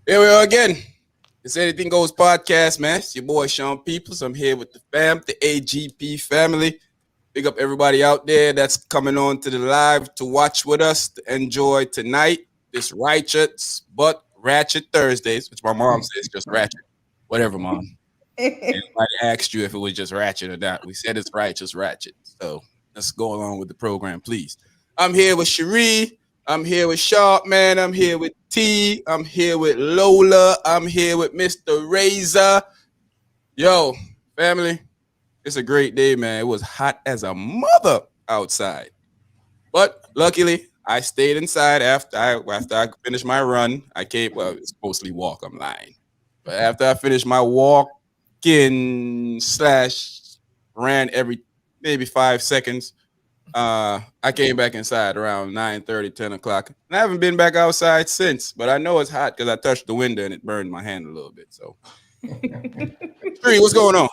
Here we are again. It's Anything Goes Podcast, man. It's your boy Sean Peoples. I'm here with the fam, the AGP family. Big up everybody out there that's coming on to the live to watch with us, to enjoy tonight. This righteous but ratchet Thursdays, which my mom says just ratchet. Whatever, mom. Anybody asked you if it was just ratchet or not. We said it's righteous ratchet. So let's go along with the program, please. I'm here with Cherie. I'm here with Sharp Man. I'm here with T. I'm here with Lola. I'm here with Mr. Razor. Yo, family, it's a great day, man. It was hot as a mother outside. But luckily, I stayed inside after I finished my run. I came, well, it's mostly walk, I'm lying. But after I finished my walking slash ran every maybe 5 seconds, I came back inside around 9:30, 10 o'clock. And I haven't been back outside since, but I know it's hot because I touched the window and it burned my hand a little bit. So, Tree, what's going on?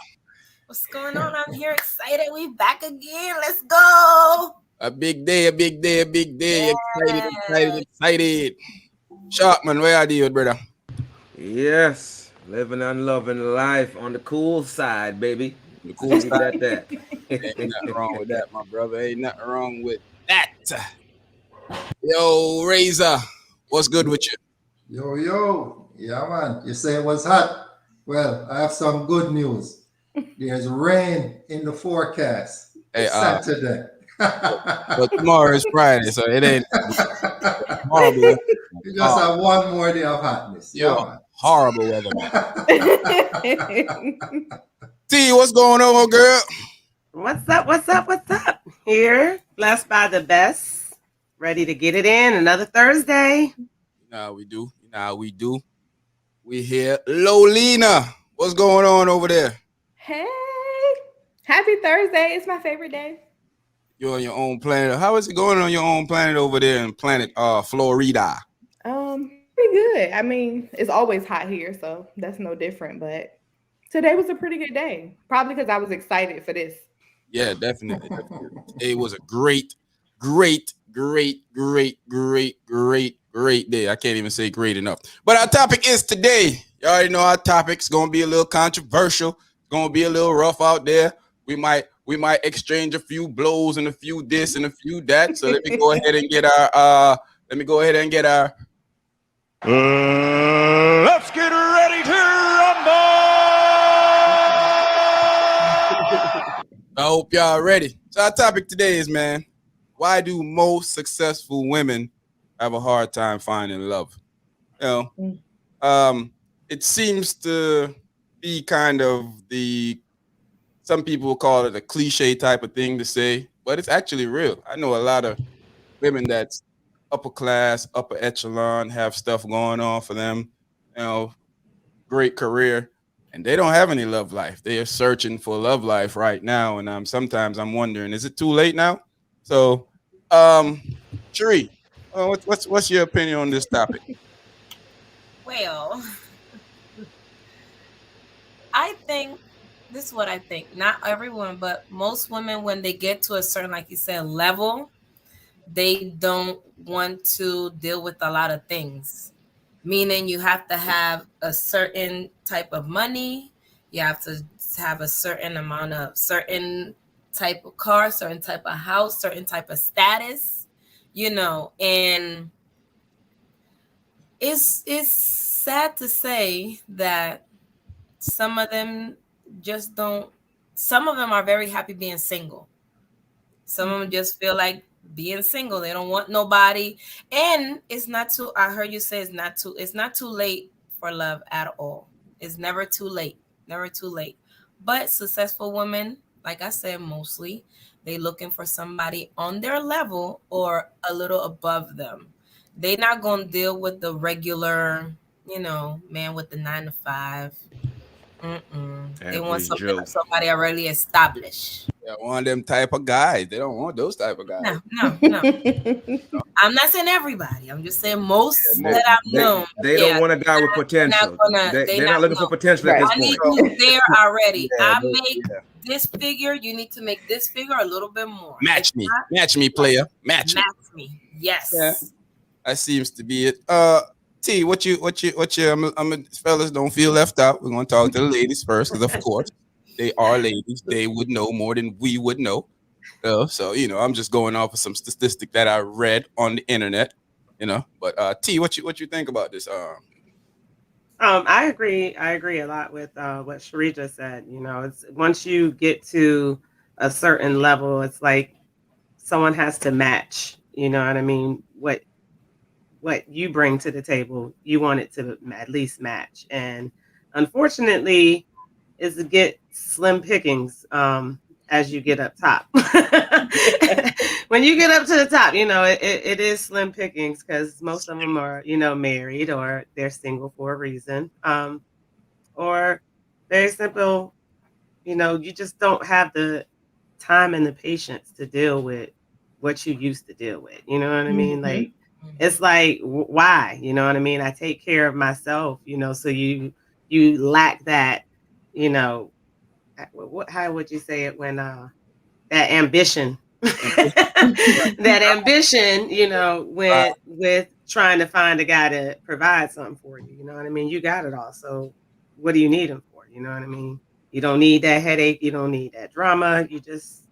What's going on? I'm here excited. We back again. Let's go. A big day, a big day, a big day. Excited. Sharpman, where are you, brother? Yes, living and loving life on the cool side, baby. The cool Leave it at that. Ain't nothing wrong with that, my brother. Ain't nothing wrong with that. Yo, Razor, what's good with you? Yo. Yeah, man. You say it was hot. Well, I have some good news. There's rain in the forecast. Hey, Saturday. but tomorrow is Friday, so it ain't horrible. You just have one more day of hotness. Yeah, Yo, man. horrible weather, man. T, what's going on, girl? What's up? Here, blessed by the best. Ready to get it in. Another Thursday. Nah, we do. We here. Lolina, what's going on over there? Hey, happy Thursday. It's my favorite day. You're on your own planet. How is it going on your own planet over there in planet Florida? Pretty good. I mean, it's always hot here, so that's no different, but today was a pretty good day. Probably because I was excited for this. Yeah, definitely. It was a great day. I can't even say great enough. But our topic is today. You already know our topic's gonna be a little controversial. It's gonna be a little rough out there. We might exchange a few blows and a few this and a few that. So let me go ahead and get our Let's get ready to rumble! I hope y'all ready. So our topic today is, man, why do most successful women have a hard time finding love? You know, it seems to be kind of some people call it a cliche type of thing to say, but it's actually real. I know a lot of women that's upper class, upper echelon, have stuff going on for them, great career, and they don't have any love life. They are searching for love life right now, and sometimes I'm wondering, is it too late now? So, Cherie, what's your opinion on this topic? Well, I think this is what I think. Not everyone, but most women, when they get to a certain, like you said, level, they don't want to deal with a lot of things. Meaning you have to have a certain type of money. You have to have a certain amount of certain type of car, certain type of house, certain type of status, and it's sad to say that some of them just don't. Some of them are very happy being single. Some of them just feel like being single. They don't want nobody. And it's not too, I heard you say it's not too late for love at all. It's never too late. But successful women, like I said, mostly, they looking for somebody on their level or a little above them. They not going to deal with the regular, man with the 9 to 5. They want somebody already established. They want them type of guys. They don't want those type of guys. No. I'm not saying everybody. I'm just saying most that I've known. They don't want a guy with potential. They're not looking for potential at this I need point. you there already. I make this figure. You need to make this figure a little bit more. Match me, player. Match me. Yes. Yeah. That seems to be it. T, what you? Fellas, don't feel left out. We're gonna talk to the ladies first, because of course they are ladies. They would know more than we would know. So I'm just going off of some statistic that I read on the internet. But T, what you think about this? I agree. I agree a lot with what Sheree just said. It's once you get to a certain level, it's like someone has to match. You know what I mean? What you bring to the table, you want it to at least match. And unfortunately, is to get slim pickings as you get up top. When you get up to the top, it is slim pickings, because most of them are, married, or they're single for a reason. Or very simple, you just don't have the time and the patience to deal with what you used to deal with. You know what I mean? Like, it's like, why? You know what I mean? I take care of myself, so you lack that, how would you say it, when that ambition, that ambition, with trying to find a guy to provide something for you. You know what I mean? You got it all. So what do you need him for? You know what I mean? You don't need that headache. You don't need that drama. You just.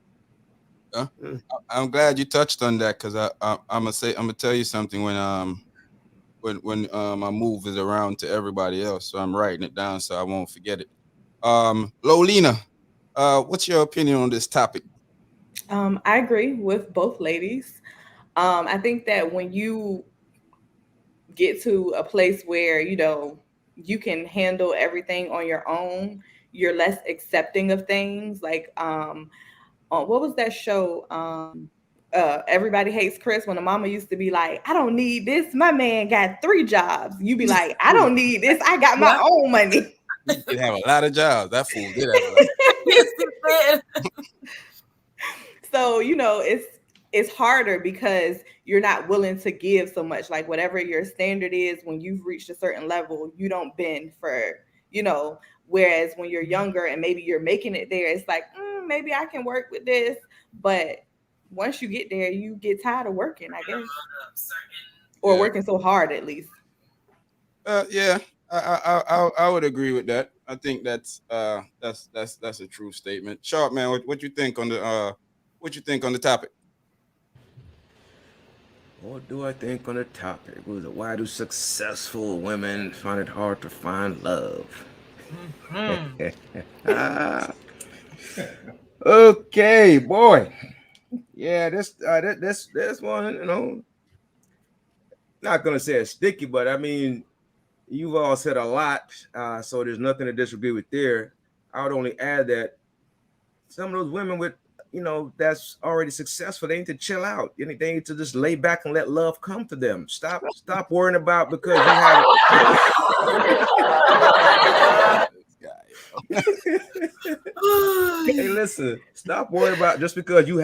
I'm glad you touched on that, because I'm gonna tell you something when my move is around to everybody else, so I'm writing it down so I won't forget it. Lolina, what's your opinion on this topic? I agree with both ladies. I think that when you get to a place where you can handle everything on your own, you're less accepting of things. Like what was that show? Everybody Hates Chris, when the mama used to be like, I don't need this, my man got 3 jobs. You be like, I don't need this, I got my own money. He did have a lot of jobs. That fool did have a lot. So it's harder because you're not willing to give so much. Like, whatever your standard is, when you've reached a certain level, you don't bend for, whereas when you're younger and maybe you're making it there, it's like, maybe I can work with this. But once you get there, you get tired of working, I guess, or working so hard, at least. Yeah, I would agree with that. I think that's a true statement. Sharp man, what you think on the topic? What do I think on the topic? Why do successful women find it hard to find love? Okay, boy. Yeah, this one, not gonna say it's sticky, but I mean, you've all said a lot, so there's nothing to disagree with there. I would only add that some of those women with, that's already successful, they need to chill out. They need to just lay back and let love come to them. Stop worrying about because you have. Hey, listen, stop worrying about just because you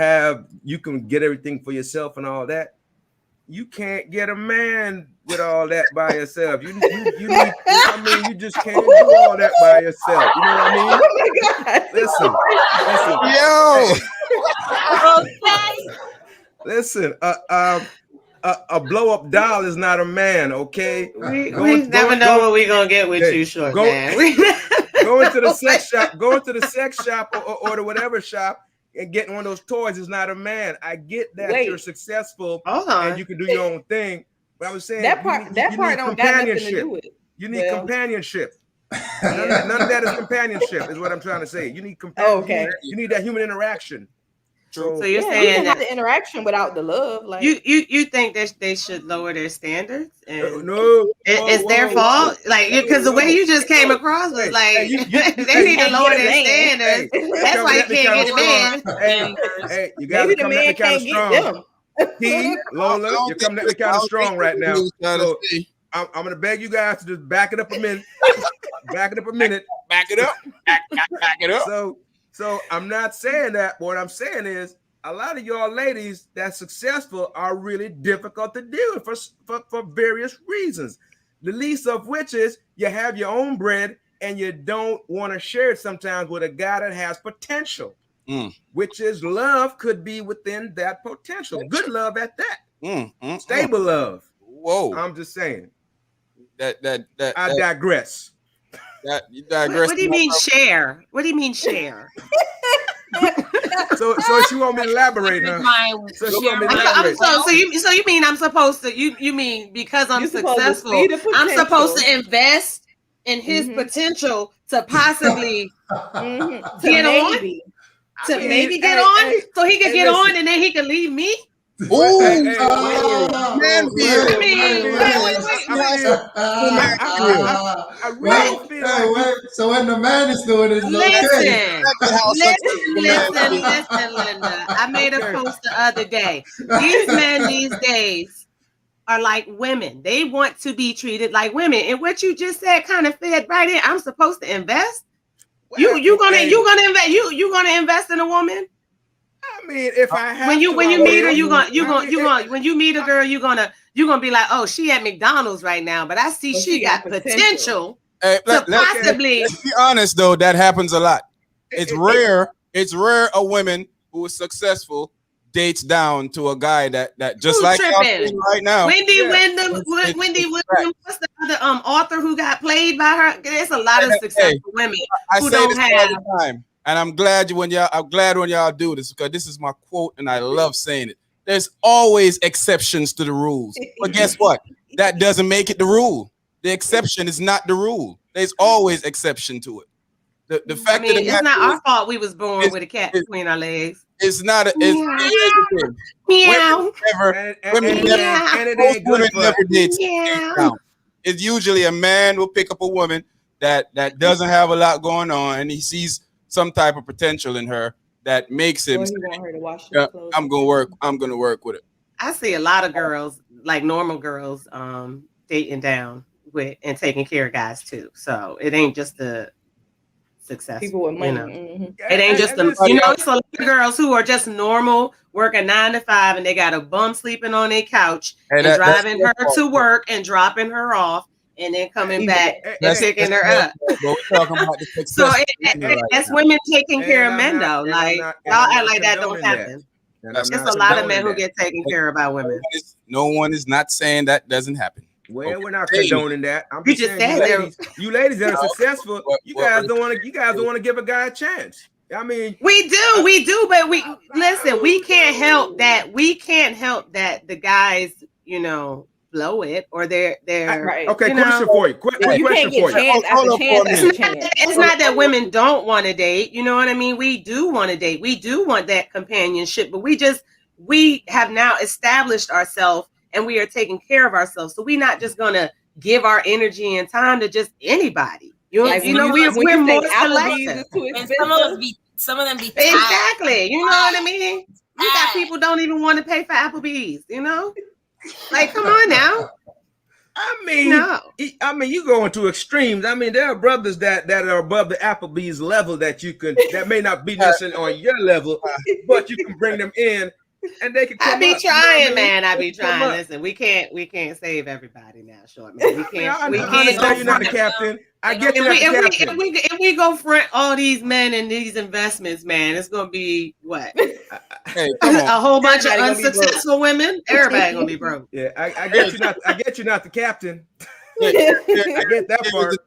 can get everything for yourself and all that. You can't get a man with all that by yourself. You need, you just can't do all that by yourself. You know what I mean? Oh my God. Listen. Yo. Okay. Listen. A blow up doll is not a man. Okay. We never know what we're gonna get with you, short man. Go into the sex shop. Go into the sex shop or the whatever shop. And getting one of those toys is not a man. I get that you're successful and you can do your own thing, but I was saying that part don't got nothing to do with it. You need companionship. None of that is companionship, is what I'm trying to say. You need companionship. Okay. You need that human interaction. So you're saying you can have the interaction without the love. Like you think that they should lower their standards? And no, it's their fault. Like, because the way you just came across was like they need to lower their standards. That's why you can't get a man. Hey, you gotta come at me kind of strong. T, Lola, you're coming at me kind of strong right now. So I'm gonna beg you guys to just back it up a minute. Back it up a minute. Back it up. Back it up. So I'm not saying that. What I'm saying is a lot of y'all ladies that's successful are really difficult to deal with for various reasons. The least of which is you have your own bread and you don't want to share it sometimes with a guy that has potential, which is love could be within that potential. Good love at that. Stable love. Whoa. I'm just saying. I digress. You digress. What do you mean share? What do you mean share? So she want me to elaborate, huh? So she want me to elaborate. So you mean I'm supposed to? You mean because I'm successful, I'm supposed to invest in his potential to possibly get on? To maybe get on, so he could get on, and then he could leave me. Oh, So when the man is doing it, listen, Linda. I made a post the other day. These men these days are like women. They want to be treated like women. And what you just said kind of fed right in. I'm supposed to invest. You gonna invest in a woman? I mean, if I have when you meet her, when you meet a girl, you're gonna be like, oh, she at McDonald's right now, but I see she got potential to possibly. Let's be honest though, that happens a lot. It's rare. It's rare a woman who is successful dates down to a guy that just like right now. Wendy Wyndham, what's the other author who got played by her? There's a lot of successful women who don't have. All the time. And I'm glad when y'all do this, because this is my quote, and I love saying it. There's always exceptions to the rules, but guess what? That doesn't make it the rule. The exception is not the rule. There's always exception to it. The fact that it's not our fault we was born with a cat between our legs. It's not. Meow. Women never date down. It's usually a man will pick up a woman that doesn't have a lot going on, and he sees some type of potential in her that makes him say, I'm gonna work with it. I see a lot of girls, like normal girls, dating down with and taking care of guys too. So it ain't just the success. People with money. It ain't just the it's a lot of girls who are just normal, working 9 to 5, and they got a bum sleeping on their couch and driving her to work and dropping her off. And then coming back and picking her up. We're talking about the so that's women taking care of men, though. Like y'all act like that don't happen. There's a lot of men who get taken care of by women. No one is not saying that doesn't happen. Well, we're not condoning that. I'm just saying, you ladies that are successful, you guys don't want to give a guy a chance. I mean, we do, but we can't help that. We can't help that the guys, blow it, or they're right. Okay, question for you. Question for you. It's not that women don't want to date. You know what I mean? We do want to date. We do want that companionship, but we have now established ourselves and we are taking care of ourselves. So we're not just gonna give our energy and time to just anybody. We're more selective. Some of them be exactly. You know what I mean? You got people don't even want to pay for Applebee's. Like, come on now. I mean, you going to extremes. I mean, there are brothers that are above the Applebee's level that may not be necessarily on your level, but you can bring them in and they can come I be up. trying, man. I be trying. Listen, we can't save everybody now, short man. We can't. You're not a captain. I get you. If we go front all these men and these investments, man, it's gonna be what? A whole bunch of unsuccessful women. Everybody gonna be broke. Yeah, I get you not. I get you not the captain. I get that part.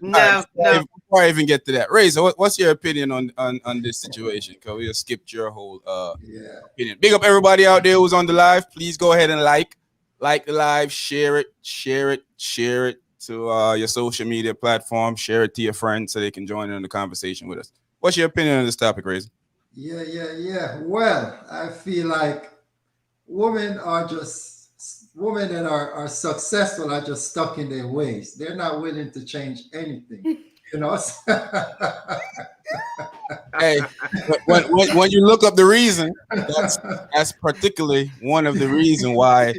No. Before I even get to that, Razor, what's your opinion on this situation? Because we have skipped your whole opinion. Big up everybody out there who's on the live. Please go ahead and like the live, share it to your social media platform, share it to your friends so they can join in the conversation with us. What's your opinion on this topic, Razor? Yeah. Well, I feel like women that are successful are just stuck in their ways. They're not willing to change anything, Hey, when you look up the reason, that's particularly one of the reasons why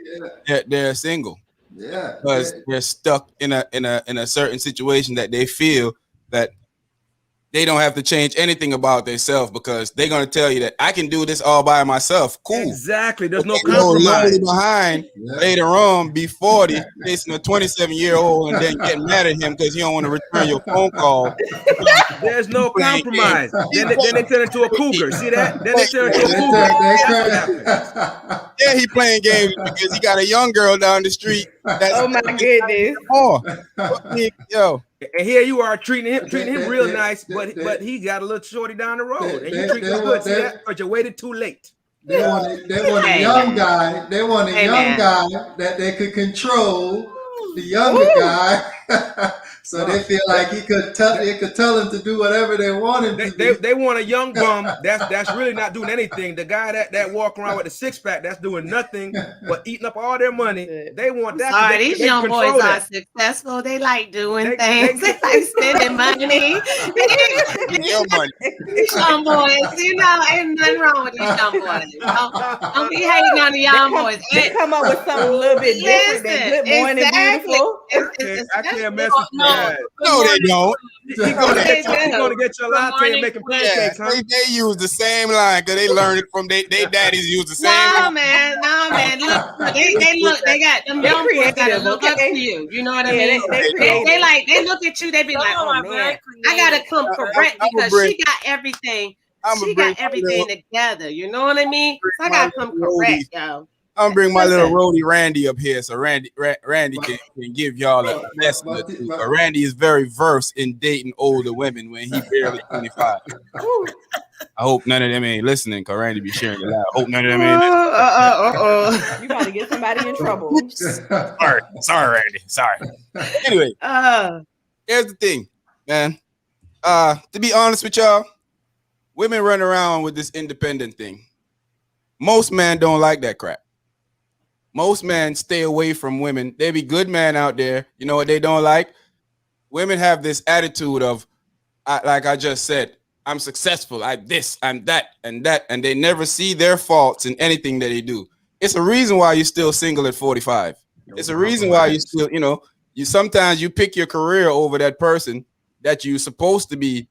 they're single. Yeah, because they're stuck in a certain situation that they feel that they don't have to change anything about themselves, because they're going to tell you that I can do this all by myself. Cool. Exactly. There's no compromise. Behind later on, be 40, facing a 27-year-old and then getting mad at him because you don't want to return your phone call. There's no compromise. Then they turn into a cougar. See that? Then they turn into a cougar. Yeah, he playing games because he got a young girl down the street. That's Oh my goodness. more. Yo, And here you are treating him They- real they- nice, they- but he got a little shorty down the road, and they- you treat they him want- good. See they- that? But you waited too late. They want a Hey, young man. guy. They want a Hey, young man. guy that they could control the younger Woo. guy. So they feel like they could tell him to do whatever they want him to do. They want a young bum that's really not doing anything. The guy that walk around with a six pack that's doing nothing but eating up all their money. They want that. Sorry, They these young control boys are that. successful. They like doing They- things. They like spending money. your money. These young boys, ain't nothing wrong with these young boys. Don't be hating on the young boys. They come up with something a little bit different than Good Morning Exactly. Beautiful. I can't mess with that. No, they don't. He gonna They get your latte and making Yeah, pancakes, huh? they use the same line because they learned it from they daddies use the same No, line. man. Look, they got them They're young boys gotta creative, look up okay? to you. You know what I Yeah, mean? they They creative. look at you, they be Some like, of them oh are very man, I gotta come correct I'ma because bring- she got everything. I'ma She bring got my everything little- together. You know what I mean? So I gotta come correct, yo. I'm bring my little Listen. roadie Randy up here so Randy can give y'all a lesson or two. But Randy is very versed in dating older women when he barely 25. I hope none of them ain't listening because Randy be sharing it loud. I hope none of them ain't listening. You about to get somebody in trouble. Sorry, Randy. Sorry. Anyway, here's the thing, man. To be honest with y'all, women run around with this independent thing. Most men don't like that crap. Most men stay away from women. They be good men out there. You know what they don't like? Women have this attitude of, like I just said, I'm successful. I'm this, I'm that, and they never see their faults in anything that they do. It's a reason why you're still single at 45. It's a reason why you still, you sometimes you pick your career over that person that you're supposed to be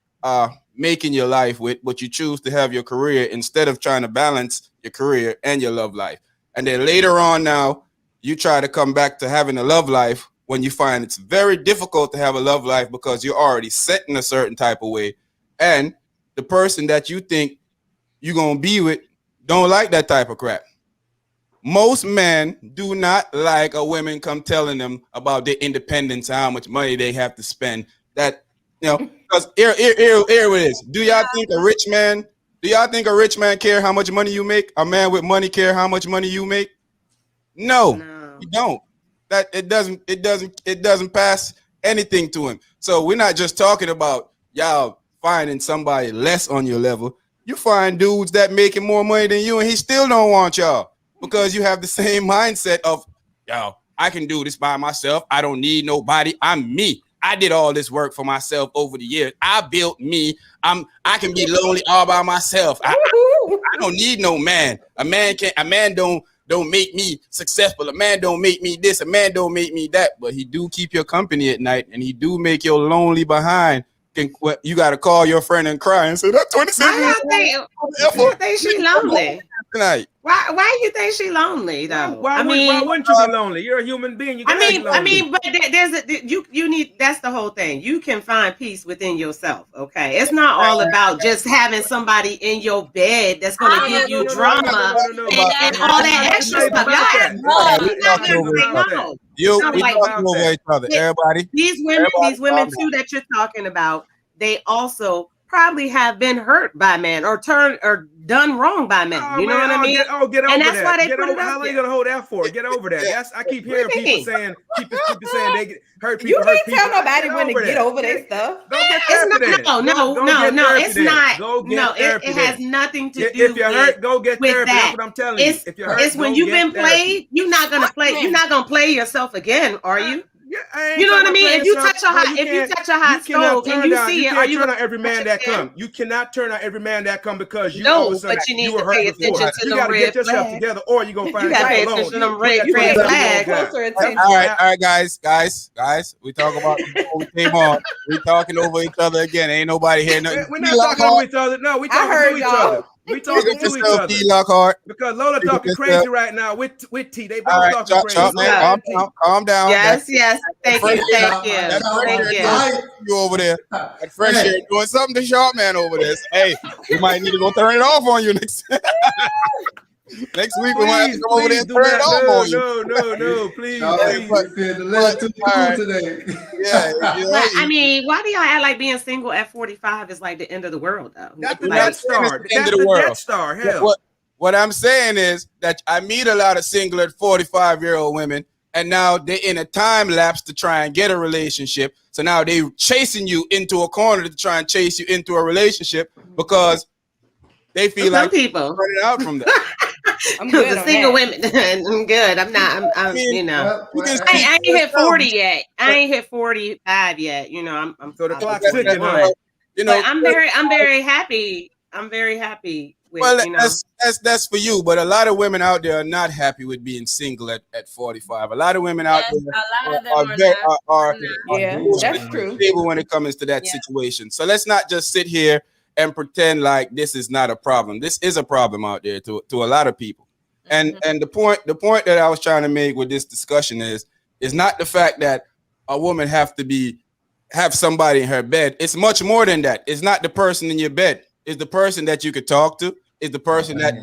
making your life with, but you choose to have your career instead of trying to balance your career and your love life. And then later on now, you try to come back to having a love life when you find it's very difficult to have a love life because you're already set in a certain type of way. And the person that you think you're going to be with don't like that type of crap. Most men do not like a woman come telling them about their independence and how much money they have to spend. That, because here it is. Do y'all think a rich man care how much money you make? A man with money care how much money you make? No. You don't. That it doesn't pass anything to him. So we're not just talking about y'all finding somebody less on your level. You find dudes that making more money than you and he still don't want y'all because you have the same mindset of, yo, I can do this by myself. I don't need nobody. I'm me. I did all this work for myself over the years. I built me. I can be lonely all by myself. I don't need no man. A man don't make me successful. A man don't make me this. A man don't make me that. But he do keep your company at night, and he do make you lonely behind. You got to call your friend and cry and say that 27. Why y'all think she lonely? Tonight. Why you think she lonely though? Why wouldn't you be lonely? You're a human being. You but you need. That's the whole thing. You can find peace within yourself. Okay, it's not all about just having somebody in your bed that's going to give you drama and all that extra stuff. We talking over each other. Everybody. These women too that you're talking about, they also probably have been hurt by men or done wrong by men. You know what I mean? Get over and that's that. why they put it how up long you there. gonna hold that for? Get over that. I keep hearing people saying they get hurt people. You hurt can't tell people. nobody when to get over their stuff. Go get therapy. It's not. It has nothing to do. If you're hurt, go get therapy. That's what I'm telling you. If you're hurt, it's when you've been played. You're not gonna play. You're not gonna play yourself again, are you? You know what I mean? If you touch a hot stove and you see it, are you turn out every man that come? You cannot turn out every man that come because you but you need to pay attention to you the got to red get yourself flag. together, or you are gonna find You gotta pay attention to them red flags. All right, guys. We talk about before we came on. We talking over each other again. Ain't nobody here. We're not talking over each other. No, we talking to each other. We talking to each other. Because Lola talking crazy right now with T. They both talking crazy. Man, calm down. Yes. Thank you. You over there. That fresh air doing something to Sharp Man over there. Hey, you might need to go turn it off on you next. Next week we might have to come over there and do turn it not. off on you. No, please. No, please. we feel a little too cool Alright. today. Yeah, you know, But, I mean, why do y'all act like being single at 45 is like the end of the world, though? That's the We're not Death Star. saying it's the end That's of the the world. Death Star. Hell. What I'm saying is that I meet a lot of single at 45-year-old women, and now they're in a time lapse to try and get a relationship. So now they're chasing you into a corner to try and chase you into a relationship because they feel Some like people running out from that. I'm good the on single that. women. I'm good. I'm not. I'm mean, you know. You can I speak ain't hit for yourself. 40 yet. I ain't hit 45 yet. You know, I'm So the I'm clock's ticking, 41. huh? You know, But I'm very happy. I'm very happy with, well, you know. that's for you, but a lot of women out there are not happy with being single at 45. A lot of women out Yes, there a lot of them are are very not. are Yeah, emotionally that's true. stable when it comes to that Yeah. situation. So let's not just sit here and pretend like this is not a problem. This is a problem out there to a lot of people. And the point that I was trying to make with this discussion is not the fact that a woman have somebody in her bed. It's much more than that. It's not the person in your bed. It's the person that you could talk to. It's the person that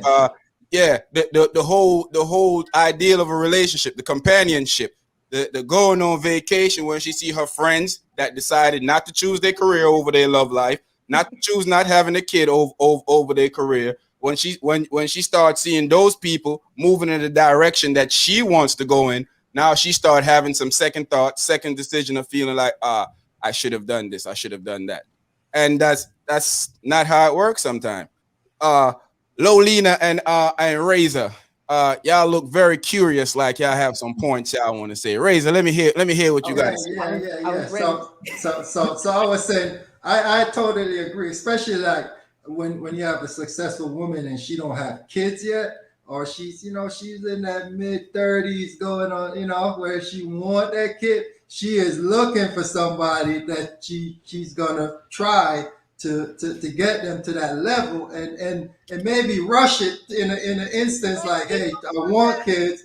the whole ideal of a relationship, the companionship, the going on vacation when she see her friends that decided not to choose their career over their love life, not to choose not having a kid over their career. When she starts seeing those people moving in the direction that she wants to go in, now she start having some second thought, second decision of feeling like, I should have done this, I should have done that. And that's not how it works sometimes. Lolina and Razor, y'all look very curious, like y'all have some points y'all want to say. Razor, let me hear what you guys say. I was So I was saying, I totally agree, especially like when you have a successful woman and she don't have kids yet, or she's in that mid-30s going on, where she want that kid. She is looking for somebody that she's gonna try to get them to that level and maybe rush it in an instance like, hey, I want kids,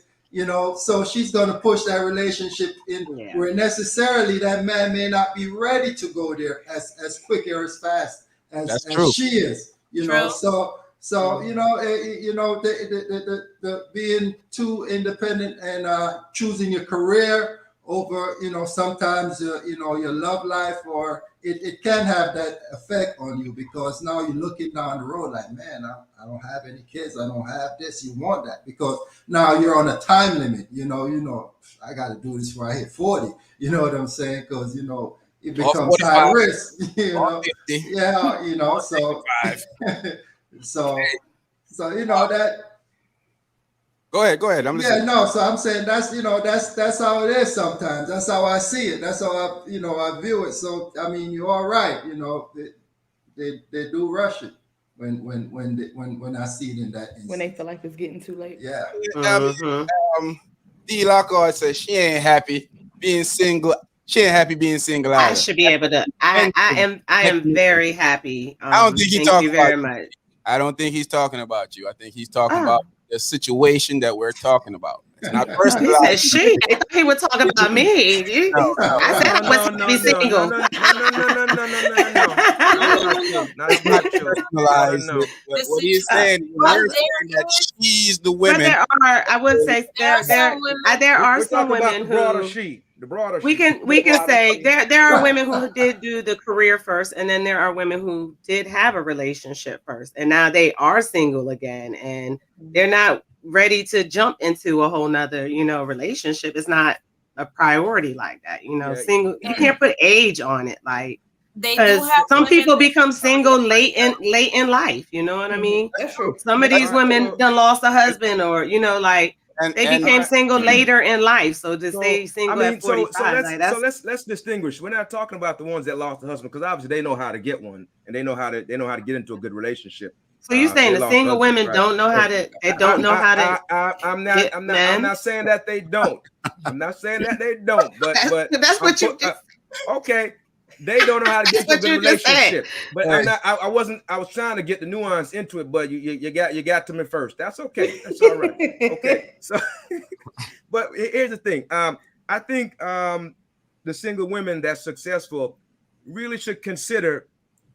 so she's gonna push that relationship in where necessarily that man may not be ready to go there as quick or as fast as she is, True. So the being too independent and choosing your career over sometimes your love life, or it can have that effect on you, because now you're looking down the road like, man, I don't have any kids, I don't have this. You want that because now you're on a time limit. I got to do this before I hit 40. You know what I'm saying? Because it becomes high risk. So that. Go ahead. I'm listening. So I'm saying that's how it is sometimes. That's how I see it. That's how I view it. So I mean, you're all right. They do rush it when I see it in that instance. When they feel like it's getting too late. Yeah. D. Lockhart says she ain't happy being single. She ain't happy being single either. I should be able to. I am very happy. I don't think he's thank talking you very about much. I don't think he's talking about you. I think he's talking about the situation that we're talking about. It's not He personal. said she. I thought he would talk about me. I said I was happy single. Not personalized. What he's saying, that she's the women. But I would say there are some women who. We can say there are women who did do the career first, and then there are women who did have a relationship first, and now they are single again, and they're not ready to jump into a whole nother relationship. It's not a priority like that. Single, you can't put age on it, like, because some people become single late in life. You know what I mean? That's true. Some of these women done lost a husband, or they became single later in life. So to stay single at 45, let's distinguish. We're not talking about the ones that lost a husband, because obviously they know how to get one, and they know how to get into a good relationship. So you're saying the single women don't know how to? They don't know how to. I'm not saying that they don't. I'm not saying that they don't. But that's what you. Okay. They don't know how to get into a good relationship, but I was trying to get the nuance into it, but you got to me first. That's okay. That's all right. Okay. So, but here's the thing. I think the single women that's successful really should consider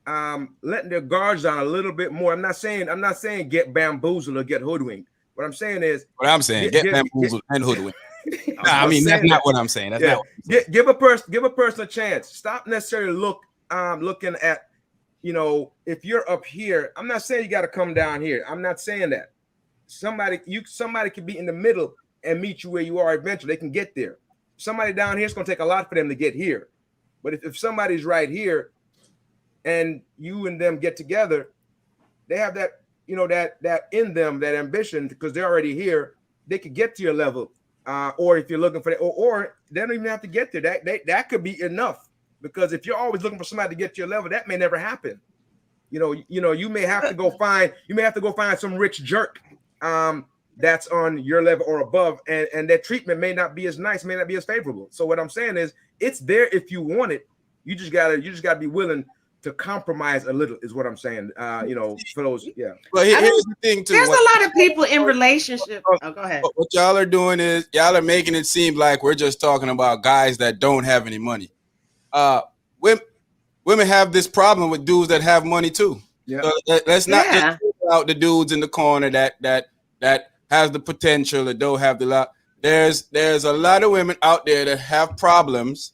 letting their guards down a little bit more. I'm not saying get bamboozled or get hoodwinked, What I'm saying is, What I'm saying, get bamboozled and hoodwinked. Nah, I I'm mean that's saying not that. what I'm saying. That's Yeah. not. What I'm saying. Give a person a chance. Stop necessarily looking at, if you're up here. I'm not saying you got to come down here. I'm not saying that. Somebody could be in the middle and meet you where you are eventually. They can get there. Somebody down here, it's going to take a lot for them to get here. But if somebody's right here and you and them get together, they have that, that in them, that ambition, because they're already here. They could get to your level. Or if you're looking for that, or they don't even have to get there. That could be enough, because if you're always looking for somebody to get to your level, that may never happen. You may have to go find some rich jerk that's on your level or above, and that treatment may not be as nice, may not be as favorable. So what I'm saying is, it's there if you want it. You just gotta be willing to compromise a little, is what I'm saying. For those, yeah. But here's the thing too. There's a lot of people in relationships. Oh, go ahead. What y'all are doing is y'all are making it seem like we're just talking about guys that don't have any money. Women have this problem with dudes that have money too. Yeah. So let's not just pull out the dudes in the corner that has the potential, that don't have the lot. There's a lot of women out there that have problems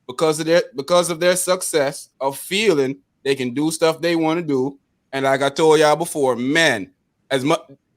because of their success, of feeling they can do stuff they want to do. And like I told y'all before, men,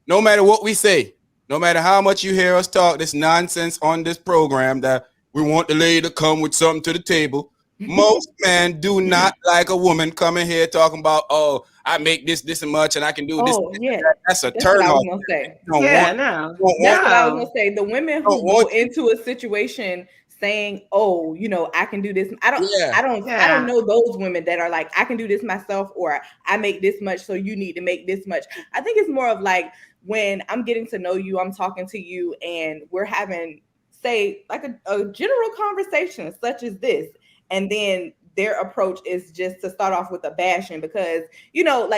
no matter what we say, no matter how much you hear us talk this nonsense on this program that we want the lady to come with something to the table, most men do not like a woman coming here talking about, oh, I make this and much and I can do this. Yeah. That's a turn off. That's what I was gonna say. The women who go into a situation saying, "Oh, I can do this." I don't know those women that are like, "I can do this myself," or "I make this much, so you need to make this much." I think it's more of like, when I'm getting to know you, I'm talking to you, and we're having, say, like a general conversation such as this, and then their approach is just to start off with a bashing, because you don't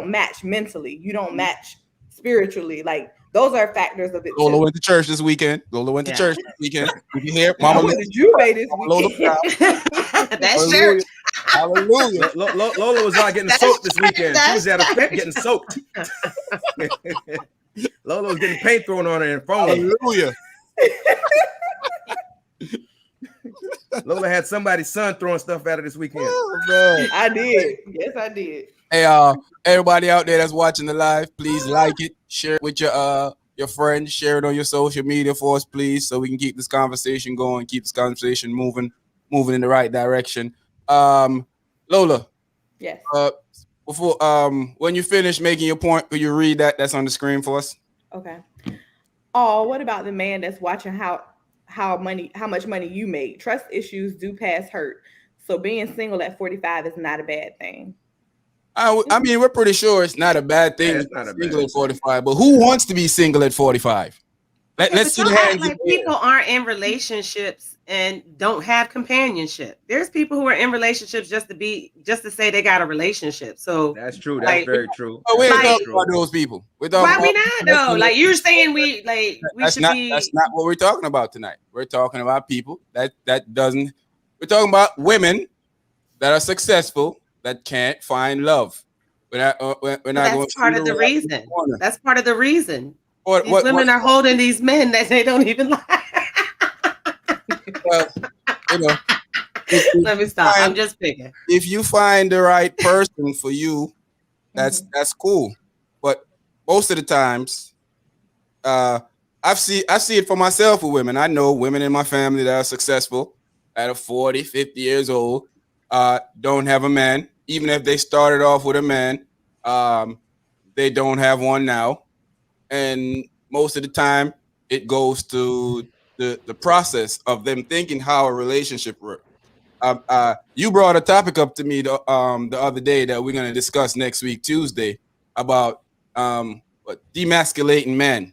match mentally, you don't match spiritually. Like, those are factors of it. Lola went to church this weekend. You can hear Mama went to Juve this weekend. That's church. Hallelujah. Lola was out getting soaked this weekend. She was at a pit getting soaked. Lola was getting paint thrown on her and phone. Hallelujah. Lola had somebody's son throwing stuff at her this weekend. I did. Yes, I did. Hey, everybody out there that's watching the live, please like it, share it with your friends, share it on your social media for us, please, so we can keep this conversation going, keep this conversation moving in the right direction. Lola. Yes. Before when you finish making your point, will you read that's on the screen for us? Okay. Oh, what about the man that's watching how much money you make? Trust issues do pass hurt. So being single at 45 is not a bad thing. I mean, we're pretty sure it's not a bad thing. It's not a bad single thing. at 45, but who wants to be single at 45? Let's see the hands. Like, people aren't in relationships and don't have companionship. There's people who are in relationships just to say they got a relationship. So that's true. That's very true. Oh, we ain't talking about those people. Why we not though? Like, you're saying we should be. That's not what we're talking about tonight. We're talking about people that doesn't. We're talking about women that are successful that can't find love. We're not That's part of the reason. That's part of the reason. These women are holding these men that they don't even like. Well, let me stop. I'm just picking. If you find the right person for you, that's cool. But most of the times, I see it for myself with women. I know women in my family that are successful at 40, 50 years old, don't have a man. Even if they started off with a man, they don't have one now. And most of the time, it goes to the process of them thinking how a relationship works. You brought a topic up to me the other day that we're going to discuss next week, Tuesday, about demasculating men.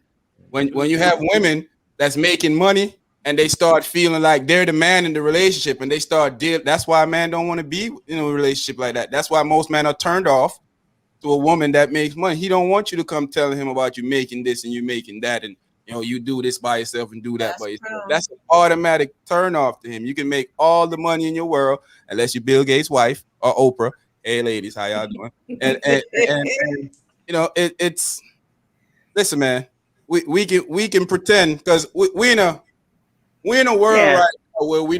When you have women that's making money and they start feeling like they're the man in the relationship, and they start that's why a man don't want to be in a relationship like that. That's why most men are turned off to a woman that makes money. He don't want you to come telling him about you making this and you making that, and you do this by yourself and do that by yourself. That's an automatic turn off to him. You can make all the money in your world unless you're Bill Gates' wife or Oprah. Hey ladies, how y'all doing? and it's listen, man. we can pretend because we in a world right now where we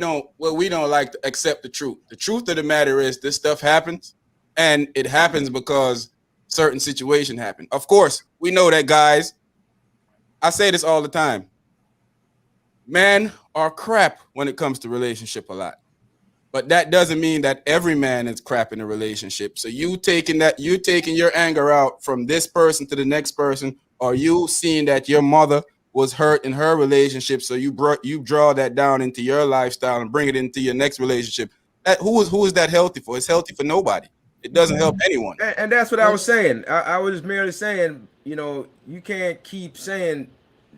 don't like to accept the truth. The truth of the matter is this stuff happens, and it happens because certain situation happen. Of course, we know that, guys. I say this all the time. Men are crap when it comes to relationship a lot. But that doesn't mean that every man is crap in a relationship. So you taking your anger out from this person to the next person, or you seeing that your mother was hurt in her relationship, so you draw that down into your lifestyle and bring it into your next relationship. Who is that healthy for? It's healthy for nobody. It doesn't help anyone. And that's what I was saying. I was merely saying, you can't keep saying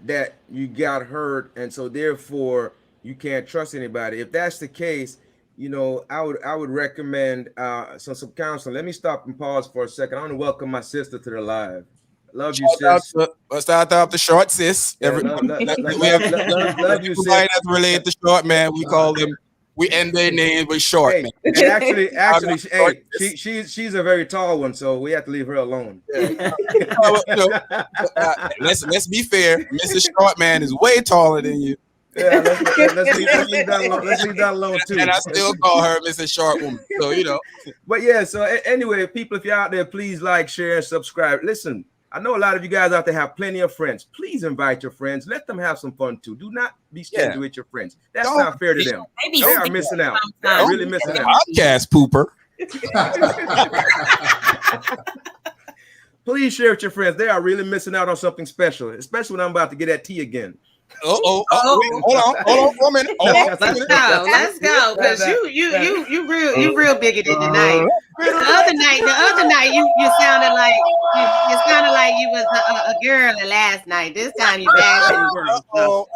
that you got hurt, and so therefore you can't trust anybody. If that's the case, I would recommend some counseling. Let me stop and pause for a second. I want to welcome my sister to the live. Love you, sis. Let's start off the short sis. Yeah, love you, sis. That's related to short man. We call them. We end their name with short. Hey, man. Actually, she's a very tall one, so we have to leave her alone. Let's be fair. Mrs. Short Man is way taller than you. Yeah, let's leave that alone too. And I still call her Mrs. Short Woman. So But yeah, so anyway, people, if you're out there, please like, share, and subscribe. Listen, I know a lot of you guys out there have plenty of friends. Please invite your friends. Let them have some fun too. Do not be stingy with your friends. That's not fair to them. They are missing out. They're really missing out. Podcast pooper. Please share with your friends. They are really missing out on something special, especially when I'm about to get at tea again. Hold on for a minute. Let's go. Because you real bigoted tonight. The other night you sounded like you was a girl last night. This time you bashing girls. So,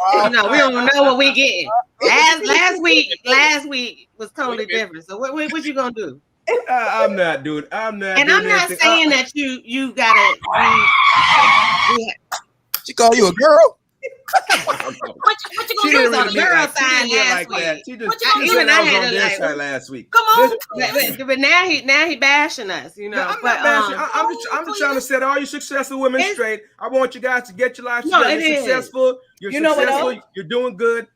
we don't know what we getting. Last week was totally different. So what you gonna do? I'm not, dude. I'm not. And I'm not saying that you gotta. She call you a girl? What you gonna do on the girl side last week? She just even I had on their side last week. Come on, but now he bashing us, I'm not bashing. I'm just trying to set all you successful women straight. I want you guys to get your life together. You're successful. You're successful. You're doing good.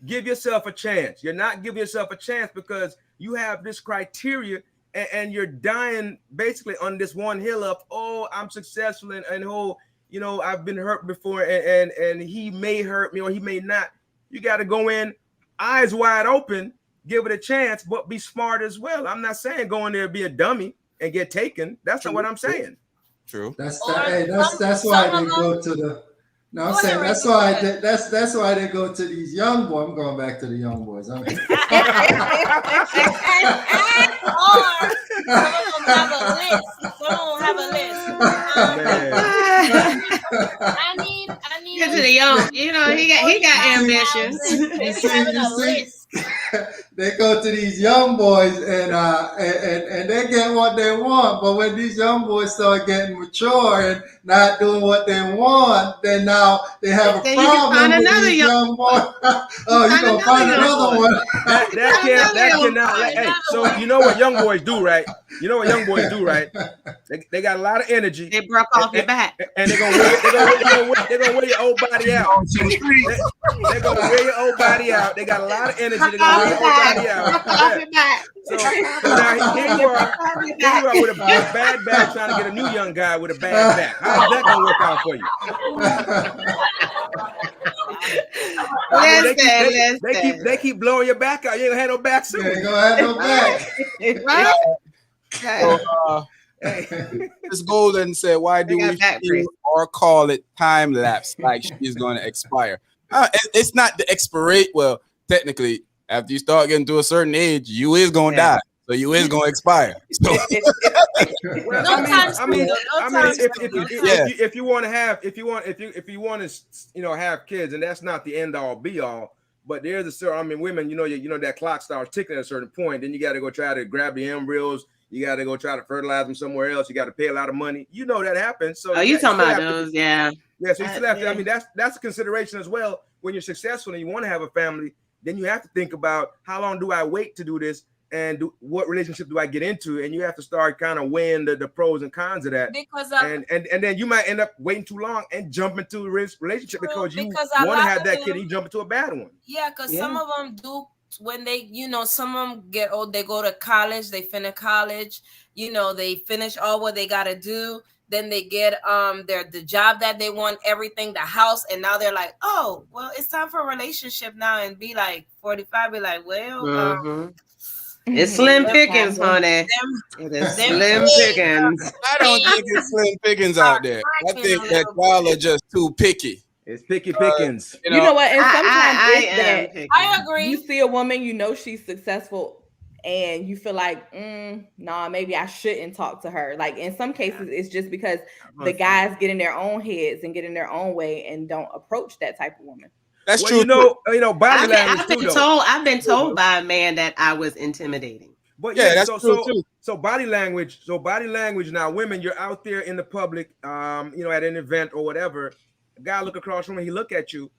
Give yourself a chance. You're not giving yourself a chance because you have this criteria and you're dying basically on this one hill of, oh, I'm successful and I've been hurt before and he may hurt me or he may not. You got to go in eyes wide open, give it a chance, but be smart as well. I'm not saying go in there and be a dummy and get taken. That's not what I'm saying. True. That's why they go to the. No, I'm saying that's why they go to these young boys. I'm going back to the young boys. Or someone have a list. I need get to the young. He got ambitions. They go to these young boys and they get what they want. But when these young boys start getting mature and not doing what they want, then now they have a problem with these young boys. Oh, you're gonna find another one. That cannot. Hey, so you know what young boys do, right? They got a lot of energy. They broke off your back, and they're gonna wear your old body out. They're gonna wear your old body out. They got a lot of energy. They're gonna wear your old body out. So now here you are with a bad back trying to get a new young guy with a bad back. How's that gonna work out for you? They keep blowing your back out. You ain't gonna have no back soon. You ain't gonna have no back. So, Ms. Golden said, "Why do we feel or call it time lapse like she's going to expire?" It's not the expirate. Well, technically, after you start getting to a certain age, you is gonna die. So you is gonna expire. So. If you want to have kids, and that's not the end all be all, but there's a certain, women, that clock starts ticking at a certain point. Then you got to go try to grab the embryos. You got to go try to fertilize them somewhere else. You got to pay a lot of money. That happens. So you talking about those? Yeah. Yeah. So you still have to. That's a consideration as well. When you're successful and you want to have a family, then you have to think about how long do I wait to do this, and what relationship do I get into? And you have to start kind of weighing the pros and cons of that. Because and then you might end up waiting too long and jump into a relationship because you want to have that kid and you jump into a bad one. Yeah, because some of them do when they, some of them get old, they go to college, they finish college, they finish all what they got to do. Then they get the job that they want, everything, the house, and now they're like, oh, well, it's time for a relationship now, and be like 45, be like, well, it's slim pickings, honey. It is slim pickings. I don't think it's slim pickings out there. I think that y'all are just too picky. It's picky pickings. You know what? And sometimes I agree. You see a woman, she's successful, and you feel like, nah, maybe I shouldn't talk to her. Like in some cases, it's just because the guys get in their own heads and get in their own way and don't approach that type of woman. That's true. Body language. I've been told by a man that I was intimidating. But that's true too. So body language. Now, women, you're out there in the public, at an event or whatever. A guy look across from him, he look at you.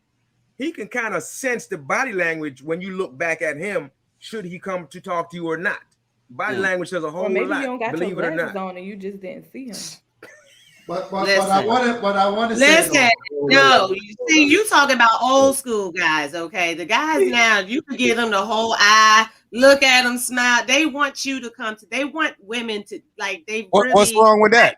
He can kind of sense the body language when you look back at him. Should he come to talk to you or not? Body language says a whole lot. Maybe you don't got believe your it or glasses not. on and you just didn't see him. But I want to say. Listen, no, you talking about old school guys, okay? The guys now, you can give them the whole eye, look at them, smile. They want you to come to. They want women to What's wrong with that?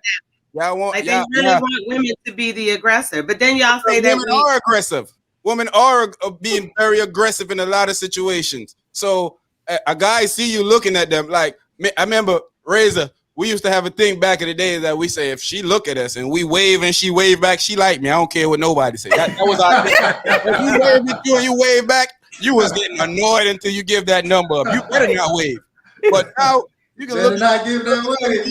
Y'all want they really want women to be the aggressor, but then y'all say that women are aggressive. Women are being very aggressive in a lot of situations. So a guy see you looking at them like, I remember Razor. We used to have a thing back in the day that we say, if she look at us and we wave and she wave back, she like me. I don't care what nobody say. That was our thing. If you wave at you and you wave back, you was getting annoyed until you give that number up. You better not wave. But now you can look not give that wave.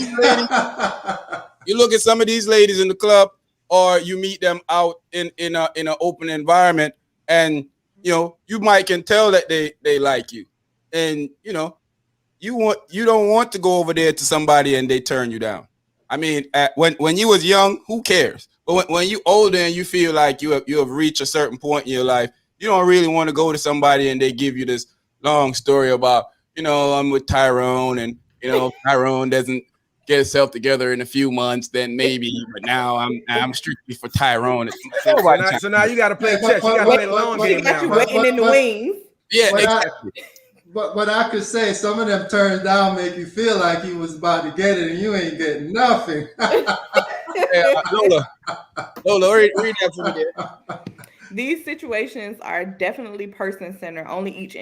You look at some of these ladies in the club, or you meet them out in an open environment, and you might can tell that they like you, and you don't want to go over there to somebody and they turn you down. I mean, when you was young, who cares? But when you older and you feel like you have reached a certain point in your life, you don't really want to go to somebody and they give you this long story about, I'm with Tyrone, and Tyrone doesn't get himself together in a few months, then maybe, but now I'm strictly for Tyrone. So now you got to play chess. You got to play the long game now. You waiting in the wings. Yeah, exactly. But I could say some of them turns down make you feel like you was about to get it and you ain't getting nothing. Lola, read that for me there. These situations are definitely person-centered. Only each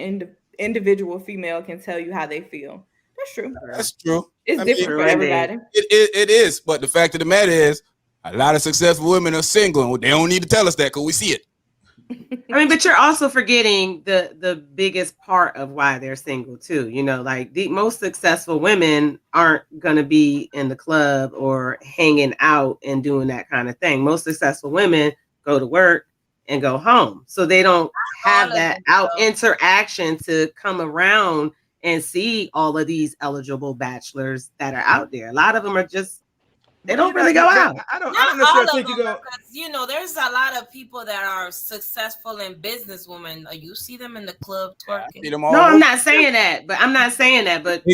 individual female can tell you how they feel. That's true. That's true. It's different for everybody. It is, but the fact of the matter is, a lot of successful women are single, and they don't need to tell us that because we see it. I mean, but you're also forgetting the biggest part of why they're single too. Like the most successful women aren't going to be in the club or hanging out and doing that kind of thing. Most successful women go to work and go home. So they don't have that interaction to come around and see all of these eligible bachelors that are out there. A lot of them are just, they don't really go out. I don't necessarily think you go. Because, there's a lot of people that are successful in businesswomen. You see them in the club twerking. No, I'm not saying that. But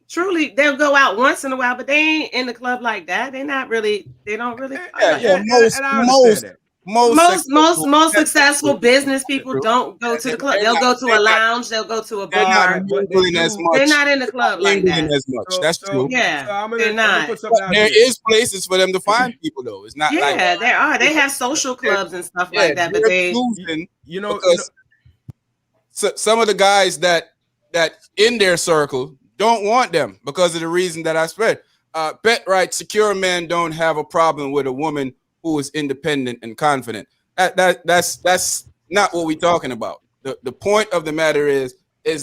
truly, they'll go out once in a while, but they ain't in the club like that. They don't really. Most successful business people don't go to the club. They'll go to a lounge. They'll go to a bar. They're not in the club like that. As much. That's true. Yeah, they're not. There is places for them to find people, though. It's not like there are. They have social clubs and stuff like that. But they, some of the guys that in their circle don't want them because of the reason that I said. Bet right, secure men don't have a problem with a woman who is independent and confident. That's not what we're talking about. The point of the matter is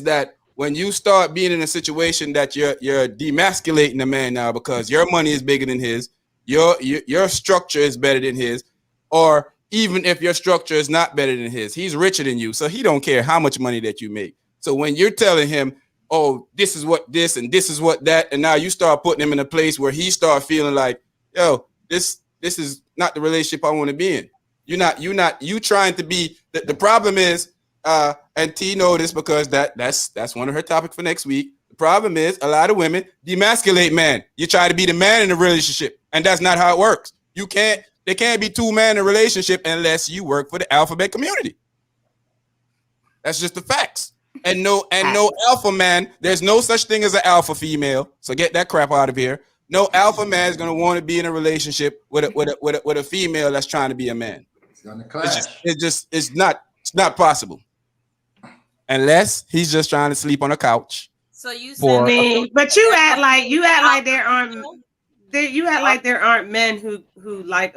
that when you start being in a situation that you're demasculating a man now because your money is bigger than his, your structure is better than his, or even if your structure is not better than his, he's richer than you, so he don't care how much money that you make. So when you're telling him, oh, this is what this and this is what that, and now you start putting him in a place where he start feeling like, yo, this is not the relationship I want to be in. You trying to be, the problem is, and T know this because that's one of her topics for next week. The problem is a lot of women demasculate men. You try to be the man in a relationship, and that's not how it works. There can't be two men in a relationship unless you work for the alphabet community. That's just the facts. And no alpha man. There's no such thing as an alpha female. So get that crap out of here. No alpha man is gonna want to be in a relationship with a female that's trying to be a man. It's gonna clash. It's not possible. Unless he's just trying to sleep on a couch. So you For- said, but you act like there aren't men who like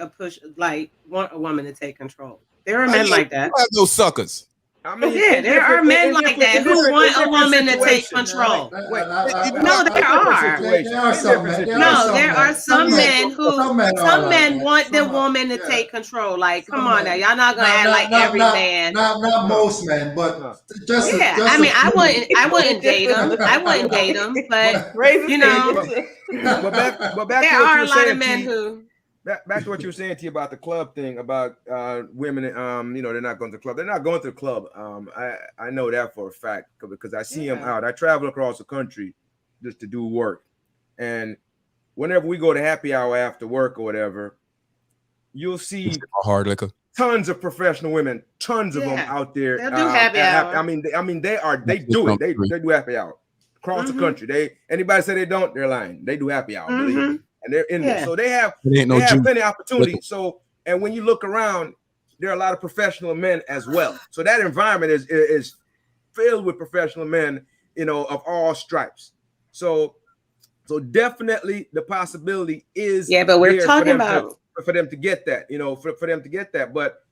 want a woman to take control. There are men like that. You have those suckers. I mean, Yeah, there are men like that who want a woman to take control. No, there are. There are some men. There are some men who some men want the Some are, woman to yeah. take control. Like, Some come on now, men. y'all not gonna act like every man. Not most men, but just. Yeah, just I mean, a few. I wouldn't date them. I wouldn't date them, but Raises you know, But back there to what are you a were lot saying, of men T, who. back to what you were saying, T, about the club thing, about women. They're not going to the club. They're not going to the club. I know that for a fact because I see them out. I travel across the country just to do work, and whenever we go to happy hour after work or whatever, you'll see Hard liquor. tons of professional women, tons of them out there. They'll do happy hour. I mean, they do it. They do happy hour across the country. Anybody say they don't, they're lying. They do happy hour, believe me. And they're in there, so they have plenty of opportunity. So, and when you look around, there are a lot of professional men as well. So that environment is filled with professional men, of all stripes. So definitely the possibility is But we're there talking for them to get that, for them to get that. But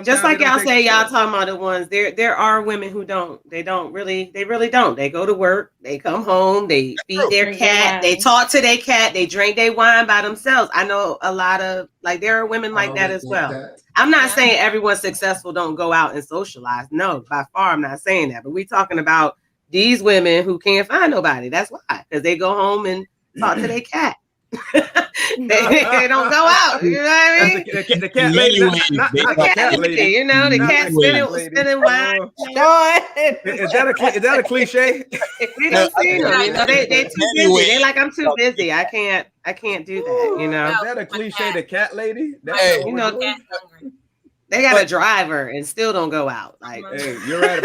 just like y'all say, y'all talk. talking about the ones. There are women who don't. They really don't. They go to work, they come home, they feed their cat, they talk to their cat, they drink their wine by themselves. I know a lot of there are women like that as well. I'm not saying everyone successful don't go out and socialize. No, by far I'm not saying that. But we talking about these women who can't find nobody. That's why, because they go home and talk to their cat. they don't go out. You know what I mean? The cat lady, not the cat lady. You know, the cat spinning wine. Is that a cliche? We don't see them. You know, they too busy. They like, I'm too busy. I can't do that. You know. Is that a cliche? The cat lady? You know, they got a driver and still don't go out. Like, hey, you're right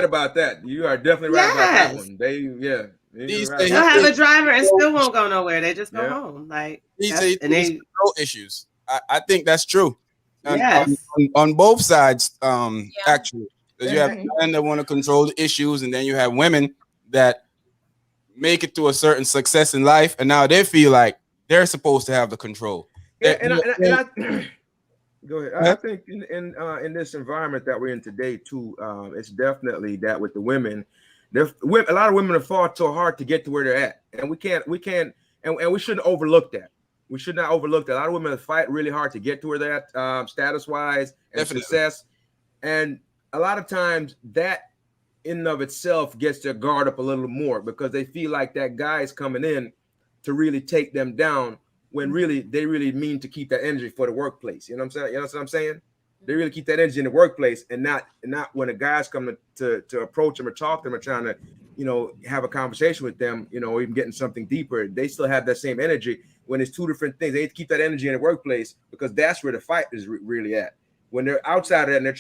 about that. You are definitely right about that one. They'll have a driver and still won't go nowhere. They just go home. Like, These control issues. I think that's true. Yes. On both sides, actually. Because you have men that want to control the issues, and then you have women that make it to a certain success in life, and now they feel like they're supposed to have the control. Go ahead. I think in this environment that we're in today too, it's definitely that with the women. A lot of women have fought so hard to get to where they're at, and we can't, and we shouldn't overlook that. We should not overlook that. A lot of women fight really hard to get to where they're at, status-wise and success, and a lot of times that in and of itself gets their guard up a little more because they feel like that guy is coming in to really take them down when really they really mean to keep that energy for the workplace. You know what I'm saying? You know what I'm saying? They really keep that energy in the workplace and not when a guy's coming to approach them or talk to them or trying to, have a conversation with them, or even getting something deeper. They still have that same energy when it's two different things. They need to keep that energy in the workplace because that's where the fight is really at. When they're outside of that and they're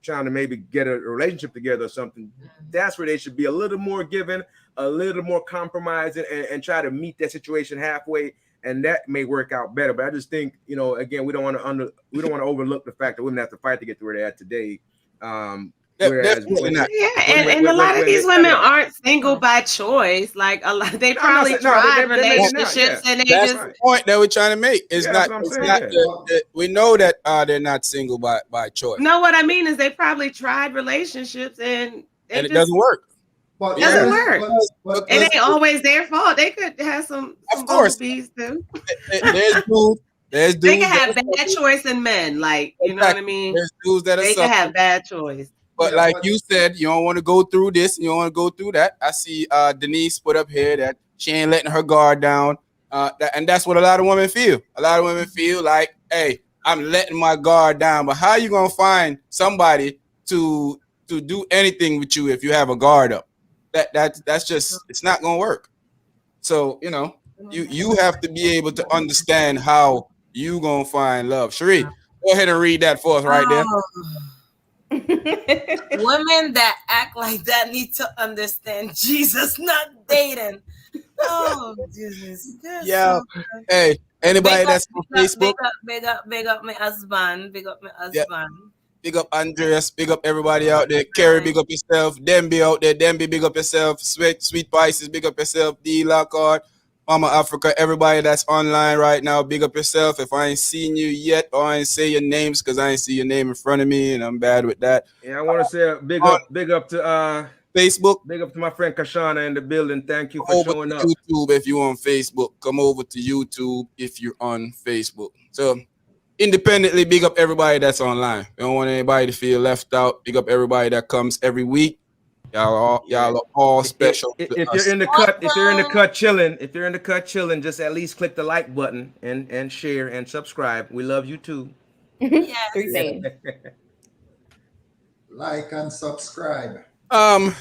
trying to maybe get a relationship together or something, that's where they should be a little more giving, a little more compromising, and try to meet that situation halfway. And that may work out better. But I just think, again, we don't want to overlook the fact that women have to fight to get to where they're at today. And a lot of these women aren't single by choice. Like a lot, they probably tried relationships, and that's the point that we're trying to make. We know that they're not single by choice. No, what I mean is they probably tried relationships and it doesn't work. It doesn't work. It ain't always their fault. They could have some bees too. There's dudes. They can have bad choice in men. Like, you know what I mean? There's dudes that they can have bad choice. But like you said, you don't want to go through this. You don't want to go through that. I see Denise put up here that she ain't letting her guard down. And that's what a lot of women feel. A lot of women feel like, hey, I'm letting my guard down. But how are you going to find somebody to do anything with you if you have a guard up. That's just it's not gonna work. So you have to be able to understand how you gonna find love. Cherie, go ahead and read that for us right there. Women that act like that need to understand Jesus, not dating. Oh, Jesus. Yeah. Hey, anybody that's on Facebook, big up my husband. Big up my husband. Yeah. Big up Andreas, big up everybody out there. Kerry, big up yourself. Demby out there. Demby, big up yourself. Sweet Pisces, big up yourself. D Lockhart, Mama Africa, everybody that's online right now, big up yourself. If I ain't seen you yet or I ain't say your names because I ain't see your name in front of me and I'm bad with that. Yeah, I want to say a big up to Facebook. Big up to my friend Kashana in the building. Thank you for showing up. YouTube if you're on Facebook. Come over to YouTube if you're on Facebook. So independently, big up everybody that's online. We don't want anybody to feel left out. Big up everybody that comes every week. Y'all are all special. If you're in the cut chilling, just at least click the like button and share and subscribe. We love you too. Yes. 3 things. Like and subscribe. I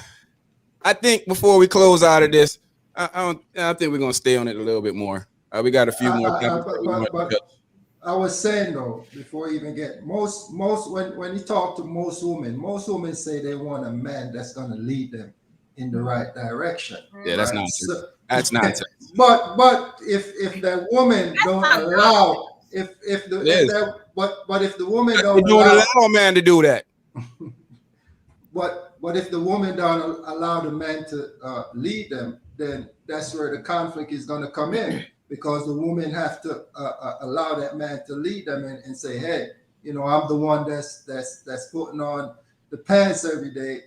think before we close out of this, I think we're gonna stay on it a little bit more. We got a few more. But I was saying though, before you even get most when you talk to most women say they want a man that's gonna lead them in the right direction. Yeah, that's nonsense. That's nonsense. But if the woman don't allow, if the woman don't allow a man to do that. But if the woman don't allow the man to lead them, then that's where the conflict is going to come in, because the woman have to allow that man to lead them and say, hey, I'm the one that's putting on the pants every day,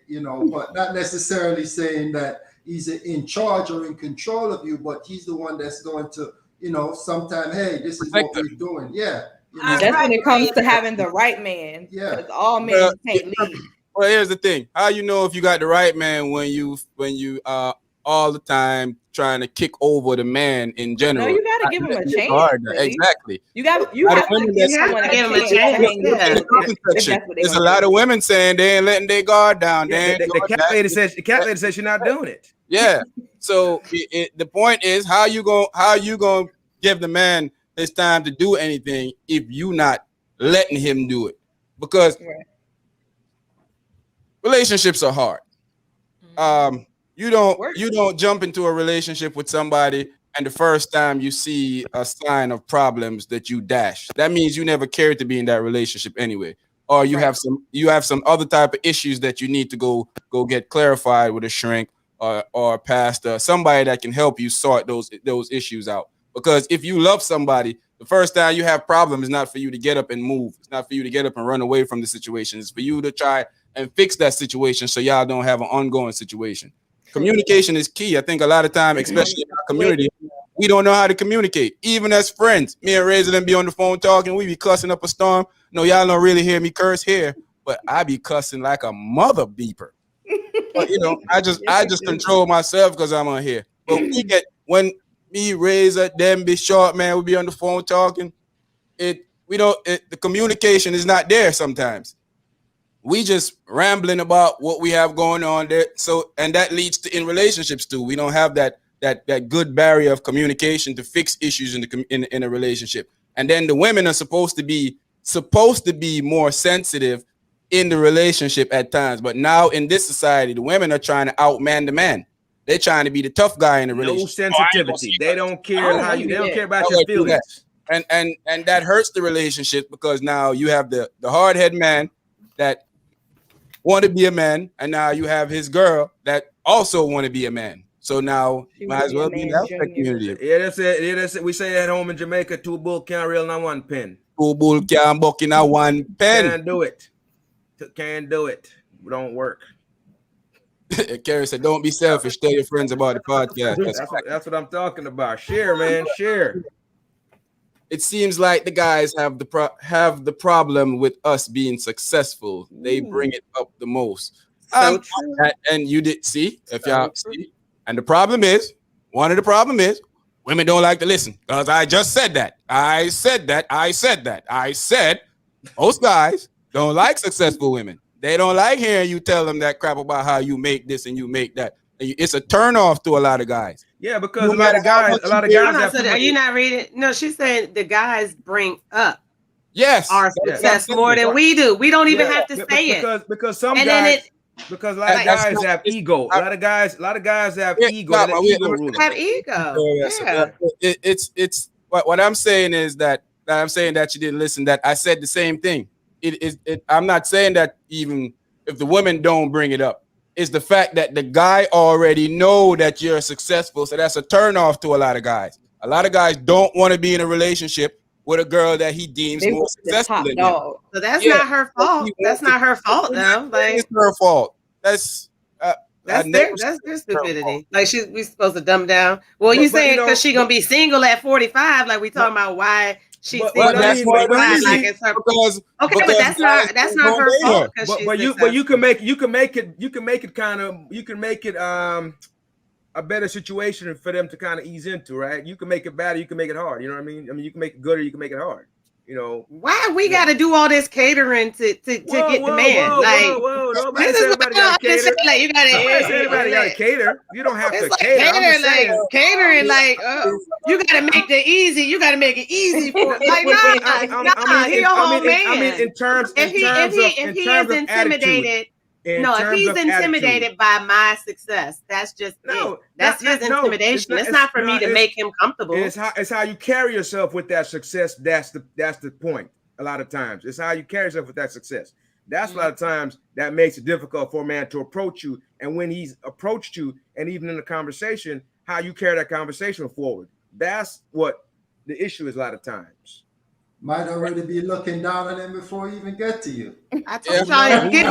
but not necessarily saying that he's in charge or in control of you, but he's the one that's going to, sometime, hey, this is what we're doing. Yeah. That's when it comes to having the right man. Yeah. Because all men can't lead. Well, here's the thing. How you know if you got the right man when you all the time trying to kick over the man in general? No, you gotta give him a chance. Really. Exactly. You have to give someone a chance. There's a lot of women saying they ain't letting their guard down. The cat lady says she's not doing it. Yeah. So the point is, how you gonna give the man his time to do anything if you not letting him do it? Because relationships are hard. You don't jump into a relationship with somebody and the first time you see a sign of problems that you dash. That means you never cared to be in that relationship anyway. Or you have some other type of issues that you need to go get clarified with a shrink or pastor, somebody that can help you sort those issues out. Because if you love somebody, the first time you have problems is not for you to get up and move. It's not for you to get up and run away from the situation. It's for you to try and fix that situation so y'all don't have an ongoing situation. Communication is key. I think a lot of time, especially in our community, we don't know how to communicate. Even as friends, me and Razor them be on the phone talking, we be cussing up a storm. No, y'all don't really hear me curse here, but I be cussing like a mother beeper. But I just control myself because I'm on here. But when me, Razor, them be short, man, we be on the phone talking. The communication is not there sometimes. We just rambling about what we have going on there. So, and that leads to in relationships too. We don't have that good barrier of communication to fix issues in a relationship. And then the women are supposed to be more sensitive in the relationship at times. But now in this society, the women are trying to outman the man. They're trying to be the tough guy in the relationship. No sensitivity. They don't care they don't care about your feelings. And that hurts the relationship because now you have the hard-headed man that want to be a man, and now you have his girl that also want to be a man. So now you might as well be in that community. Yeah, that's it. Yeah, that's it. We say at home in Jamaica, 2 bull can't reel in 1 pen. 2 bull can't buck in 1 pen. Can't do it. Can't do it. It don't work. Kerry said, "Don't be selfish. Tell your friends about the podcast." That's what I'm talking about. Share, man. Share. It seems like the guys have the problem with us being successful. They bring it up the most. So true. And you did see, if y'all see. And one of the problem is, women don't like to listen. Because I just said that. I said most guys don't like successful women. They don't like hearing you tell them that crap about how you make this and you make that. It's a turn off to a lot of guys. Yeah, because a lot of guys have. So are you not reading? No, she's saying the guys bring up yes our success more than we do. We don't even have to say it because some and guys. then Because a lot of guys have ego. A lot of guys have ego. Have ego. Yeah. It's what I'm saying is that I'm saying that you didn't listen. That I said the same thing. I'm not saying that even if the women don't bring it up. It's the fact that the guy already know that you're successful, so that's a turn off to a lot of guys. A lot of guys don't want to be in a relationship with a girl that he deems more successful than him. So that's not her fault. That's not her fault, though. Like, it's her fault. That's their stupidity. Like we supposed to dumb down. Well, you saying because she gonna be single at 45? Like we talking about why she's single at 45? Like it's her because but that's not her fault. But you can make it kind of a better situation for them to kind of ease into, right? You can make it bad, you can make it hard. You know what I mean? I mean, you can make it good or you can make it hard. You know, why we got to do all this catering to get the man? Nobody said everybody got to cater. Like you got to. Everybody got to cater. You don't have to cater. Catering, like you got to make it easy. You got to make it easy for. Like he's your whole man. I mean, in terms if he is intimidated. If he's intimidated by my success, that's just it. That's his intimidation. It's not for me to make him comfortable. It's how you carry yourself with that success. That's the point. A lot of times, it's how you carry yourself with that success. That's a lot of times that makes it difficult for a man to approach you. And when he's approached you, and even in the conversation, how you carry that conversation forward. That's what the issue is. A lot of times. Might already be looking down on him before he even get to you. I told y'all, give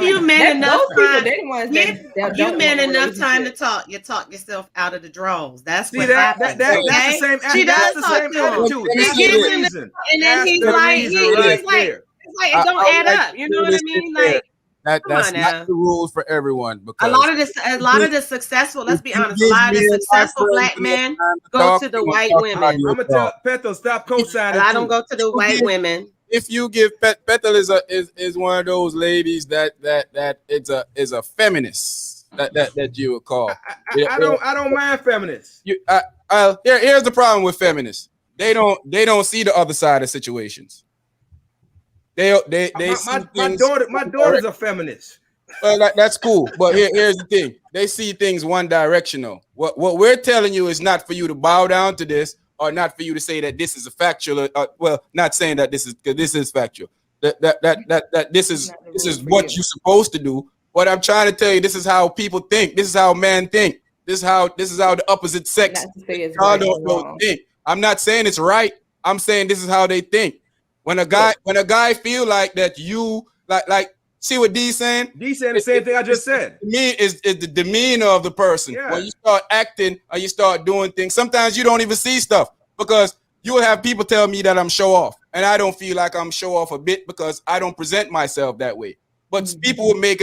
you men enough time. Give you men enough time to talk. You talk yourself out of the draws. That's what happens. That's the same. She does talk to him. And then he's like, it don't add up. You know what I mean? Like. That's not the rules for everyone. Because a lot of the successful, let's be honest, a lot of the successful black men go to the white women. I'm gonna tell Petal, stop co-signing. I don't go to the white women. If you give Petal is one of those ladies that is a feminist that you would call. I don't mind feminists. Here's the problem with feminists. They don't see the other side of situations. My daughter's a feminist. Well, that's cool, but here's the thing: they see things one directional. What we're telling you is not for you to bow down to this, or not for you to say that this is a factual. Not saying that this is factual. That this is what you're supposed to do. What I'm trying to tell you, this is how people think. This is how men think. This is how the opposite sex. Don't think. I'm not saying it's right. I'm saying this is how they think. When a guy feel like that, you like see what D's saying? D's saying the same thing I just said. Me is the demeanor of the person. Yeah. When you start acting or you start doing things, sometimes you don't even see stuff because you will have people tell me that I'm show off, and I don't feel like I'm show off a bit because I don't present myself that way. But people make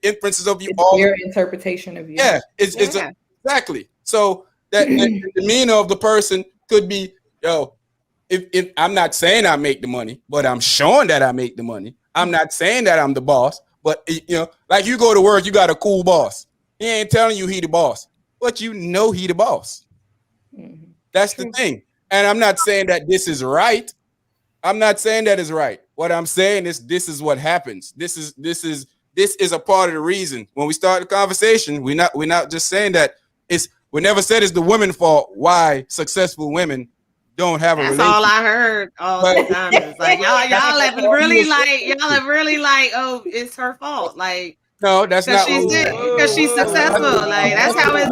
inferences of you. It's your interpretation of you. Yeah, it's exactly. So that the demeanor of the person could be, If I'm not saying I make the money, but I'm showing that I make the money. I'm not saying that I'm the boss, but like you go to work, you got a cool boss. He ain't telling you he the boss, but you know he the boss. Mm-hmm. That's the thing. And I'm not saying that this is right. I'm not saying that is right. What I'm saying is this is what happens. This is a part of the reason. When we start the conversation, we're not just saying that we never said it's the women's fault why successful women don't have a relationship. That's all I heard all the time. It's like y'all have really like, oh, it's her fault. Like, no, that's not because she's successful. Like that's how it's.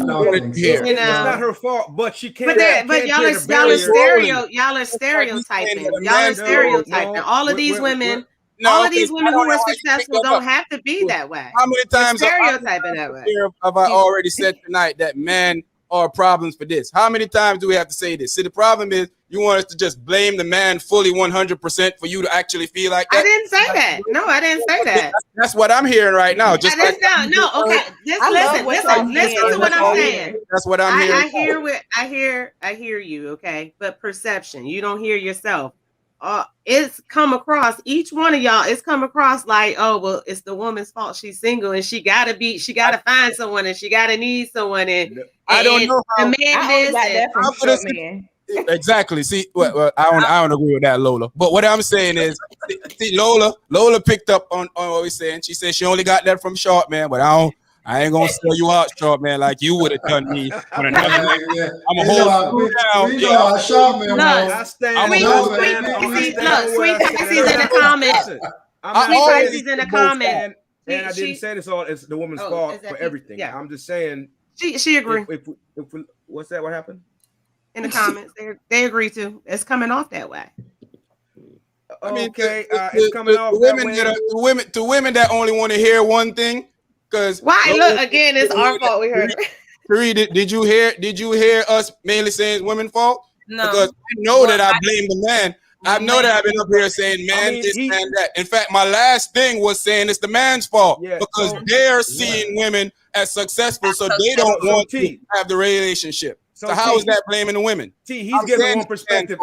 It's not her fault, but she can't. But y'all are stereotyping. Y'all are stereotyping. All of these women. All of these women who are successful don't have to be that way. How many times stereotyping that way? Have I already said tonight that men are problems for this? How many times do we have to say this? See, the problem is you want us to just blame the man fully 100% for you to actually feel like that. I didn't say that. No, I didn't say that. That's what I'm hearing right now. Just okay. Listen to what I'm saying. That's what I'm hearing. I hear you. Okay, but perception. You don't hear yourself. it's come across, each one of y'all, it's come across like, oh, well, it's the woman's fault she's single and she gotta find someone and she gotta need someone. And I don't know how. I only got that from short man. Exactly. See, well, I don't agree with that, Lola. But what I'm saying is, see, Lola picked up on what we're saying. She said she only got that from short man, but I ain't gonna sell you out, short man, like you would have done me. I'm a hold down. We know short man. I stand. Sweet Pisces in the comments. Sweet Pisces in the comments. And I didn't say this all. It's the woman's fault for everything. Yeah. I'm just saying. She agree. If we, what's that? What happened? In the comments, they agree to. It's coming off that way. I mean, okay, it's coming off that way. To women that only want to hear one thing. Because why? Look again, it's our fault. We heard. Did you hear us mainly saying it's women's fault? No. Because I know that I blame the man. I know that I've been up here saying man this, man that. In fact, my last thing was saying it's the man's fault because they're seeing women as successful, so they don't want to have the relationship. So how is that blaming the women? He's giving one perspective.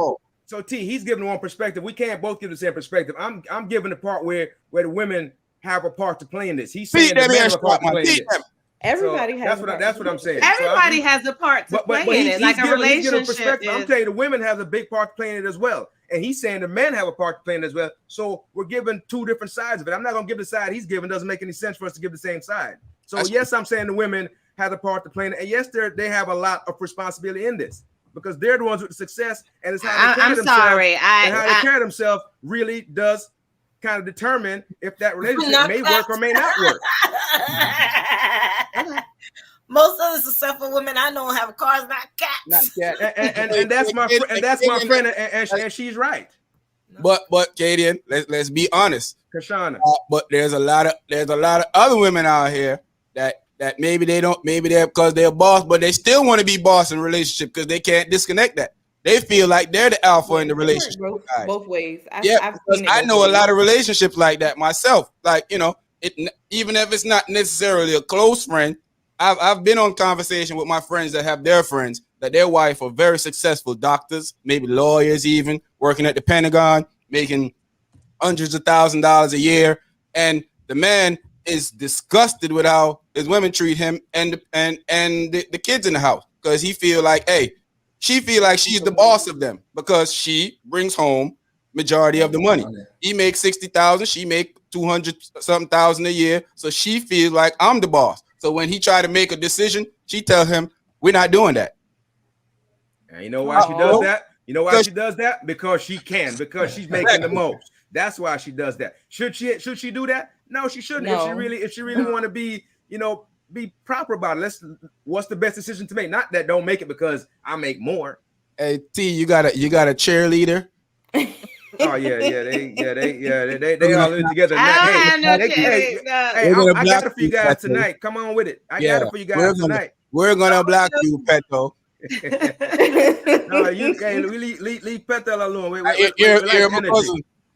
So he's giving one perspective. We can't both give the same perspective. I'm giving the part where the women have a part to play in this. He's saying the men have a part to play in this. Everybody has. That's what I'm saying. Everybody has a part to play in it. Like a relationship. I'm telling you, the women have a big part to play in it as well. And he's saying the men have a part to play in it as well. So we're giving two different sides of it. I'm not gonna give the side he's giving. Doesn't make any sense for us to give the same side. So yes, I'm saying the women have a part to play in it. And yes, they have a lot of responsibility in this because they're the ones with the success, and it's how they carry themselves. And how they carry themselves really does kind of determine if that relationship may work or may not work. Most of the successful women I know have cars, not cats. And that's my friend, and she's right. But Katie, let's be honest, Kashana. But there's a lot of other women out here that maybe they're because they're boss, but they still want to be boss in a relationship because they can't disconnect that. They feel like they're the alpha in the relationship. Both ways. I know a lot of relationships like that myself. Like, even if it's not necessarily a close friend, I've been on conversation with my friends that have their friends that their wife are very successful doctors, maybe lawyers, even working at the Pentagon, making hundreds of $1,000s a year, and the man is disgusted with how his women treat him and the kids in the house because he feel like, she feel like she's the boss of them because she brings home majority of the money. He makes $60,000, she make 200 something thousand a year, so she feels like I'm the boss. So when he try to make a decision, she tell him we're not doing that. And you know why she does that? You know why she does that? Because she can, because she's making the most. That's why she does that. Should she do that? No, she shouldn't. No. If she really want to be, be proper about it. What's the best decision to make? Not that don't make it because I make more. Hey T, you got a cheerleader. Oh yeah, they all in together. I got it for you guys tonight. Come on with it. I got it for you guys tonight. We're gonna block you, Peto. No, you can't leave Peto alone.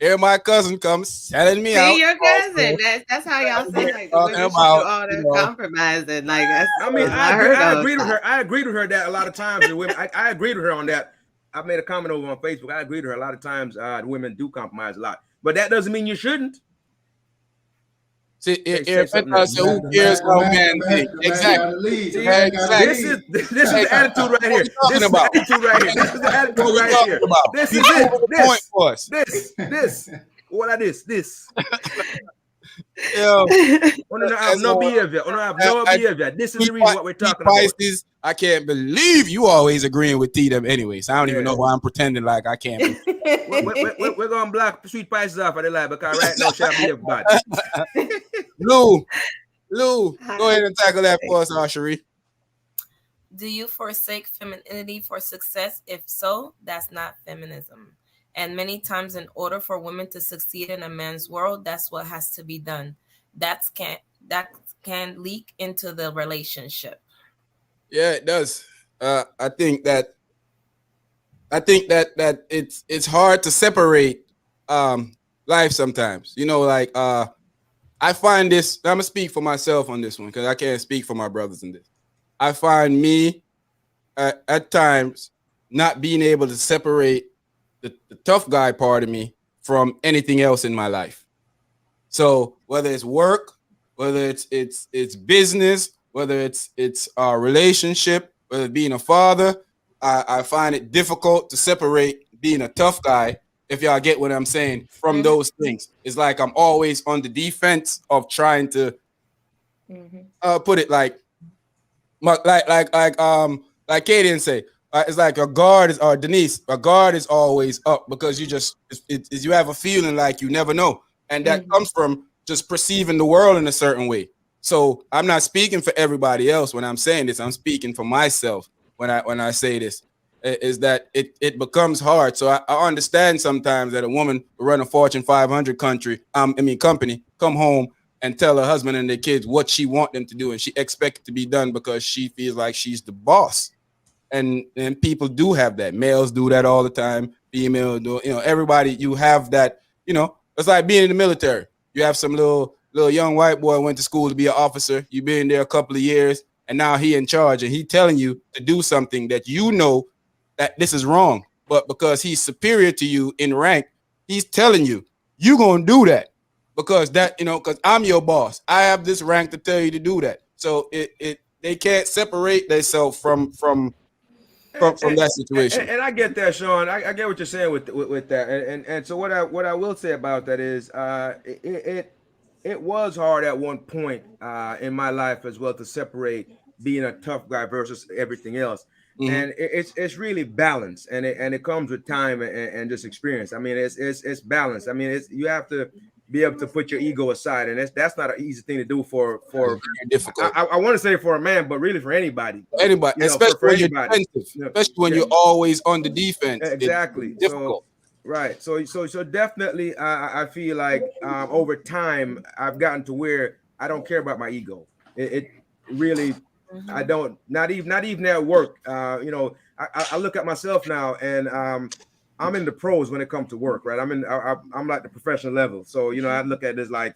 Here my cousin comes selling me out. See your cousin. That's how y'all say like the women should do all the compromising. Like that's, I agree with her. I agree with her that a lot of times the women. I agree with her on that. I made a comment over on Facebook. I agree with her. A lot of times the women do compromise a lot, but that doesn't mean you shouldn't. See, who cares how men think? Exactly. This is the attitude right here. This is the attitude right here. This is it. This. What are this? No behavior. This is the reason what we're talking about. I can't believe you always agreeing with T them anyways. I don't even know why I'm pretending like I can't. We're gonna block Sweet Pisces off of the live because right now she'll be everybody. Lou, go ahead and tackle that for us, Cherie. Do you forsake femininity for success? If so, that's not feminism. And many times in order for women to succeed in a man's world, that's what has to be done. That can leak into the relationship. Yeah, it does. I think that it's hard to separate life sometimes. I find this, I'm gonna speak for myself on this one because I can't speak for my brothers in this. I find me at times not being able to separate the tough guy part of me from anything else in my life. So whether it's work, whether it's business, whether it's a relationship, whether being a father, I find it difficult to separate being a tough guy, if y'all get what I'm saying, from those things. It's like I'm always on the defense of trying to put it like Kaden say. It's like a guard is, or Denise, a guard is always up because you have a feeling like you never know. And that comes from just perceiving the world in a certain way. So I'm not speaking for everybody else when I'm saying this. I'm speaking for myself when I say this, is that it becomes hard. So I understand sometimes that a woman will run a Fortune 500 company, come home and tell her husband and their kids what she want them to do. And she expects it to be done because she feels like she's the boss. And people do have that. Males do that all the time. Female do, everybody, you have that, it's like being in the military. You have some little young white boy went to school to be an officer. You've been there a couple of years and now he in charge and he telling you to do something that that this is wrong. But because he's superior to you in rank, he's telling you going to do that because because I'm your boss. I have this rank to tell you to do that. So they can't separate themselves from that situation. And I get that, Sean. I get what you're saying with that. And so what I will say about that is it was hard at one point in my life as well to separate being a tough guy versus everything else. And it's really balanced, and it comes with time and just experience. I mean, it's balanced. I mean, you have to be able to put your ego aside, and that's not an easy thing to do for difficult. I want to say for a man, but really for anybody, especially when you're defensive, especially when you're always on the defense. Exactly. Difficult. So definitely, I feel like over time I've gotten to where I don't care about my ego. It really, I don't. Not even at work. I look at myself now, and I'm in the pros when it comes to work, right? I'm like the professional level. So, I look at this like,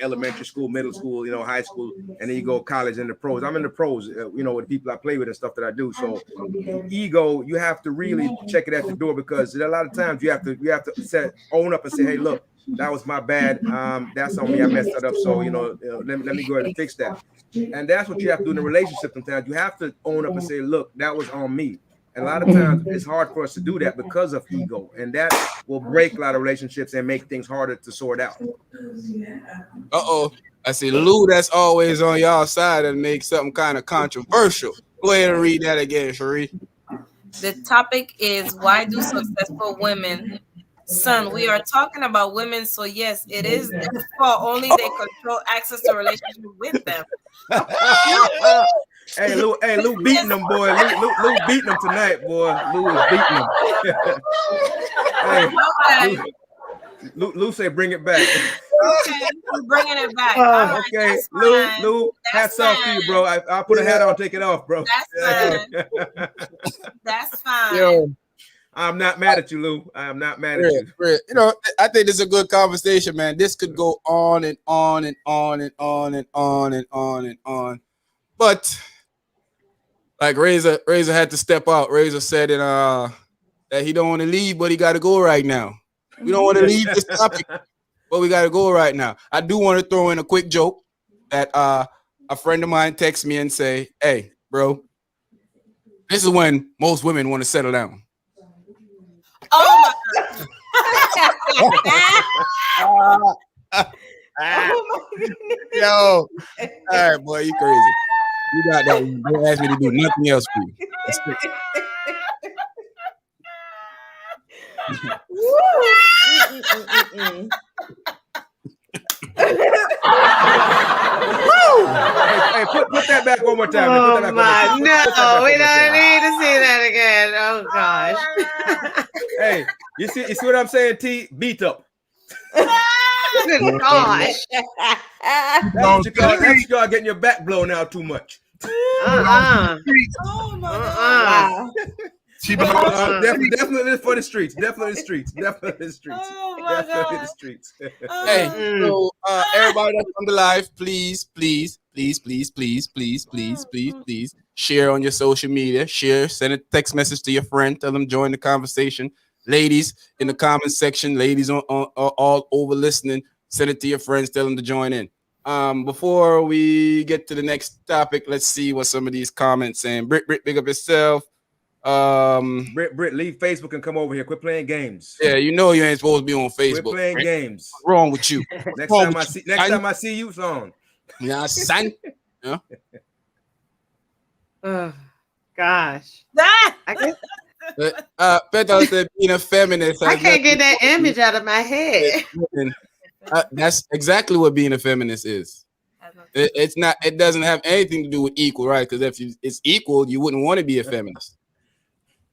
elementary school, middle school, high school, and then you go college and the pros. I'm in the pros, with the people I play with and stuff that I do. So ego, you have to really check it at the door because a lot of times you have to own up and say, hey, look, that was my bad. That's on me. I messed that up. So, let me go ahead and fix that. And that's what you have to do in a relationship sometimes. You have to own up and say, look, that was on me. And a lot of times it's hard for us to do that because of ego, and that will break a lot of relationships and make things harder to sort out. I see Lou, that's always on y'all side and make something kind of controversial. Go ahead and read that again, Sheree. The topic is, why do successful women? Son, we are talking about women, so yes, it is their fault. Only they control access to relationship with them. Hey, Lou beating them, boy. Lou beating them tonight, boy. Lou is beating them. Hey, Lou say bring it back. Okay, we're bringing it back. Right, okay, Lou, hats off to you, bro. I'll put a hat on, take it off, bro. That's fine. That's fine. Yo, I'm not mad at you, Lou. I am not mad at you. I think this is a good conversation, man. This could go on and on and on and on and on and on and on. But like Razor had to step out. Razor said that he don't want to leave, but he got to go right now. We don't want to leave this topic, but we got to go right now. I do want to throw in a quick joke that a friend of mine texts me and say, hey, bro, this is when most women want to settle down. Oh my Yo, all right, boy, you crazy. You got that one. Don't ask me to do nothing else for you. Hey, put that back one more time. Oh my, no, we don't need to see that again. Oh gosh. Hey, you see what I'm saying, T? Beat up. Good gosh. That's what you call getting your back blown out too much. Oh my God. Definitely for the streets. Definitely the streets. Definitely the streets. Oh my Definitely God. the streets. Hey, so everybody that's on the live, please share on your social media. Share, send a text message to your friend, tell them join the conversation. ladies in the comment section, ladies on all over listening, send it to your friends, tell them to join in. Before we get to the next topic, let's see what some of these comments saying. Brit, big up yourself. Brit, leave Facebook and come over here. Quit playing games. Yeah, you know you ain't supposed to be on Facebook. Quit playing Brit. games. What's wrong with you? Next time I see you, it's on. Yeah, son. Yeah. Oh, gosh. I guess Petal said being a feminist. I can't get that image out of my head. That's exactly what being a feminist is. It's not. It doesn't have anything to do with equal, right? Because if it's equal, you wouldn't want to be a feminist.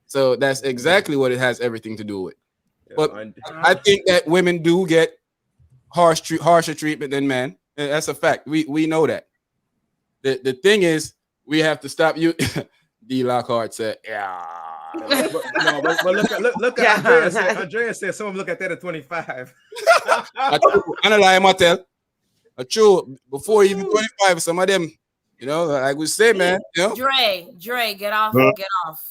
So that's exactly what it has everything to do with. But I think that women do get harsher treatment than men. That's a fact. We know that. The thing is, we have to stop you. D. Lockhart said, "Yeah." But look at Andrea said. Andrea said, "Someone look at that at 25." I tell. True. Before even 25, some of them, like we say, man. Dre, get off. Get off.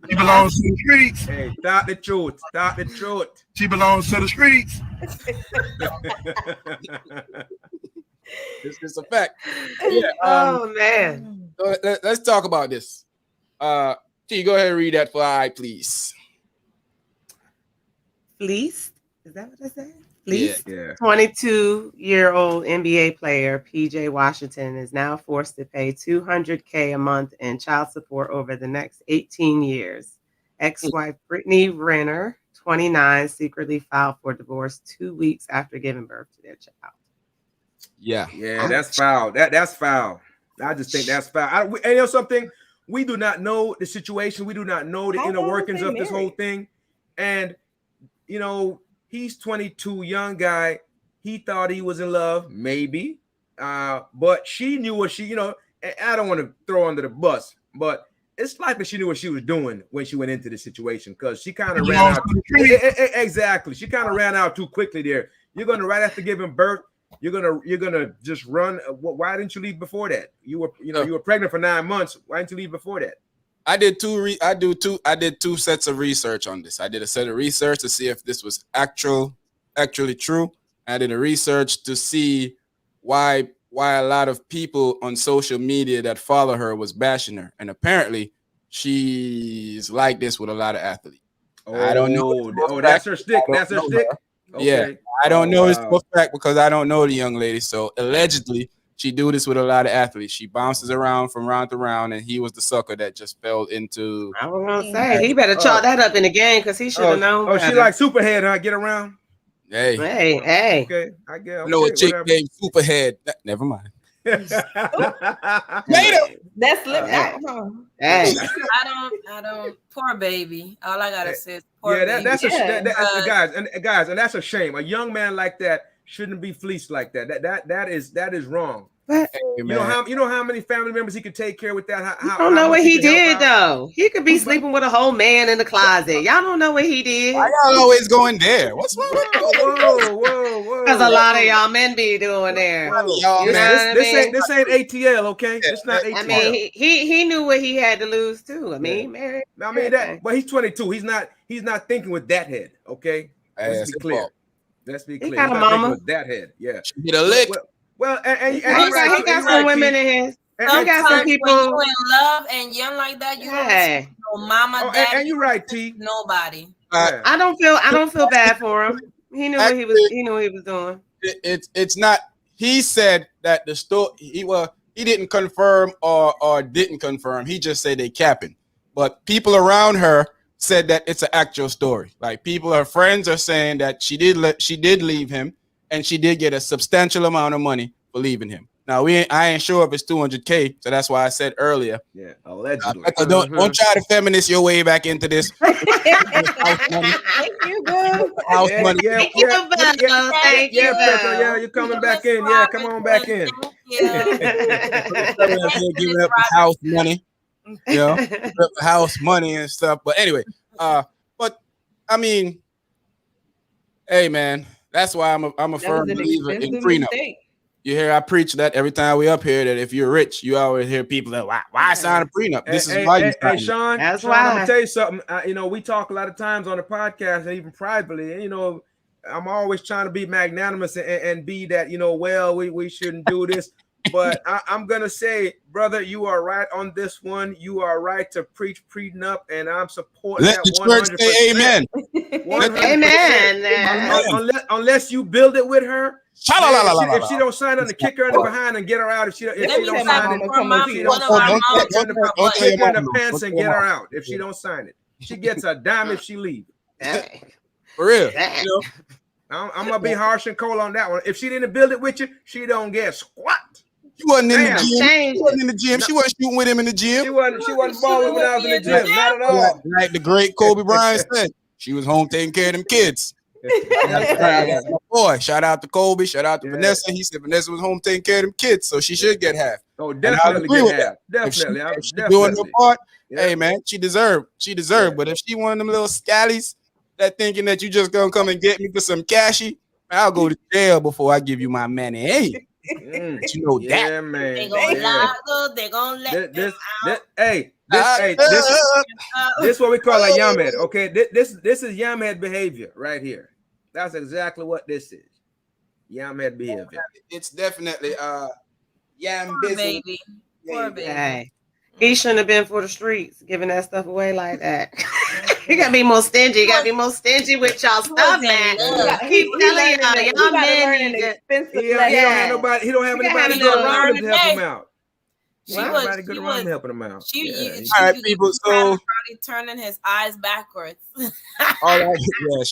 She belongs to the streets. Hey, stop the truth. Stop the truth. She belongs to the streets. It's a fact. Yeah, oh man. So let's talk about this. T, go ahead and read that for I, please. Fleeced? Is that what I said? Fleeced? Yeah. 22-year-old NBA player PJ Washington is now forced to pay $200K a month in child support over the next 18 years. Ex-wife Brittany Renner, 29, secretly filed for divorce 2 weeks after giving birth to their child. Yeah, that's foul. That's foul. I just think that's foul. And something, we do not know the situation. We do not know the inner workings of this whole thing. And he's 22, young guy. He thought he was in love, maybe. But she knew what she, I don't want to throw under the bus, but it's likely she knew what she was doing when she went into the situation, because she kind of ran out. Exactly. She kind of ran out too quickly there. You're going to, right after giving birth, you're gonna just run. Why didn't you leave before that? You were pregnant for 9 months. Why didn't you leave before that? I did two sets of research on this. I did a set of research to see if this was actually true. I did a research to see why a lot of people on social media that follow her was bashing her, and apparently she's like this with a lot of athletes. I don't know. Oh, that's her stick. That's her stick. Okay. Yeah, I don't know this for a fact because I don't know the young lady. So allegedly, she do this with a lot of athletes. She bounces around from round to round, and he was the sucker that just fell into. I was gonna say he better chalk that up in the game because he should have known. Oh, she like Superhead, huh? Get around. Hey. Okay, I guess. I know a chick named Superhead. Never mind. That's slipped out. Hey. I don't. Poor baby. All I gotta say is poor baby. That's guys, and that's a shame. A young man like that shouldn't be fleeced like that. That is wrong. But you know how many family members he could take care with that. I don't know what he did though. He could be sleeping with a whole man in the closet. Y'all don't know what he did. Why y'all always going there? What's wrong? Whoa! Because a lot of y'all men be doing there. This ain't ATL, okay? It's not ATL. I mean, he knew what he had to lose too. I mean, married. I mean that, but he's 22. He's not thinking with that head, okay? Let's be clear. He got a mama with that head. Yeah. She get a lick. Well, and he got some women in his. He got some people when you in love and young like that. You don't see no mama, daddy. And you're right, T. Nobody. I don't feel bad for him. He knew what he was. He knew what he was doing. It's not. He said that the story. He didn't confirm or didn't confirm. He just said they capping. But people around her said that it's an actual story. Like her friends are saying that she did leave him, and she did get a substantial amount of money for leaving him. Now I ain't sure if it's $200K, so that's why I said earlier. Yeah, allegedly. Don't try to feminist your way back into this. Thank you, boo. House money. Thank you, Thank you. Yeah, you're coming back in. Yeah, come on back in. Giving up house money. House money and stuff. But anyway, but I mean, hey man, that's why I'm a firm believer in prenup. You hear I preach that every time we up here that if you're rich, you always hear people that why sign a prenup? This is why you sign it. Sean, That's Sean, I'm why. gonna tell you something. We talk a lot of times on the podcast and even privately, and I'm always trying to be magnanimous and be that, we shouldn't do this. But I'm gonna say, brother, you are right on this one. You are right to preach prenup, and I'm supporting Let that the church 100%. say amen. 100%. Unless you build it with her. If she don't sign on, to kick her in the behind and get her out. If she don't sign it, don't kick tell your her in the mama. pants and get her out. If she don't sign it, she gets a dime if she leaves. For real. I'm gonna be harsh and cold on that one. If she didn't build it with you, she don't get squat. She wasn't in the Damn, gym. She wasn't in the gym. She wasn't shooting with him in the gym. She wasn't balling when I was in the gym. Not at all. Like the great Kobe Bryant said, she was home taking care of them kids. Boy, shout out to Kobe. Shout out to Vanessa. He said Vanessa was home taking care of them kids, so she should get half. Oh, definitely get half. Definitely. If she doing her part, hey man, she deserved. But if she one of them little scallies that thinking that you just gonna come and get me for some cashy, I'll go to jail before I give you my money. Hey, you know that. Yeah, man. They gonna lie, though. They gonna let them out. This is what we call a yamhead. Okay, this is yamhead behavior right here. That's exactly what this is. Yamhead behavior. It's definitely yam Poor business. baby. Poor baby. Hey, he shouldn't have been for the streets, giving that stuff away like that. You gotta be more stingy. You gotta be more stingy with y'all stuff, man. Keep telling y'all men need to. He don't have nobody. He don't have anybody good around him to help him out. Nobody good around him helping him out. All right, people. So probably turning his eyes backwards. all right, yeah,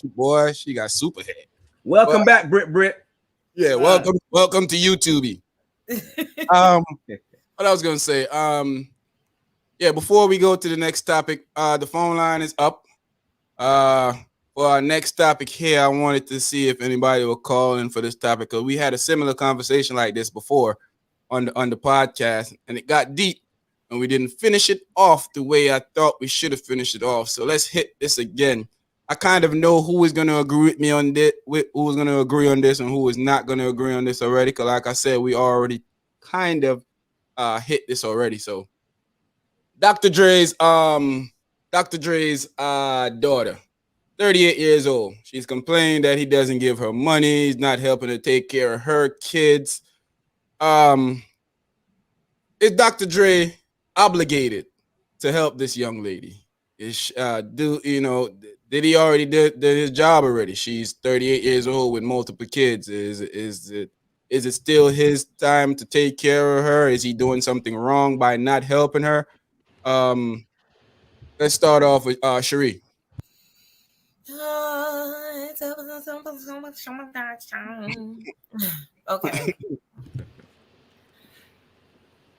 she got super head. Welcome back, Brit. Yeah, welcome to YouTube. What I was gonna say, yeah, before we go to the next topic, the phone line is up. For our next topic here, I wanted to see if anybody will call in for this topic because we had a similar conversation like this before on the podcast, and it got deep, and we didn't finish it off the way I thought we should have finished it off. So let's hit this again. I kind of know who is going to agree with me on this, who is going to agree on this, and who is not going to agree on this already. Because, like I said, we already kind of hit this already. So, Dr. Dre's daughter, 38 years old. She's complaining that he doesn't give her money. He's not helping her take care of her kids. Is Dr. Dre obligated to help this young lady? Did he already did his job already? She's 38 years old with multiple kids. Is it still his time to take care of her? Is he doing something wrong by not helping her? Let's start off with Cherie. Okay.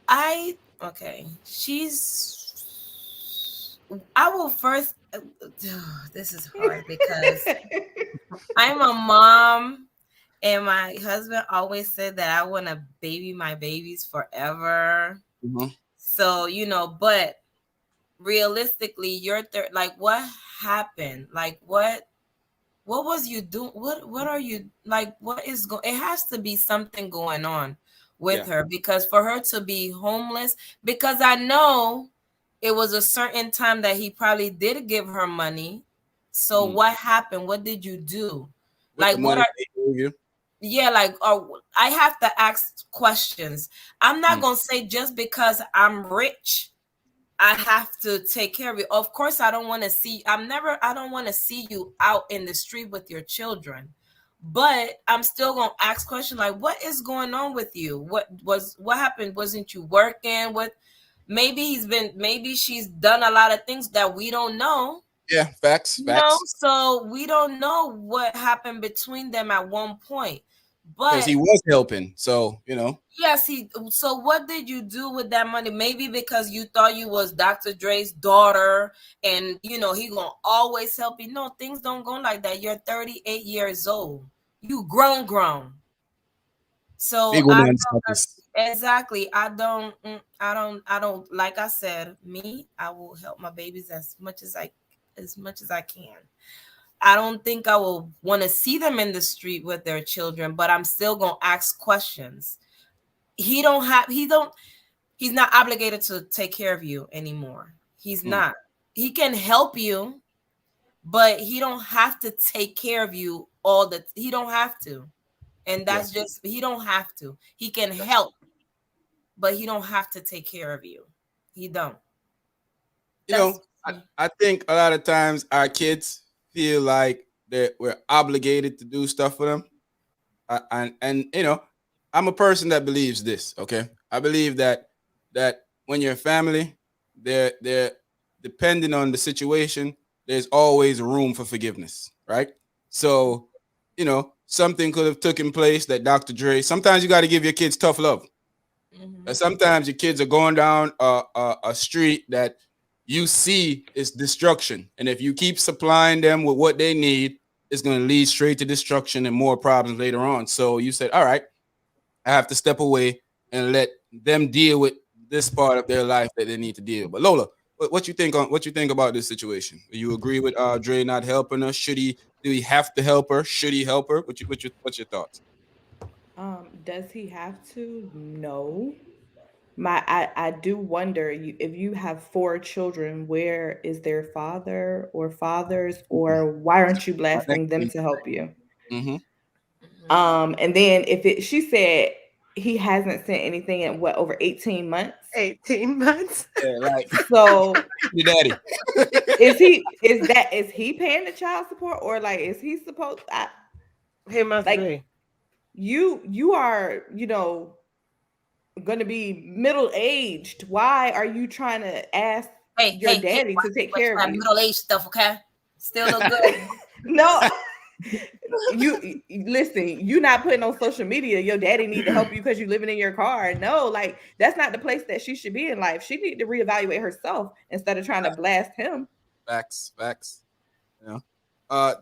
I will first. This is hard because I'm a mom, and my husband always said that I want to baby my babies forever. Mm-hmm. So but realistically, you're like, what happened? Like, what was you doing? What are you like? What is going? It has to be something going on with her, because for her to be homeless, because I know it was a certain time that he probably did give her money. So what happened? What did you do? Like, what are you? Yeah, like, I have to ask questions. I'm not gonna say just because I'm rich, I have to take care of it. Of course, I don't want to see. I don't want to see you out in the street with your children. But I'm still gonna ask questions like, what is going on with you? What happened? Wasn't you working? Maybe she's done a lot of things that we don't know. Yeah, facts. So we don't know what happened between them at one point. But because he was helping, so Yes, so what did you do with that money? Maybe because you thought you was Dr. Dre's daughter, and he gonna always help you. No, things don't go like that. You're 38 years old. You grown. So exactly. I don't. Like I said, I will help my babies as much as I can. I don't think I will want to see them in the street with their children, but I'm still gonna ask questions. He's not obligated to take care of you anymore. He's not. He can help you, but he don't have to take care of you he don't have to. And that's just, he don't have to. He can help, but he don't have to take care of you. He don't. I think a lot of times our kids feel like that we're obligated to do stuff for them. And I'm a person that believes this, okay? I believe that when you're a family, they're depending on the situation, there's always room for forgiveness, right? So, something could have taken place that Dr. Dre, sometimes you got to give your kids tough love. And sometimes your kids are going down a street that you see is destruction. And if you keep supplying them with what they need, it's going to lead straight to destruction and more problems later on. So you said, all right, I have to step away and let them deal with this part of their life that they need to deal. But Lola, what you think about this situation? Do you agree with Dre not helping her? Do he have to help her? Should he help her? What's your thoughts? Does he have to? No. I do wonder, if you have 4 children, where is their father or fathers, or why aren't you blasting them to help you? And then she said he hasn't sent anything in over 18 months. 18 months. Yeah, like so your daddy. Is he paying the child support, or like is he supposed? He must be. You are going to be middle-aged. Why are you trying to ask your daddy to take care of you? Middle-aged stuff, okay? Still look good. No. You listen, you're not putting on social media your daddy need to help you because you're living in your car. No, like that's not the place that she should be in life. She need to reevaluate herself instead of trying to blast him. Facts.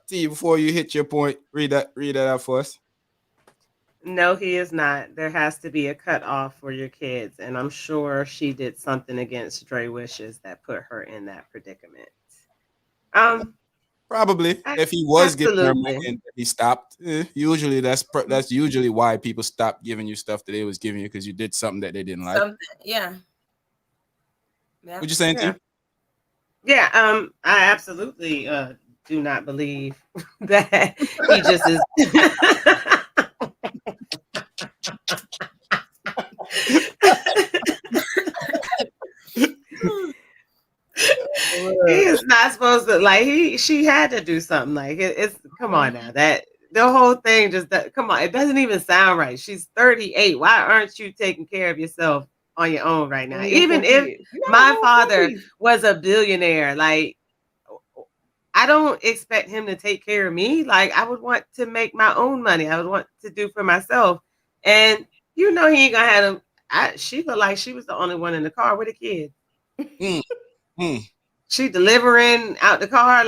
T, before you hit your point, read that out for us. No, he is not. There has to be a cutoff for your kids, and I'm sure she did something against Dre wishes that put her in that predicament. Probably if he was giving her money and he stopped. Usually that's usually why people stop giving you stuff that they was giving you, because you did something that they didn't like. Yeah. Would you say anything? Yeah. I absolutely do not believe that he just is. He is not supposed to she had to do something it's come on now, that the whole thing come on, it doesn't even sound right. She's 38. Why aren't you taking care of yourself on your own right now? Even if my father was a billionaire, I don't expect him to take care of me. I would want to make my own money. I would want to do for myself. And he ain't gonna have him. She looked like she was the only one in the car with a kid. She delivering out the car,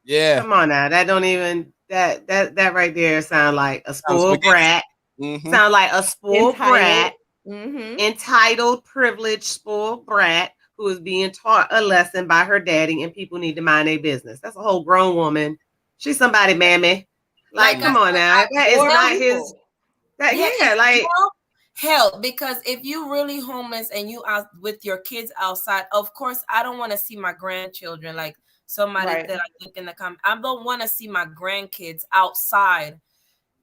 yeah. Come on now, that don't even that right there sound like a spoiled brat. Sound like a spoiled brat, entitled, privileged, spoiled brat who is being taught a lesson by her daddy, and people need to mind their business. That's a whole grown woman. She's somebody, mammy. Come on now, that is not his. Help, because if you really homeless and you out with your kids outside, of course I don't want to see my grandchildren somebody that I think in the comment. I don't want to see my grandkids outside,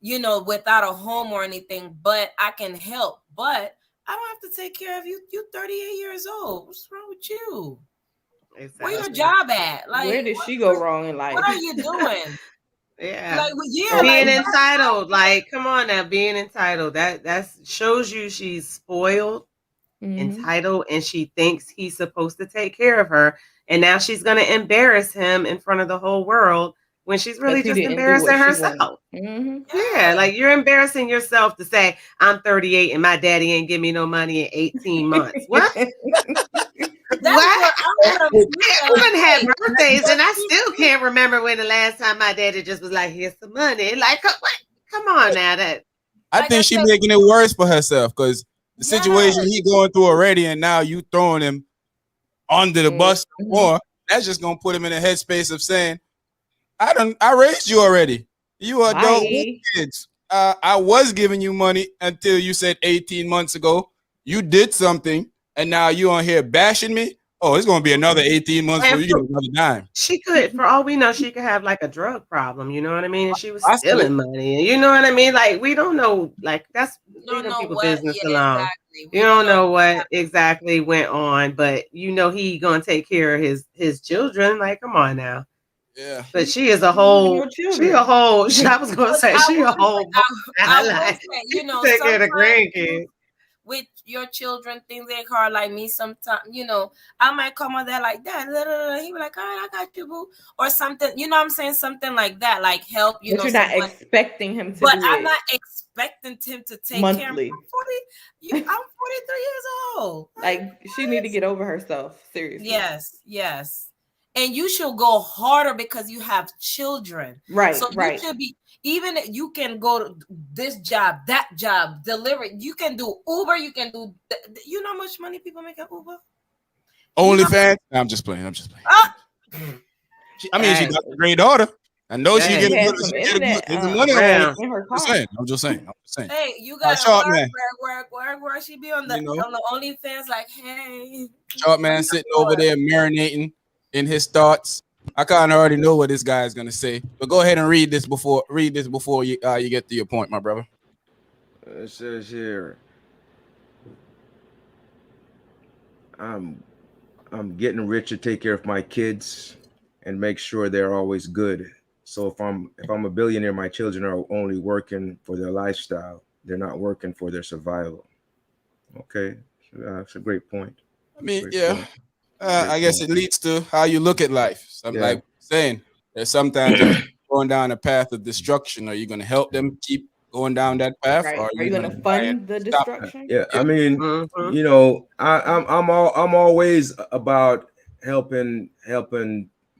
without a home or anything. But I can help. But I don't have to take care of you. You're 38 years old. What's wrong with you? Exactly. Where your job at? Where did she go wrong in life? What are you doing? Yeah. Being entitled. Come on now, being entitled. That shows you she's spoiled, entitled, and she thinks he's supposed to take care of her. And now she's gonna embarrass him in front of the whole world when she's really just embarrassing herself. Yeah, you're embarrassing yourself to say I'm 38 and my daddy ain't give me no money in 18 months. What? I haven't had birthdays and I still can't remember when the last time my daddy just was like, here's some money. Come on now. I think she's making it worse for herself, because the situation he going through already, and now you throwing him under the bus more. That's just gonna put him in a headspace of saying, I raised you already. You are adult with kids. I was giving you money until you said 18 months ago. You did something, and now you on here bashing me. Oh, it's gonna be another 18 months before And you get another dime. she could, for all we know, she could have like a drug problem. You know what I mean? And she was Possibly. stealing money. And you know what I mean? Like we don't know. Like that's Don't leaving know people what. business Yeah, alone. exactly. We You don't know what exactly went on, but you know he gonna take care of his children. Like, come on now. Yeah. But she is a whole. No She children. a whole. I was gonna say she a whole. I will Like, say, you know, take care of the sometimes grandkids. with your children, things they hard like me. Sometimes, you know, I might come on there like that. He be like, all right, I got you, boo, or something. You know what I'm saying? Something like that, like help. You But know, you're not someone. expecting him to But do I'm it not expecting him to take care of me. monthly. I'm 43 years old. Like she need to get over herself. Seriously. Yes. And you should go harder because you have children. Right. So Right. you should be, even if you can go to this job, that job, deliver. You can do Uber. You can do. You know how much money people make at Uber? OnlyFans. No, I'm just playing. Ah! She got a great daughter. I know she Dang. get Had good. some She get internet, good money around. in her I'm just car. saying. I'm just saying. Hey, you got to Short work, man. work. She be on the You know. on the OnlyFans like, hey. Short man sitting over there marinating in his thoughts. I kind of already know what this guy is gonna say, but go ahead and read this before you get to your point, my brother. It says here, I'm getting rich to take care of my kids and make sure they're always good. So if I'm a billionaire, my children are only working for their lifestyle. They're not working for their survival. Okay, that's a great point. I mean, Great yeah. point. I guess it leads to how you look at life. So I'm Yeah. like saying that sometimes if you're going down a path of destruction, are you going to help them keep going down that path, Right. or Are you going to try and fund the stop that? destruction? Yeah, Yeah. I mean, Mhm. you know, I'm always about helping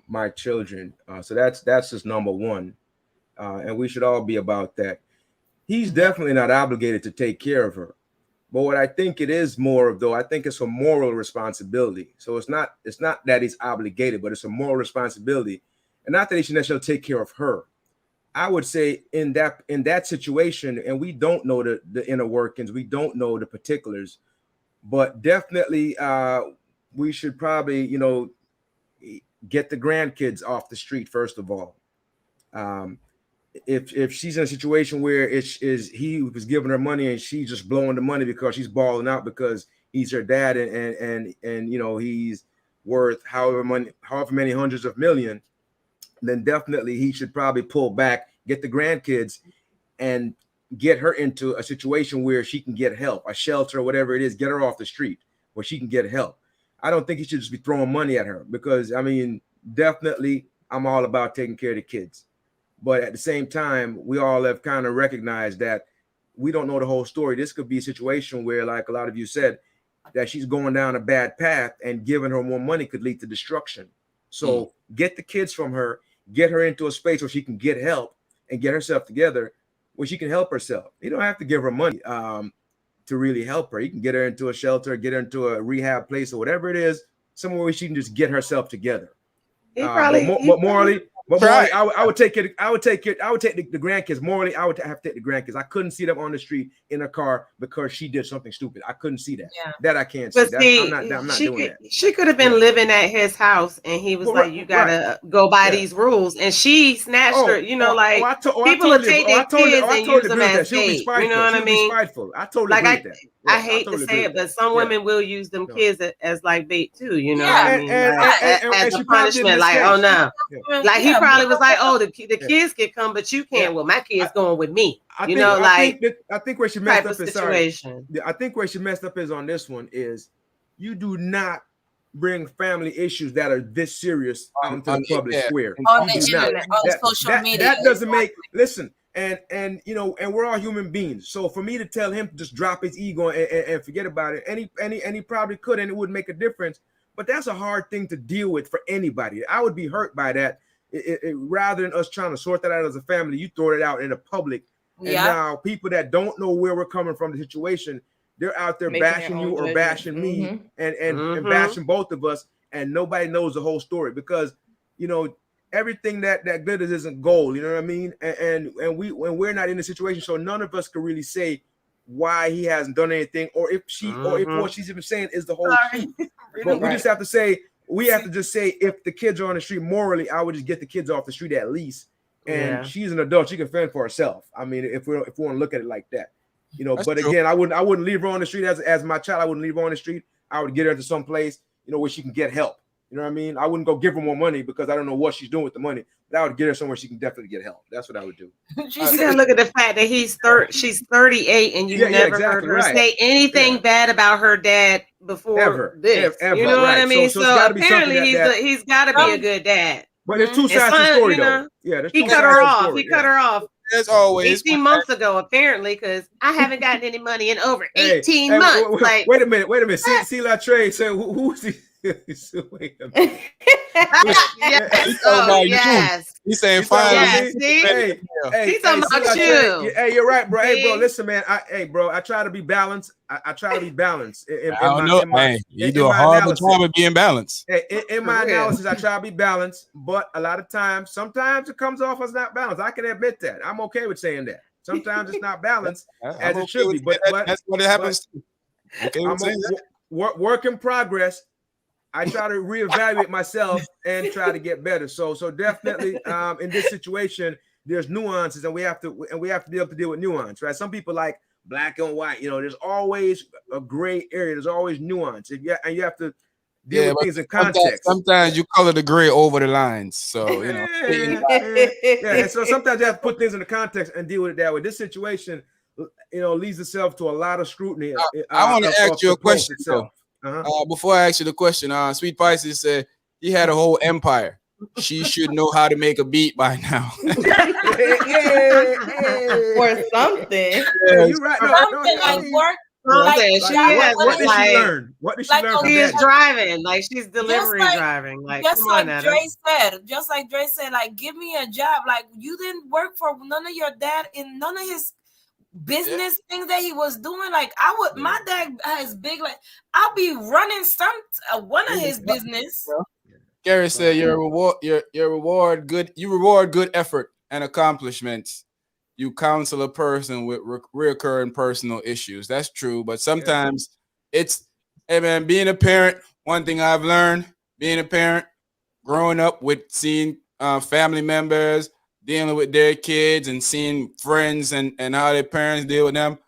my children. So that's just number one, and we should all be about that. He's definitely not obligated to take care of her, but what I think it is more of, though, I think it's a moral responsibility. So it's not that he's obligated, but it's a moral responsibility, and not that he should necessarily take care of her. I would say in that situation, and we don't know the inner workings, we don't know the particulars, but definitely we should probably, you know, get the grandkids off the street first of all. If she's in a situation where he was giving her money and she's just blowing the money because she's balling out because he's her dad and you know he's worth however many hundreds of million, then definitely he should probably pull back, get the grandkids, and get her into a situation where she can get help, a shelter or whatever it is, get her off the street where she can get help. I don't think he should just be throwing money at her because, I mean, definitely I'm all about taking care of the kids. But at the same time, we all have kind of recognized that we don't know the whole story. This could be a situation where, like a lot of you said, that she's going down a bad path and giving her more money could lead to destruction. So get the kids from her, get her into a space where she can get help and get herself together where she can help herself. You don't have to give her money to really help her. You can get her into a shelter, get her into a rehab place or whatever it is, somewhere where she can just get herself together. But morally, I would take the grandkids. Morally, I would have to take the grandkids. I couldn't see them on the street in a car because she did something stupid. I couldn't see that. Yeah. That I can't see. But see, I'm not she doing could, that. she could have been living at his house, and he was like, "You gotta go by these rules," and she snatched her. You know, people would take their kids and use them as bait. You know what I mean? Spiteful. I totally Like agree with that. Yeah, I hate totally to agree say it, with but that. some women will use them kids as like bait too. You know Yeah. what I mean? And As she a probably did punishment, like, mistakes. oh no. Like he Yeah, probably was like, "Oh, the kids can come, but you can't." Yeah. Well, my kid's going with me. I think where she messed type up of is sorry. situation. I think where she messed up is on this one is you do not bring family issues that are this serious onto the public square. on You the do not. internet, on social media. That doesn't make listen. And you know, and we're all human beings. So for me to tell him to just drop his ego and forget about it, and he probably could, and it would make a difference. But that's a hard thing to deal with for anybody. I would be hurt by that. Rather than us trying to sort that out as a family, you throw it out in the public, and now people that don't know where we're coming from, the situation, they're out there bashing you or bashing me, and bashing both of us, and nobody knows the whole story because, you know, everything that glitters isn't gold. You know what I mean? And we're not in the situation, so none of us can really say why he hasn't done anything, or if what she's even saying is the whole truth. But we just have to say, if the kids are on the street morally, I would just get the kids off the street at least. And she's an adult; she can fend for herself. I mean, if we want to look at it like that, you know. That's but true. Again, I wouldn't leave her on the street as my child. I wouldn't leave her on the street. I would get her to some place, you know, where she can get help. You know what I mean? I wouldn't go give her more money because I don't know what she's doing with the money. But I would get her somewhere she can definitely get help. That's what I would do. You gotta look at the fact that she's 38 and you never heard her say anything bad about her dad before this. Ever. You know what I mean? So apparently he's got to be a good dad. But there's two sides to the story, though. Yeah, he cut her off. He cut her off. As always, 18 months ago, apparently, because I haven't gotten any money in over 18 months. Wait a minute. See Latre said, who's he? Wait a minute. Yes. He's saying finally. Hey, he's talking about you. Hey, you're right, bro. Hey, bro, listen, man. I try to be balanced. I try to be balanced. You do a horrible job of being balanced. In my analysis, I try to be balanced, but a lot of times, sometimes it comes off as not balanced. I can admit that. I'm okay with saying that. Sometimes it's not balanced as it should be. But that's what it happens. Work in progress. I try to reevaluate myself and try to get better. So definitely in this situation, there's nuances, and we have to be able to deal with nuance, right? Some people like black and white. You know, there's always a gray area. There's always nuance. And you have to deal with things in context. Sometimes you color the gray over the lines. So you know. And so sometimes you have to put things in the context and deal with it that way. This situation, you know, leads itself to a lot of scrutiny. I want to ask you a question. Before I ask you the question, Sweet Pisces said he had a whole empire. She should know how to make a beat by now. Or something. Yeah, you're right. Something like work. What did she learn? What did she learn? She is driving, like she's delivery driving. Like just like Dre said, like give me a job. Like you didn't work for none of your dad in none of his business things that he was doing. Like my dad has big, like I'll be running one of his business. Gary said you reward good effort and accomplishments. You counsel a person with recurring personal issues. That's true, but sometimes it's, hey man, being a parent, one thing I've learned, being a parent, growing up with seeing family members dealing with their kids and seeing friends and how their parents deal with them.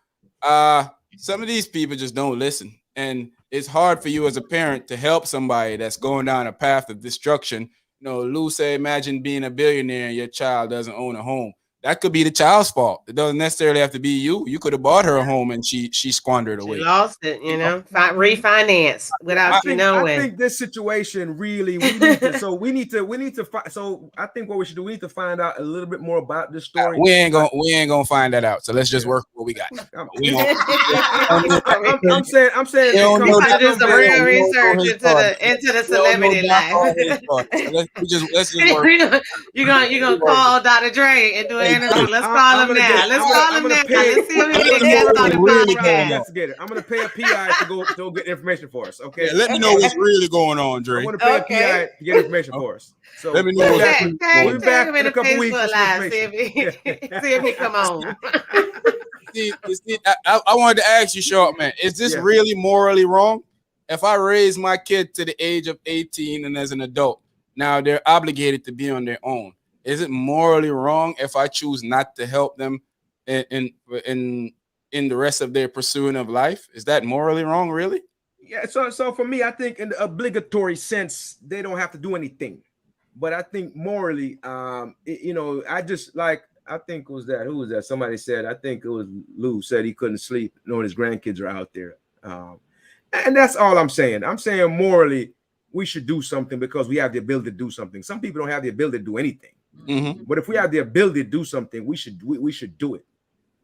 Some of these people just don't listen. And it's hard for you as a parent to help somebody that's going down a path of destruction. You know, Lou said, imagine being a billionaire and your child doesn't own a home. That could be the child's fault. It doesn't necessarily have to be you. You could have bought her a home and she squandered away. She lost it, you know, refinance without you knowing. I think this situation really, we need to find. So I think what we should do, we need to find out a little bit more about this story. We ain't gonna find that out. So let's just work what we got. I'm saying. You gotta do some real research into the celebrity life. Let's just work. You're gonna call Dr. Dre and do it. Let's call him now. Let's see if we can get on the podcast. Let's get it. I'm gonna pay a PI to go get information for us. Okay. Yeah, let me know what's really going on, Dre. I'm gonna pay a PI to get information for us. So let me know. We'll be back in a couple weeks. See if he come on. See, I wanted to ask you, Sharp Man, is this really morally wrong? If I raise my kid to the age of 18 and as an adult, now they're obligated to be on their own. Is it morally wrong if I choose not to help them in the rest of their pursuing of life? Is that morally wrong, really? Yeah. So for me, I think in the obligatory sense, they don't have to do anything. But I think morally, I think who was that? Somebody said, I think it was Lou said he couldn't sleep knowing his grandkids are out there. And that's all I'm saying. I'm saying morally, we should do something because we have the ability to do something. Some people don't have the ability to do anything. Mm-hmm. But if we have the ability to do something, we should do it.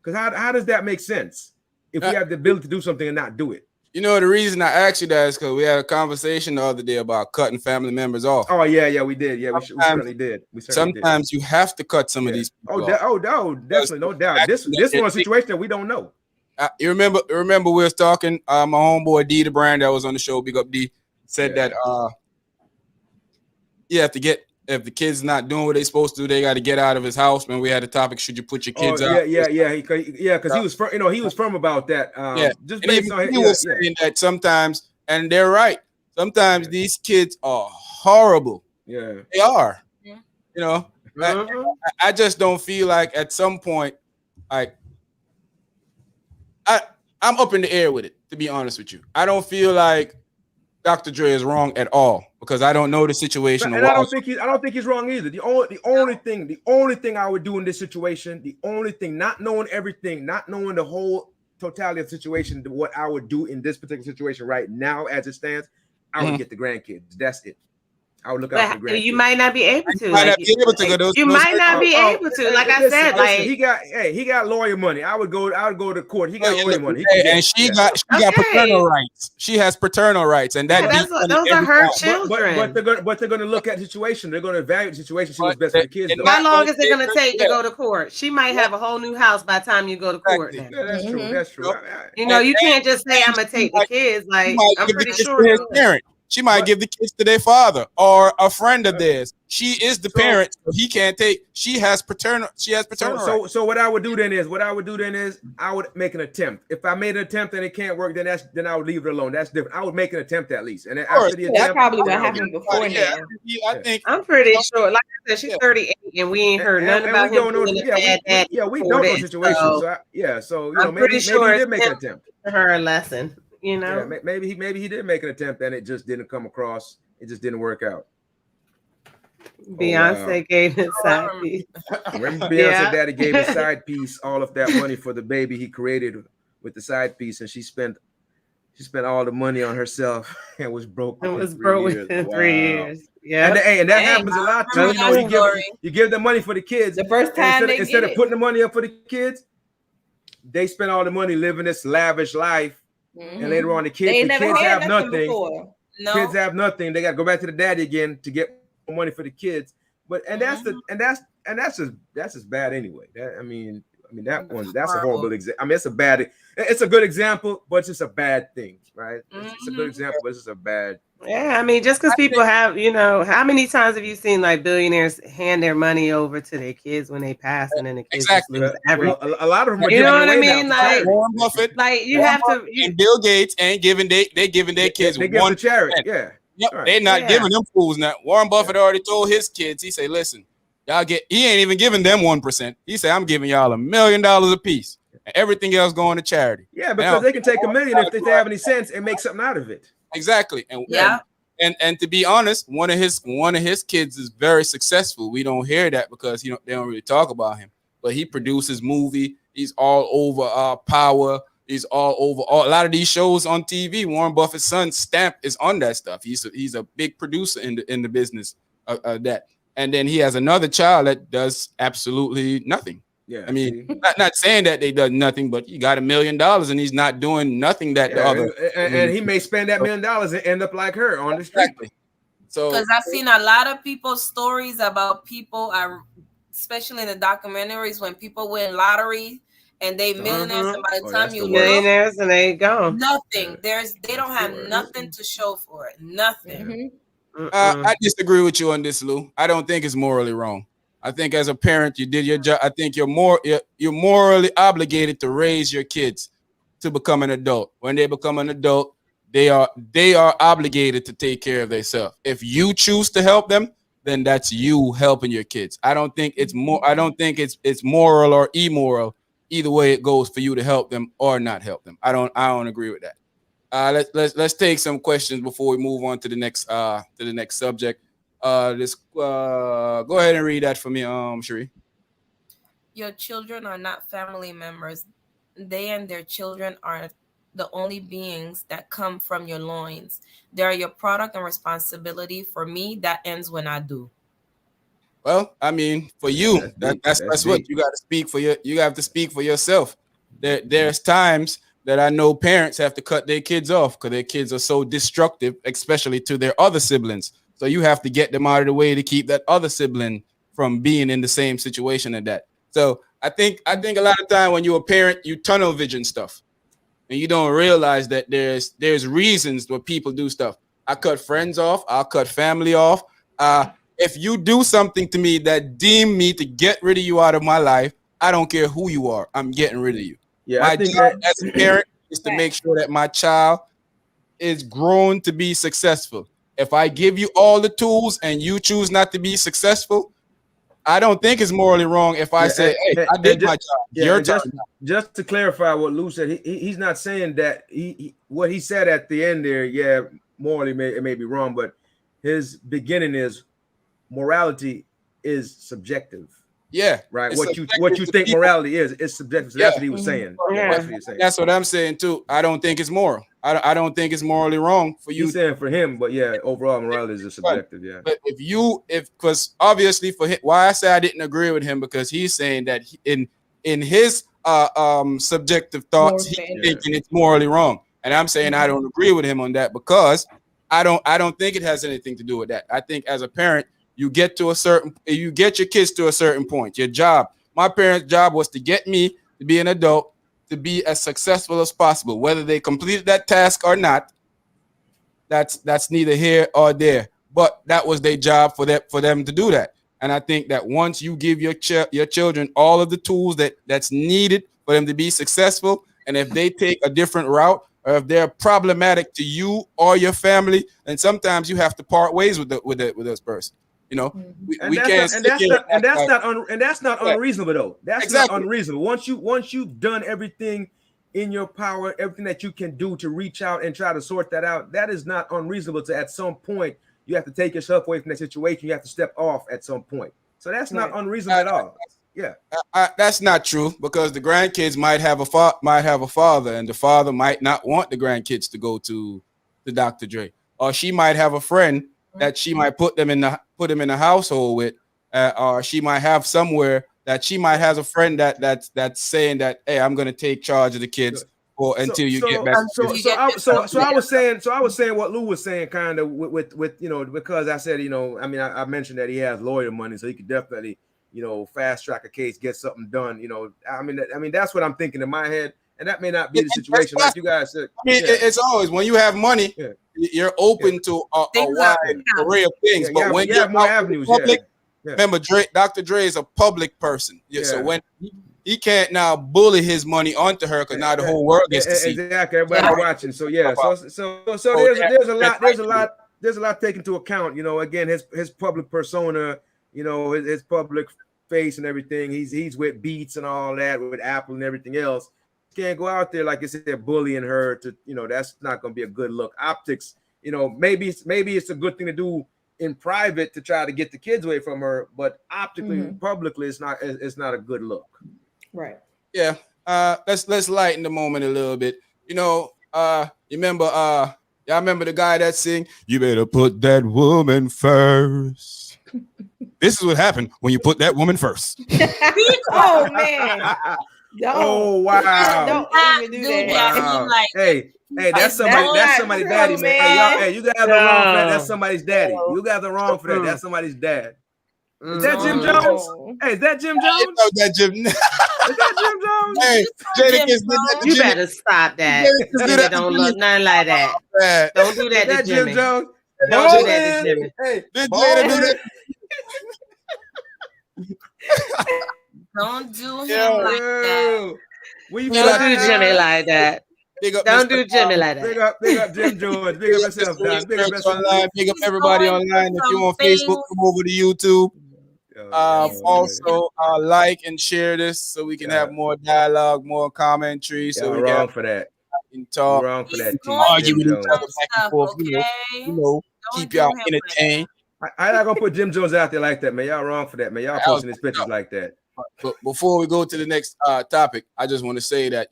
Because how does that make sense? If we have the ability to do something and not do it. You know, the reason I asked you that is because we had a conversation the other day about cutting family members off. Oh, yeah, we did. Yeah, we certainly did. Sometimes you have to cut some of these people off. Definitely, no doubt. This one situation that we don't know. You remember we was talking, my homeboy D, the brand that was on the show, Big Up D, said that you have to get if the kid's not doing what they're supposed to do, they got to get out of his house. Man, we had a topic: should you put your kids out? Because he was firm. He was firm about that. Just and based on he was saying that sometimes, and they're right. Sometimes these kids are horrible. Yeah, they are. Yeah. You know, I just don't feel like at some point, like I'm up in the air with it. To be honest with you, I don't feel like Dr. Dre is wrong at all because I don't know the situation. And I don't think he's wrong either. The only thing I would do in this situation, the only thing, not knowing everything, not knowing the whole totality of the situation, what I would do in this particular situation right now as it stands, I would get the grandkids. That's it. I would look out for the grandkids. You might not be able to. You might not be able to. You might not be able to. Like I said, like he got lawyer money. I would go to court. He got lawyer money. And she got paternal rights. She has paternal rights, and those are her children. But they're going to look at the situation. They're going to evaluate the situation. See what's best for the kids. How long is it going to take to go to court? She might have a whole new house by the time you go to court. Yeah, that's true. That's true. You know, you can't just say I'm going to take the kids. Like I'm pretty sure. She might give the kids to their father or a friend of theirs. She is the parent, so he can't take. She has paternal rights. So what I would do then is I would make an attempt. If I made an attempt and it can't work, then I would leave it alone. That's different. I would make an attempt at least. And then after the attempt, that's probably what happened before now. I think I'm pretty sure. Like I said, she's 38, and we ain't heard nothing about him. We don't know the situation. So I'm maybe pretty sure he did make an attempt. Her a lesson. You know, maybe he did make an attempt and it just didn't come across. It just didn't work out. Beyonce gave his side piece. Remember, Beyonce daddy gave his side piece all of that money for the baby he created with the side piece, and she spent all the money on herself and was broke. Within 3 years. Yeah, and that happens a lot too. You give them money for the kids. The first time instead of putting the money up for the kids, they spend all the money living this lavish life. And later on, the kids have nothing. No. Kids have nothing. They got to go back to the daddy again to get more money for the kids. But that's just bad anyway. That's a horrible example. I mean, it's a good example, but it's just a bad thing, right? It's a good example, but it's just a bad. Yeah, I mean, just because people have, how many times have you seen like billionaires hand their money over to their kids when they pass, and then the kids lose everything? A lot of them are giving away. You know what I mean? Like Warren Buffett, you have to. And Bill Gates ain't giving their kids they give 1 charity. Yeah, yep, right. They're not giving them fools now. Warren Buffett already told his kids. He said, "Listen, y'all he ain't even giving them 1%. He said, I'm giving y'all $1 million a piece, and everything else going to charity." Yeah, because they can take $1 million if they have any sense and make something out of it. Exactly, And to be honest, one of his kids is very successful. We don't hear that because they don't really talk about him. But he produces movie. He's all over Power. He's all over a lot of these shows on TV. Warren Buffett's son's stamp is on that stuff. He's a big producer in the business of that. And then he has another child that does absolutely nothing. Yeah, I mean, not saying that they does nothing, but he got $1 million and he's not doing nothing that the other. And he may spend that $1 million and end up like her on the street. Exactly. So, because I've seen a lot of people's stories about people, especially in the documentaries, when people win lottery and they millionaires, and by the time you millionaires and they go nothing. They don't have nothing to show for it. Nothing. I disagree with you on this, Lou. I don't think it's morally wrong. I think as a parent, you did your job. I think you're morally obligated to raise your kids to become an adult. When they become an adult, they are obligated to take care of themselves. If you choose to help them, then that's you helping your kids. I don't think it's moral or immoral. Either way it goes for you to help them or not help them. I don't agree with that. Let's take some questions before we move on to the next subject. Go ahead and read that for me, Cherie. Your children are not family members. They and their children are the only beings that come from your loins. They are your product and responsibility. For me, that ends when I do. Well, I mean, for you, that's what you got to speak for. You have to speak for yourself. There's times that I know parents have to cut their kids off because their kids are so destructive, especially to their other siblings. So you have to get them out of the way to keep that other sibling from being in the same situation as that. So I think a lot of time when you're a parent, you tunnel vision stuff, and you don't realize that there's reasons where people do stuff. I cut friends off. I'll cut family off. if you do something to me that deem me to get rid of you out of my life, I don't care who you are. I'm getting rid of you. Yeah, My I think job that, as a parent is to make sure that my child is grown to be successful. If I give you all the tools and you choose not to be successful, I don't think it's morally wrong if I yeah, say, "Hey, I and did just, my job. yeah, Your and turn." just to clarify what Lou said, he's not saying that what he said at the end there. Yeah, morally it may be wrong, but his beginning is morality is subjective. Yeah, Right. it's What you subjective to think people. morality is subjective. So Yeah. that's what he was saying. Yeah, that's what he's saying. That's what I'm saying too. I don't think it's moral. I don't think it's morally wrong for you. He's saying for him, but yeah, overall morality is just subjective. Yeah. But because obviously for him, why I say I didn't agree with him, because he's saying that in his subjective thoughts, he's thinking it's morally wrong, and I'm saying I don't agree with him on that, because I don't think it has anything to do with that. I think as a parent, you get your kids to a certain point. Your job, my parents' job was to get me to be an adult, to be as successful as possible. Whether they completed that task or not, that's neither here or there. But that was their job for them to do that. And I think that once you give your children all of the tools that's needed for them to be successful, and if they take a different route, or if they're problematic to you or your family, then sometimes you have to part ways with this person. You know, we can't. That's not unreasonable though. That's exactly. not unreasonable. Once you've done everything in your power, everything that you can do to reach out and try to sort that out, that is not unreasonable. To at some point you have to take yourself away from that situation. You have to step off at some point. So that's not unreasonable at all. Yeah, that's not true, because the grandkids might have a father, and the father might not want the grandkids to go to the Dr. Dre, or she might have a friend that she might put them in the household with, or she might have somewhere that she might have a friend that's saying that, hey, I'm gonna take charge of the kids until you get back. So I was saying what Lou was saying, kind of with because I said, I mean, I mentioned that he has lawyer money, so he could definitely fast track a case, get something done. I mean that's what I'm thinking in my head, and that may not be the situation like you guys said. I mean, it's always when you have money, you're open to a wide array of things. But when you have more avenues, remember, Dr. Dre is a public person. So when he can't now bully his money onto her, because now the whole world gets to see. Exactly, everybody's watching. So there's a lot taken into account. Again, his public persona, his public face and everything. He's with Beats and all that, with Apple and everything else. Can't go out there, like I said, bullying her to, that's not going to be a good look. Optics, maybe it's a good thing to do in private to try to get the kids away from her, but optically, publicly, it's not a good look. Right. Yeah. Let's lighten the moment a little bit. You remember y'all remember the guy that sing, "You better put that woman first." This is what happened when you put that woman first. Oh man. Oh wow! Don't even do that. Wow. Hey, that's somebody's daddy, man. Hey, you guys are wrong for that. That's somebody's daddy. You guys are wrong for that. That's somebody's dad. Is that Jim Jones? Hey, is that Jim Jones? Is that Jim Jones? Hey, Jada, you better stop that. Jimmy don't look nothing like that. Don't do that to Jimmy. Jim Jones? Don't do that to Jimmy. Hey, Jada do that? Don't do him like that. Don't do Jimmy like that. Don't do Jimmy like that. Big up Jim Jones. Big up yourself, Don. Big up yourself. Online. Big up everybody online. If you're on Facebook, come over to YouTube. Also, like and share this so we can have more dialogue, more commentary. So we wrong for that. Talk. Wrong for that. Argue with each other back and forth. Keep y'all entertained. I'm not gonna put Jim Jones out there like that, man. Y'all wrong for that, man. Y'all posting his pictures like that. But before we go to the next topic, I just want to say that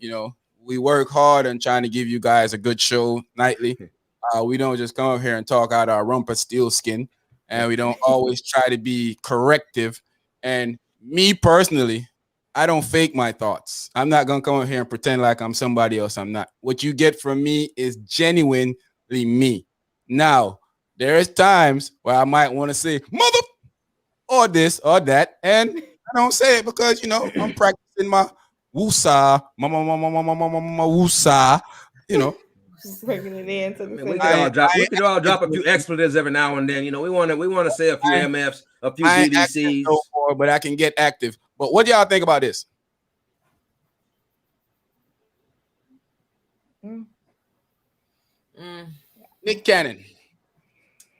we work hard on trying to give you guys a good show nightly. We don't just come up here and talk out our rumpa steel skin, and we don't always try to be corrective. And me personally, I don't fake my thoughts. I'm not gonna come up here and pretend like I'm somebody else. I'm not. What you get from me is genuinely me. Now, there is times where I might want to say mother or this or that, and I don't say it because I'm practicing my woosah, woosah, Just bringing it in to the We could all drop. We could all drop a few expletives every now and then. You know, we want to say a few MFs, a few I ain't BDCs. active no more, but I can get active. But what do y'all think about this? Nick Cannon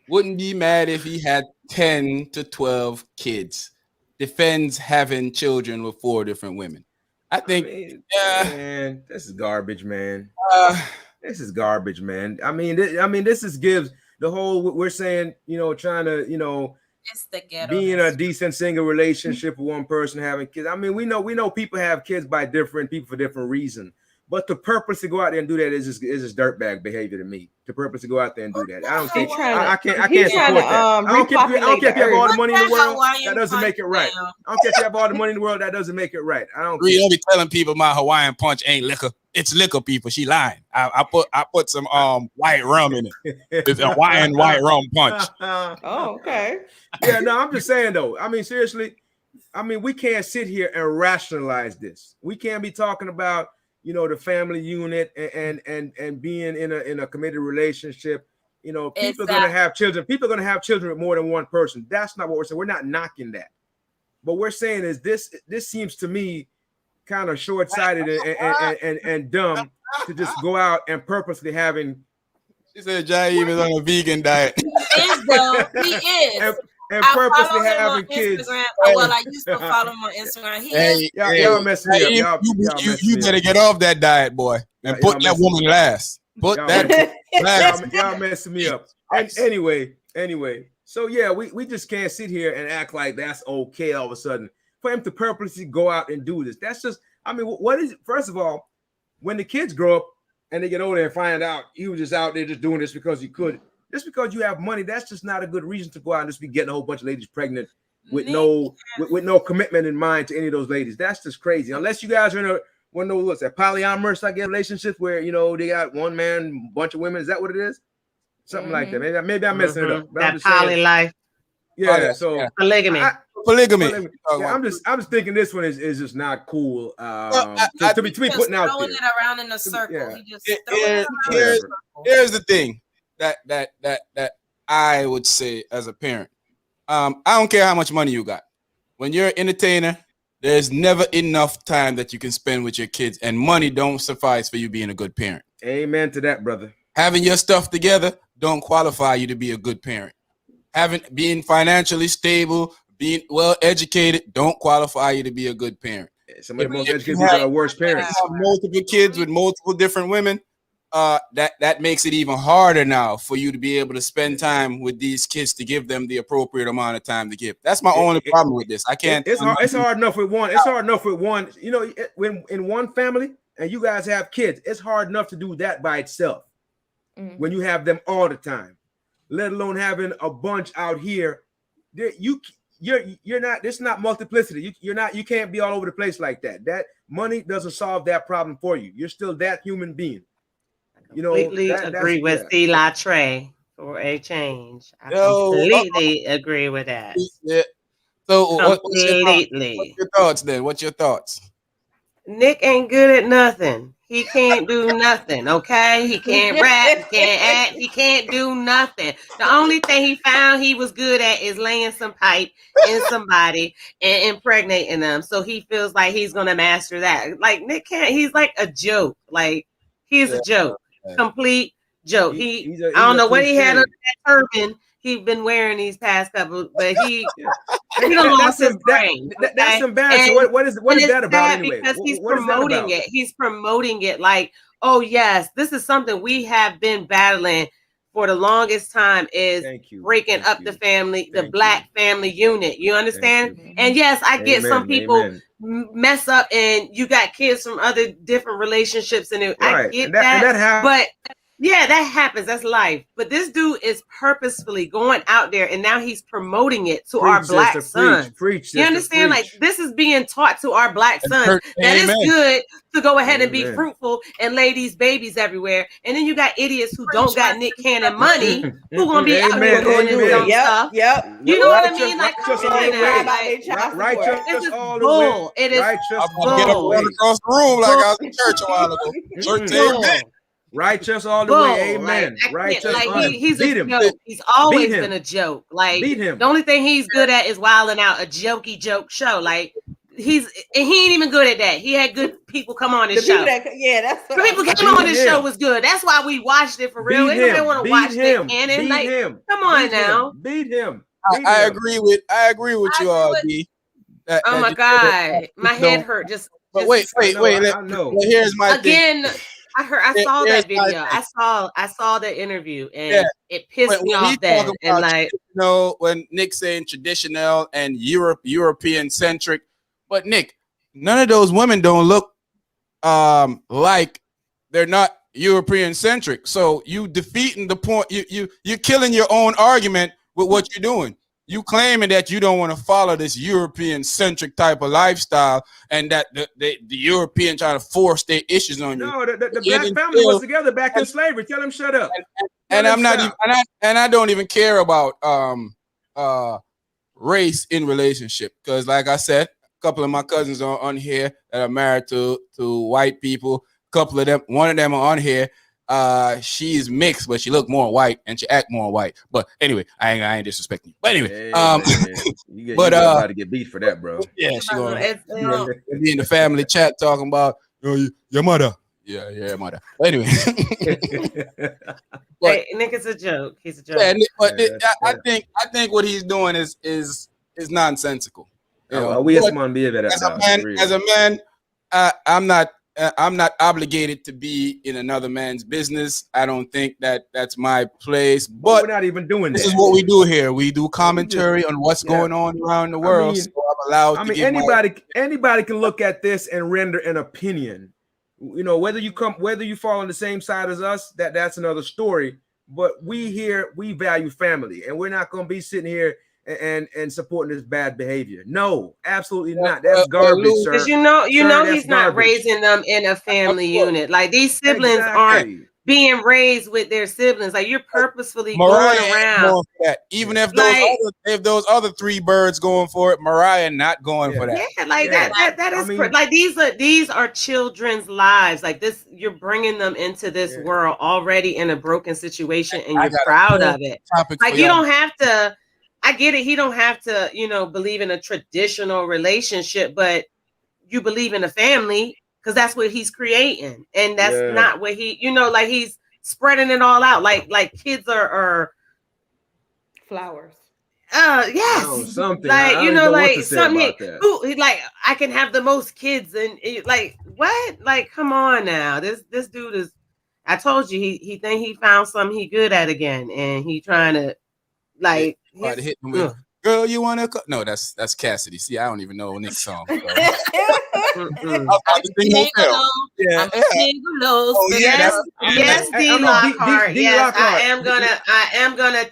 wouldn't be mad if he had 10 to 12 kids. Defends having children with 4 different women. I think, man, this is garbage, man. This is garbage, man. This gives the whole. We're saying, trying to, It's the ghetto. be in a decent single relationship with one person having kids. I mean, we know people have kids by different people for different reasons. But the purpose to go out there and do that is just dirtbag behavior to me. The purpose to go out there and do that. I don't think I can't support that. I don't care if you have all the money in the world. That doesn't make it right. I don't care if you have all the money in the world. That doesn't make it right. I don't. I'll be telling people my Hawaiian punch ain't liquor. It's liquor, people. She lying. I put some white rum in it. It's a Hawaiian white rum punch. Oh, okay. Yeah, no, I'm just saying though. I mean, seriously. I mean, we can't sit here and rationalize this. We can't be talking about the family unit and being in a committed relationship. People are going to have children. People are going to have children with more than one person. That's not what we're saying. We're not knocking that. But we're saying is this seems to me kind of short-sighted and dumb to just go out and purposely having. She said Jaime is on a vegan diet. He is, though. He is. And purposely having kids. Well, I used to follow him on Instagram. Y'all mess me up. You better get off that diet, boy, and put that woman last. Put that last. Y'all messing me up. And anyway. So yeah, we just can't sit here and act like that's okay all of a sudden for him to purposely go out and do this. That's just. I mean, what is it? First of all, when the kids grow up and they get older and find out he was just out there just doing this because he could. Just because you have money, that's just not a good reason to go out and just be getting a whole bunch of ladies pregnant with no commitment in mind to any of those ladies. That's just crazy. Unless you guys are in one of those what's that polyamorous, I guess, relationships where they got one man, bunch of women. Is that what it is? Something like that. Maybe I'm messing it up. But that poly life. Yeah. So polygamy. Polygamy. Yeah, I'm just thinking this one is just not cool. To be putting out there. It around in a circle. Yeah. He just throwing it around in a circle. Here's the thing that I would say as a parent. I don't care how much money you got. When you're an entertainer, there's never enough time that you can spend with your kids, and money don't suffice for you being a good parent. Amen to that, brother. Having your stuff together don't qualify you to be a good parent. Being financially stable, being well educated, don't qualify you to be a good parent. Some of the most educated people are worse parents. Have multiple kids with multiple different women. That makes it even harder now for you to be able to spend time with these kids to give them the appropriate amount of time to give. That's my only problem with this. I can't. It's hard enough with one. It's hard enough with one. When in one family and you guys have kids, it's hard enough to do that by itself. When you have them all the time, let alone having a bunch out here. You're not. It's not multiplicity. You can't be all over the place like that. That money doesn't solve that problem for you. You're still that human being. Completely agree with Eli Trey for a change. I completely agree with that. Yeah. So what's your thoughts then? What's your thoughts? Nick ain't good at nothing. He can't do nothing, okay? He can't rap, he can't act, he can't do nothing. The only thing he found he was good at is laying some pipe in somebody and impregnating them. So he feels like he's going to master that. Like, Nick can't, he's like a joke. Like, he's a joke. Complete joke. I don't know what he had under that turban he's been wearing these past couple, but he lost his brain. That's embarrassing. What is that about anyway? Because he's promoting it. He's promoting it like, oh yes, this is something we have been battling for the longest time, is breaking up the family, the Black family unit. You understand? And yes, I get some people mess up and you got kids from other different relationships, and I get that, but yeah, that happens. That's life. But this dude is purposefully going out there, and now he's promoting it to our Black sons. You understand? Like, this is being taught to our Black sons that it's good to go ahead and be fruitful and lay these babies everywhere. And then you got idiots who don't got Nick Cannon money who gonna be out here doing this dumb stuff. You know what I mean? Like, righteous is all bull. the way. It is I'm gonna get up across the room like I was in church a while ago. Church Righteous all the Bull. way. Amen. Like, Righteous. he's beat a him. joke. He's always Beat him. been a joke. Like, Beat him. the only thing he's good at is wilding out a jokey joke show. Like, he ain't even good at that. He had good people come on his show. That's The people came on this show was good. That's why we watched it for real. Beat Anybody him. want to Beat watch him. the canon? Beat Like, him. come on Beat now. him. Beat him. I agree with you, D. Oh my God, my head hurt. Just wait. I know. Here's my again. thing. I saw Here's that my video. thing. I saw the interview, and it pissed me When off he then. talk And about, like, when Nick's saying traditional and European centric, but Nick, none of those women don't look like they're not European centric. So you defeating the point. You're killing your own argument with what you're doing. You claiming that you don't want to follow this European centric type of lifestyle, and that the European trying to force their issues on you. No, the black family was together back in slavery. Tell him shut up. And I'm not even, and I don't even care about race in relationship, because like I said, a couple of my cousins are on here that are married to white people. A couple of them, one of them are on here. She's mixed, but she look more white and she act more white. But anyway, I ain't disrespecting you. But anyway, you about to get beat for that, bro. Yeah, she gonna be in the family chat talking about your mother. Yeah, your mother. But anyway, hey, Nick is a joke. He's a joke. Yeah, but I think what he's doing is nonsensical. You know, as a man, I'm not obligated to be in another man's business. I don't think that's my place. But we're not even doing this that. is what we do here. We do commentary on what's going on around the world. So I'm allowed to give anybody can look at this and render an opinion. You know, whether you fall on the same side as us, that's another story. But we value family, and we're not going to be sitting here and supporting this bad behavior. No, absolutely not. That's garbage, sir. Because you know he's not raising them in a family unit. Like, these siblings aren't being raised with their siblings. Like, you're purposefully going around. Even if those other three birds going for it, Mariah not going for that. Yeah, like that is like these are children's lives. Like, this, you're bringing them into this world already in a broken situation, and you're proud of it. Like, you don't have to. I get it. He don't have to, believe in a traditional relationship, but you believe in a family because that's what he's creating, and that's not what he, like, he's spreading it all out. Like kids are flowers. Yes. Oh, something. Like, like something. Like, I can have the most kids, and like, what? Like, come on now. This dude is. I told you he think he found something he good at again, and he trying to. Like, hit him with, girl, you want to? No, that's Cassidy. See, I don't even know Nick's song. So. Yes, D. Lockhart. Yes, I am gonna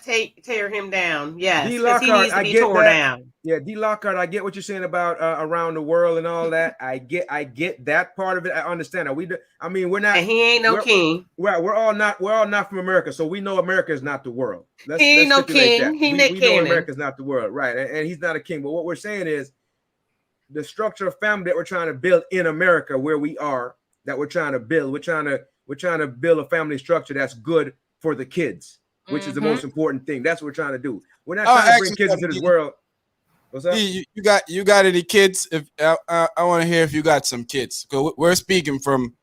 tear him down. Yes, because he needs to be torn down. Yeah, D. Lockhart, I get what you're saying about around the world and all that. I get that part of it. I understand that. We're not. And he ain't no king. We're all not from America, so we know America is not the world. He ain't no king. He ain't we know America is not the world, right? And he's not a king. But what we're saying is the structure of family that we're trying to build in America, where we are, that we're trying to build. We're trying to build a family structure that's good for the kids, which is the most important thing. That's what we're trying to do. We're not trying to bring kids into this world. What's up? You got any kids? If I want to hear if you got some kids. Because we're speaking from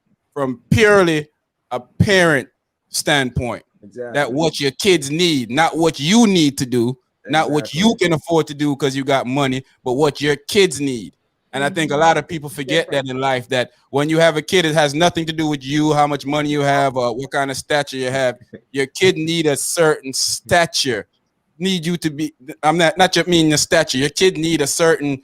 purely a parent standpoint. Exactly. That what your kids need, not what you need to do, not what you can afford to do because you got money, but what your kids need. And I think a lot of people forget that in life, that when you have a kid, it has nothing to do with you, how much money you have, or what kind of stature you have. Your kid need a certain stature. Need you to be. I'm not just meaning the stature. Your kid need a certain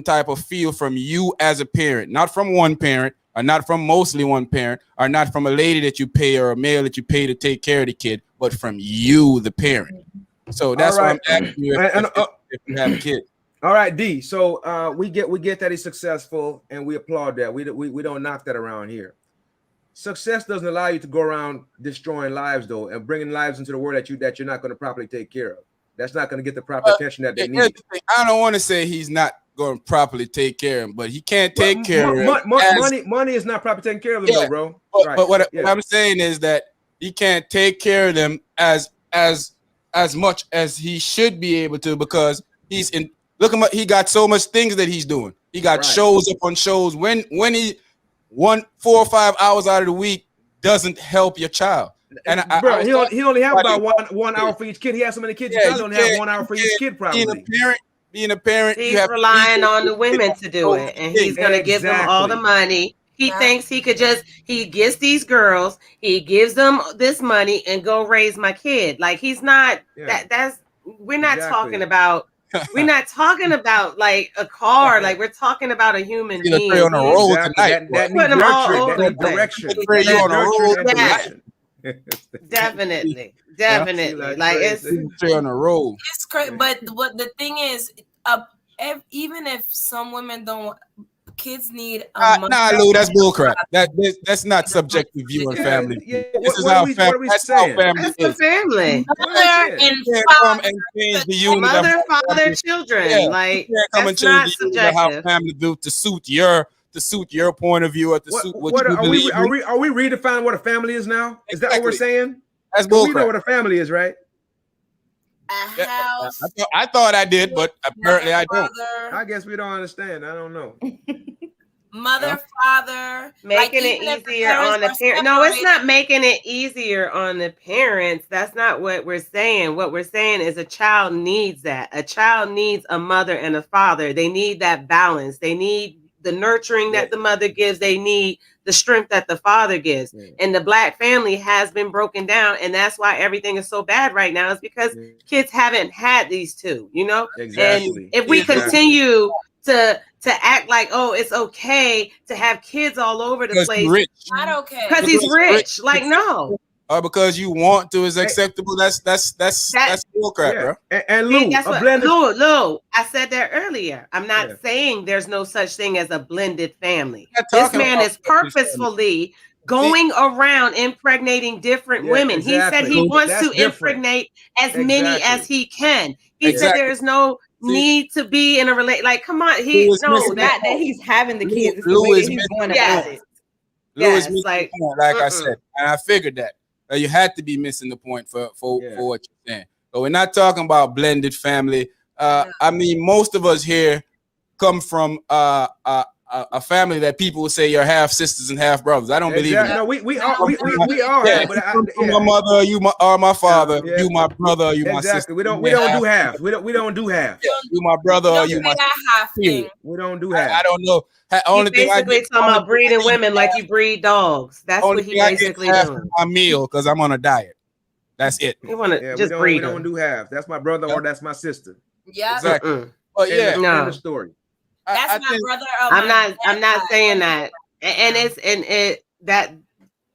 type of feel from you as a parent, not from one parent, or not from mostly one parent, or not from a lady that you pay or a male that you pay to take care of the kid, but from you, the parent. So that's why I'm asking you if you have a kid. All right, D. So we get that he's successful, and we applaud that. We don't knock that around here. Success doesn't allow you to go around destroying lives, though, and bringing lives into the world that you're not going to properly take care of. That's not going to get the proper attention that they need. I don't want to say he's not going to properly take care of him, but he can't take care of him. Money is not properly taking care of them, though, bro. But what I'm saying is that he can't take care of them as much as he should be able to, because he's in. Look at he got so much things that he's doing. He got shows up on shows. When he 4 or 5 hours out of the week doesn't help your child. And he only have about one hour for each kid. He has so many kids. He probably only have 1 hour for each kid. Probably being a parent, he's relying on the women to do it, and he's going to give them all the money. He thinks he could he gets these girls, he gives them this money and go raise my kid. Like, he's not we're not talking about. We're not talking about like a car, like we're talking about a human being. On a roll tonight. That needs direction. Definitely. Like it's on a roll. It's crazy, but what the thing is, even if some women don't, kids need. Lou, that's bullcrap. That's not subjective view of family. This is how family. That's how family is. Family. Mother and change the unit. Mother, father, children. Like, that's not subjective. How family built to suit your point of view, or to suit what you believe. Are we redefining what a family is now? Is that what we're saying? That's bullcrap. We know what a family is, right? A house. I thought I did, but apparently I don't. I guess we don't understand. I don't know. Mother, father, making it easier on the parents. No, it's not making it easier on the parents. That's not what we're saying. What we're saying is a child needs that. A child needs a mother and a father. They need that balance. They need the nurturing that the mother gives. They need the strength that the father gives. And the Black family has been broken down, and that's why everything is so bad right now, is because kids haven't had these two, you know? Exactly. And if we continue to act like, oh, it's okay to have kids all over the place. Not okay. Because he's rich. Like, no. Or because you want to is acceptable. That's bullcrap, bro. And Lou, Lou, I said that earlier. I'm not saying there's no such thing as a blended family. This man is purposefully going around impregnating different women. He said he wants to impregnate as many as he can. He said there's no need to be in a relate. Like, come on, not that he's having the kids. It's the way that he's going about it. Lewis, like I said, and I figured that you had to be missing the point for what you're saying. But we're not talking about blended family. I mean, most of us here come from a family that people would say you're half sisters and half brothers. I don't believe in that. No, we are. Yeah, my mother, you are my father. Yeah. You my brother, you my sister. We don't do half. We don't do half. Yeah. You my brother, or you my sister. We don't do half. I don't know. Only thing basically talking about breeding women like you breed dogs. That's what he basically doing. My meal because I'm on a diet. That's it. You want to just breed. We don't do half. That's my brother or that's my sister. Yeah, exactly. But the story. That's my brother. I'm not saying that, and it's that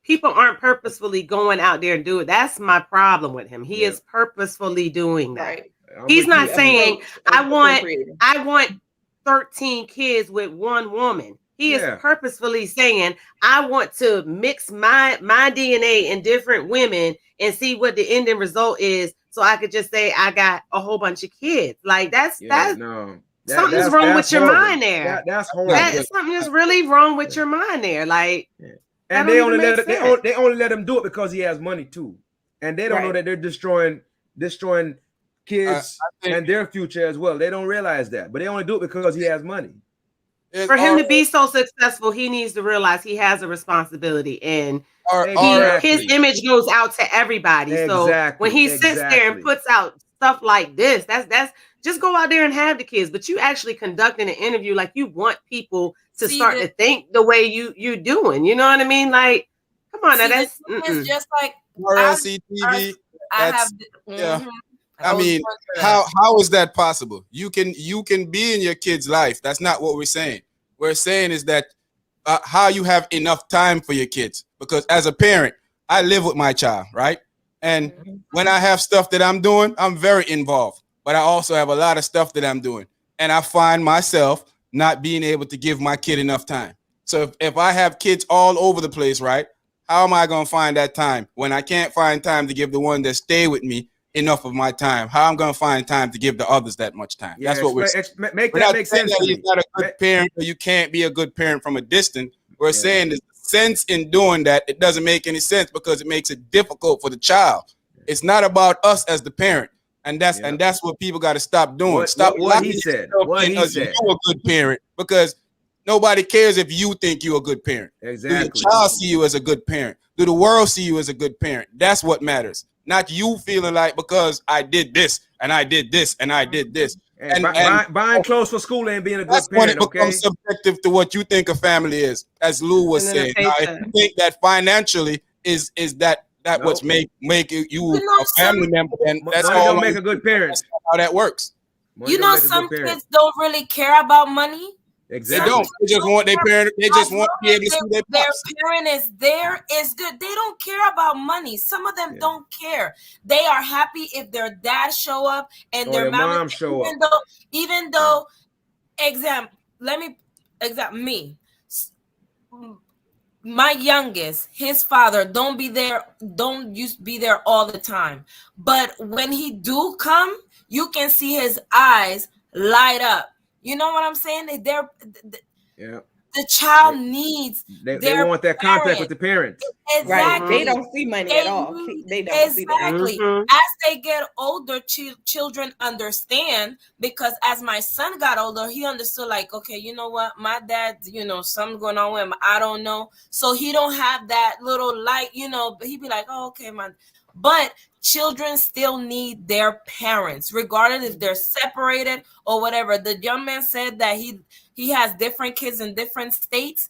people aren't purposefully going out there and do it. That's my problem with him. He is purposefully doing that. Right. He's not saying I want 13 kids with one woman. He is purposefully saying I want to mix my DNA in different women and see what the ending result is, so I could just say I got a whole bunch of kids. Like something's wrong with your mind there. That's horrible. Something is really wrong with your mind there. Like, and they only let him do it because he has money too, and they don't know that they're destroying kids and their future as well. They don't realize that, but they only do it because he has money. For him to be so successful, he needs to realize he has a responsibility, and his image goes out to everybody. So when he sits there and puts out stuff like this, that's just go out there and have the kids, but you actually conducting an interview like you want people to start to think the way you're doing. You know what I mean? Like, come on, that's just like RLC TV. I mean, how is that possible? You can be in your kid's life. That's not what we're saying. We're saying is that how you have enough time for your kids. Because as a parent, I live with my child, right? And when I have stuff that I'm doing, I'm very involved. But I also have a lot of stuff that I'm doing. And I find myself not being able to give my kid enough time. So if I have kids all over the place, right? How am I going to find that time when I can't find time to give the one that stay with me enough of my time, how I'm gonna find time to give the others that much time. Yeah, That's what we're make we're that not make saying sense that to you're me. not a good parent or you can't be a good parent from a distance. We're Yeah. saying there's sense in doing that. It doesn't make any sense because it makes it difficult for the child. It's not about us as the parent. And that's what people got to stop doing. Stop what he said. What he said. You're a good parent because nobody cares if you think you're a good parent. Exactly. Do your child see you as a good parent? Do the world see you as a good parent? That's what matters. Not you feeling like because I did this and I did this and I did this. And buying clothes for school ain't being a good that's parent. When it becomes subjective to what you think a family is, as Lou was saying. Now, if you think that financially is that what's make you a family member, then that's money all. Don't make a good parent. That's how that works. Money some kids don't really care about money. Exactly. They don't. They just want their parent. They just want to be able to see their pops. Their parent is there. Is good. They don't care about money. Some of them don't care. They are happy if their dad show up and their mom show up. Even though, me. My youngest, his father don't be there all the time. But when he do come, you can see his eyes light up. You know what I'm saying? The child needs they want that contact with the parents. Exactly. Right. They don't see money at all. They don't see that. As they get older, children understand, because as my son got older, he understood like, okay, you know what? My dad, something going on with him. I don't know. So he don't have that little light, but he'd be like, oh, okay, man. But children still need their parents, regardless if they're separated or whatever. The young man said that he has different kids in different states.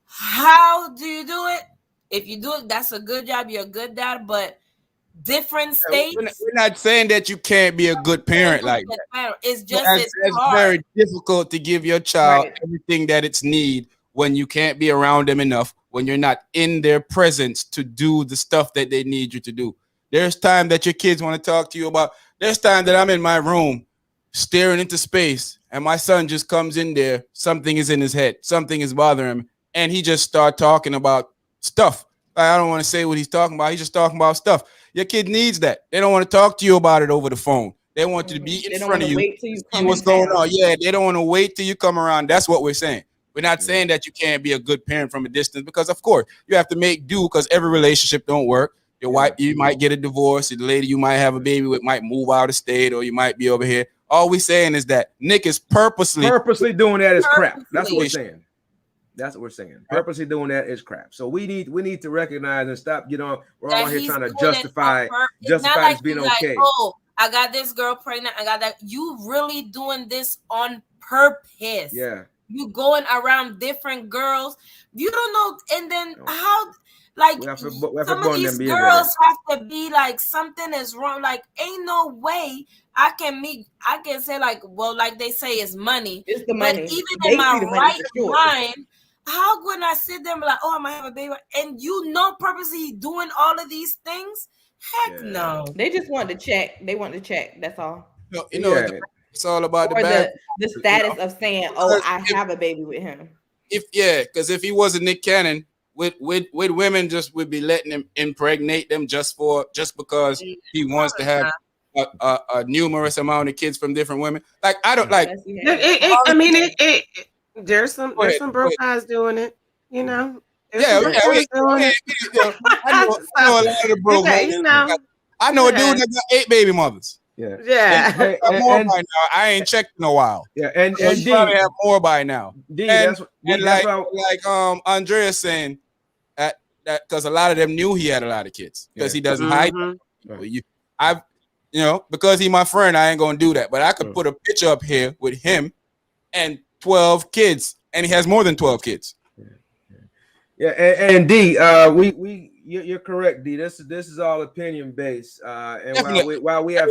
How do you do it? If you do it, that's a good job. You're a good dad, but different states. We're not saying that you can't be a good parent like that. It's just it's very difficult to give your child everything that it's need when you can't be around them enough, when you're not in their presence to do the stuff that they need you to do. There's time that your kids want to talk to you about. There's time that I'm in my room staring into space and my son just comes in there. Something is in his head. Something is bothering him. And he just start talking about stuff. I don't want to say what he's talking about. He's just talking about stuff. Your kid needs that. They don't want to talk to you about it over the phone. They want you to be in front of you. See what's going on. Yeah, they don't want to wait till you come around. That's what we're saying. We're not saying that you can't be a good parent from a distance, because of course you have to make do, because every relationship don't work. Your wife, you might get a divorce. The lady you might have a baby with might move out of state, or you might be over here. All we're saying is that Nick is purposely doing that is crap. That's what we're saying. That's what we're saying. Purposely doing that is crap. So we need to recognize and stop. We're all here trying to justify this being okay. Like, oh, I got this girl pregnant. I got that. You really doing this on purpose? Yeah. You going around different girls. You don't know, and then how? Like some of these girls have to be like, something is wrong. Like, ain't no way I can say like, well, like they say, it's money. It's the money. But even in my right mind, how would I sit there and be like, oh, I might have a baby, and purposely doing all of these things? Heck no. They just want to check. They want to check. That's all. It's all about the status of saying, oh, I have a baby with him. Because if he wasn't Nick Cannon, with women just would be letting him impregnate them just because he wants to have a numerous amount of kids from different women. Like, I don't like. There's some broke guys doing it, I know a lot of broke guys. I know a dude that got 8 baby mothers. Yeah. And more by now. I ain't checked in a while. Yeah, and probably have more by now. That's like Andrea's saying that because a lot of them knew he had a lot of kids, because he doesn't hide. Right. Because he's my friend, I ain't gonna do that. But I could put a picture up here with him and 12 kids, and he has more than 12 kids. Yeah, and D, you're correct, D. This is all opinion based, and while we have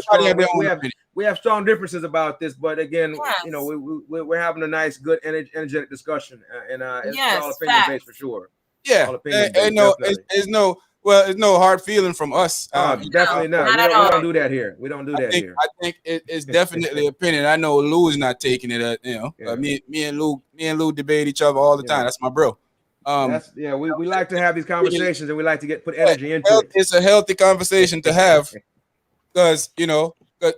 strong differences about this, but again, we're having a nice, good, energetic discussion, and it's all opinion based for sure. Yeah, there's no hard feeling from us. Definitely not. We don't do that here. We don't do that here. I think it's definitely opinion. I know Lou is not taking it. Me and Lou debate each other all the time. That's my bro. That's we like to have these conversations and we like to put energy into it. It's a healthy conversation to have because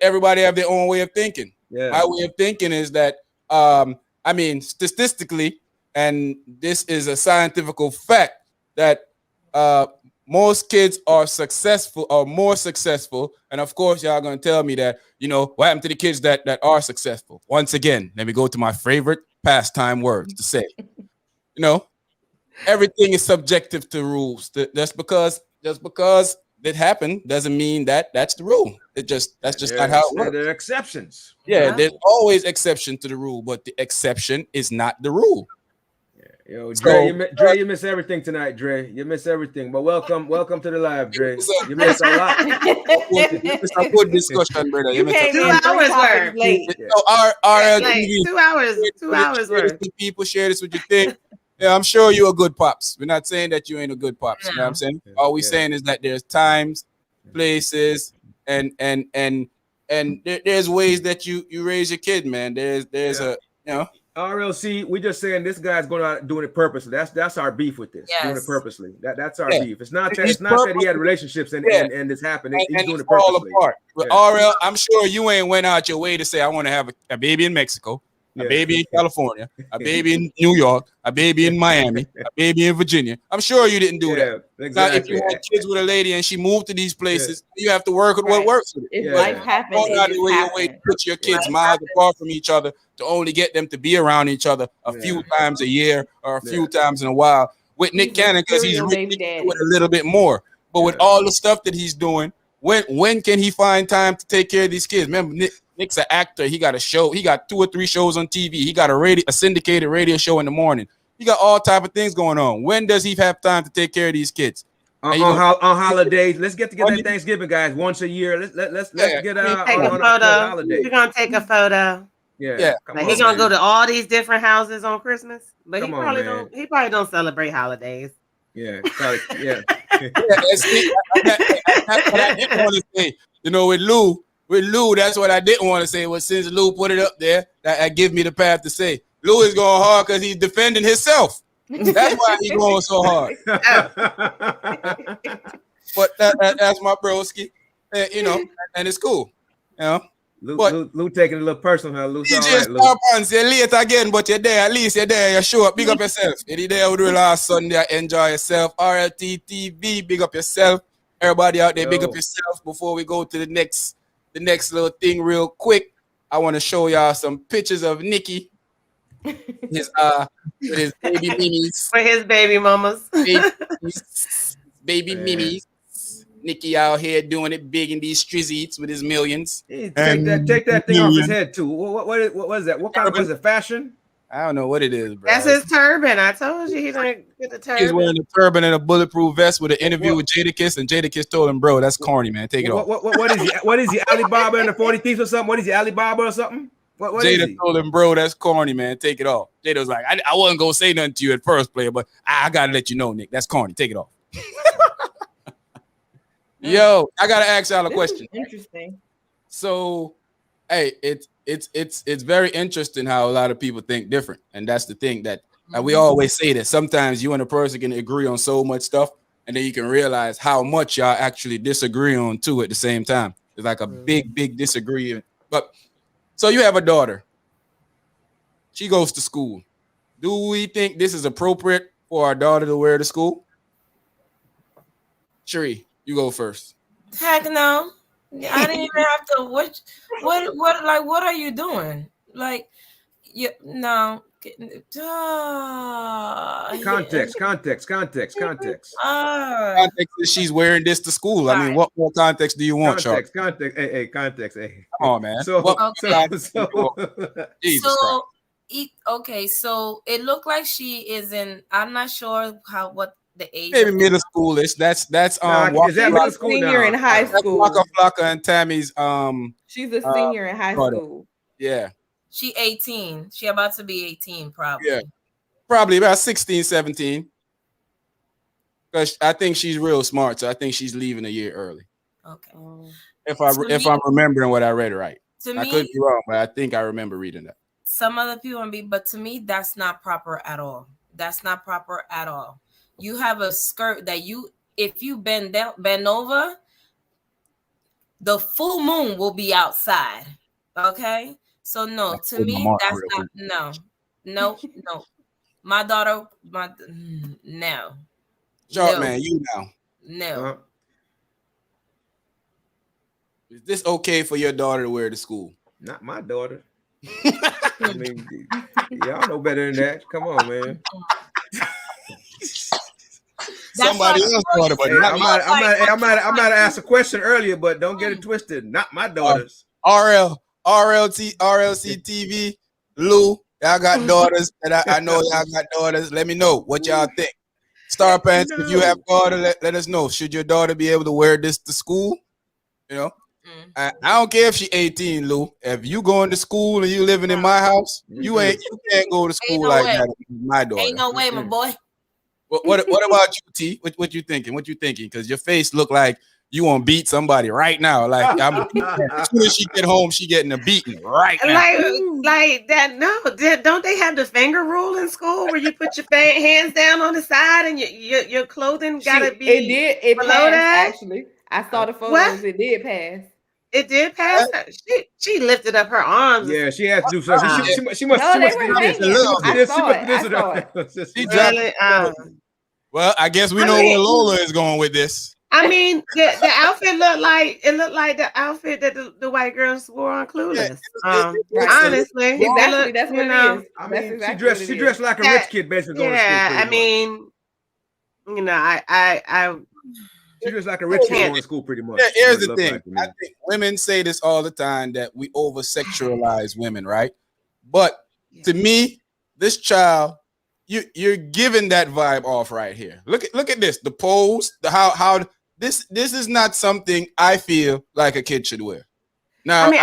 everybody have their own way of thinking. Yeah. My way of thinking is that statistically, and this is a scientific fact, that most kids are successful or more successful. And of course, y'all gonna tell me that, what happened to the kids that are successful? Once again, let me go to my favorite pastime words to say. Everything is subjective to rules. Just because it happened doesn't mean that that's the rule. That's just not how it works. There are exceptions. Yeah, there's always exception to the rule, but the exception is not the rule. Yo, Dre, you miss everything tonight, Dre. You miss everything. But welcome to the live, Dre. You missed a lot. It's a good discussion, brother. You came 2 in hours worth. late. Our Like 2 hours. 2 hours share this worth. with people, share this with your thing. Yeah, I'm sure you're a good pops. We're not saying that you ain't a good pops. You know what I'm saying? All we're saying is that there's times, places, and there's ways that you raise your kid, man. There's a RLC, we just saying this guy's going out doing it purposely. That's our beef with this. Yes. Doing it purposely. That's our beef. It's not that he had relationships and this happened. He's doing it all purposely. apart. But RL, I'm sure you ain't went out your way to say I want to have a baby in Mexico, a baby in California, a baby in New York, a baby in Miami, a baby in Virginia. I'm sure you didn't do that. Exactly. Now, if you had kids with a lady and she moved to these places, you have to work with what works with it. If life happens, Don't out your way to put your kids miles apart from each other to only get them to be around each other a few times a year or a few times in a while. With Nick Cannon, because he's rich, with a little bit more. But with all the stuff that he's doing, when can he find time to take care of these kids? Remember, Nick's an actor. He got a show. He got 2 or 3 shows on TV. He got a syndicated radio show in the morning. He got all type of things going on. When does he have time to take care of these kids? On holidays, let's get together at Thanksgiving, guys. Once a year, let's get out on a holiday. We're gonna take a photo. Yeah. Like he's gonna go to all these different houses on Christmas, but he probably don't celebrate holidays. Yeah, probably, yeah. I didn't want to say, with Lou, that's what I didn't want to say. Well, since Lou put it up there, that give me the path to say Lou is going hard because he's defending himself. That's why he's going so hard. But that's my broski, and it's cool, Lou taking it a little personal, huh? Lou, you just stop and say late again, but you're there. At least you're there. You show up. Big up yourself. You're there with the last Sunday. Enjoy yourself. RLT TV. Big up yourself. Everybody out there, big up yourself. Before we go to the next little thing, real quick, I want to show y'all some pictures of Nikki. His baby minis. For his baby mamas. Baby minis. Nikki out here doing it big in these streets with his millions. Hey, take that thing off his head too. What is that? What kind of was it? Fashion? I don't know what it is, bro. That's his turban. I told you he's gonna get the turban. He's wearing a turban and a bulletproof vest with an interview with Jadakiss, and Jadakiss told him, "Bro, that's corny, man. Take it off." What is he? Alibaba and the 40 Thieves or something? What is he? Alibaba or something? What Jada told him, "Bro, that's corny, man. Take it off." Jada was like, "I wasn't gonna say nothing to you at first, player, but I gotta let you know, Nick. That's corny. Take it off." Yo, I gotta ask y'all a question. Interesting. So, hey, it's very interesting how a lot of people think different, and that's the thing that we always say that sometimes you and a person can agree on so much stuff, and then you can realize how much y'all actually disagree on too at the same time. It's like a big disagreement. But so you have a daughter. She goes to school. Do we think this is appropriate for our daughter to wear to school? Cherie, you go first. Heck no. I didn't even have to. What are you doing? Like, no. Context. Context is she's wearing this to school. I mean, what more context do you want, Charlie? Context. Come on, man. So it looked like she is in. I'm not sure what the age. Maybe middle schoolish. That's is that middle school? Senior in high school. Waka Flocka and Tammy's She's a senior in high school. Yeah. She 18. She about to be 18, probably. Yeah. Probably about 16, 17. Because I think she's real smart, so I think she's leaving a year early. Okay. If I'm remembering what I read right. I could be wrong, but I think I remember reading that. Some other people but to me, that's not proper at all. That's not proper at all. You have a skirt that if you bend over, the full moon will be outside. Okay, so no, to me that's not no. My daughter, no. Sharp man, you now. No. Is this okay for your daughter to wear to school? Not my daughter. I mean, y'all know better than that. Come on, man. Somebody else thought about it. I might have asked a question earlier, but don't get it twisted. Not my daughters. RLC TV, Lou, y'all got daughters, and I know y'all got daughters. Let me know what y'all think. Star Pants, if you have daughter, let us know. Should your daughter be able to wear this to school? You know, I don't care if she's 18, Lou. If you going to school and you living in my house, you can't go to school like that. My daughter. Ain't no way, my boy. What about you, T? What you thinking? What you thinking? Because your face look like you want to beat somebody right now. Like as soon as she get home, she getting a beating right now. Like that. No, don't they have the finger rule in school where you put your hands down on the side and your clothing gotta be? It below passed, that? actually. I saw the photos. What? It did pass. It did pass. She lifted up her arms. Yeah, she had to do something. She must. No, they were hanging. I saw it. Well, I guess we know where Lola is going with this. I mean, the outfit looked like the outfit that the white girls wore on Clueless. Honestly, exactly. That's what it is. I mean, she dressed like a rich kid, basically. Yeah, I mean, you know, I she dressed like a rich kid going to school, pretty much. Yeah, here's the thing. I think women say this all the time that we over sexualize women, right? But to me, this child. You're giving that vibe off right here. Look at this. The pose, the how this is not something I feel like a kid should wear. Now, I mean,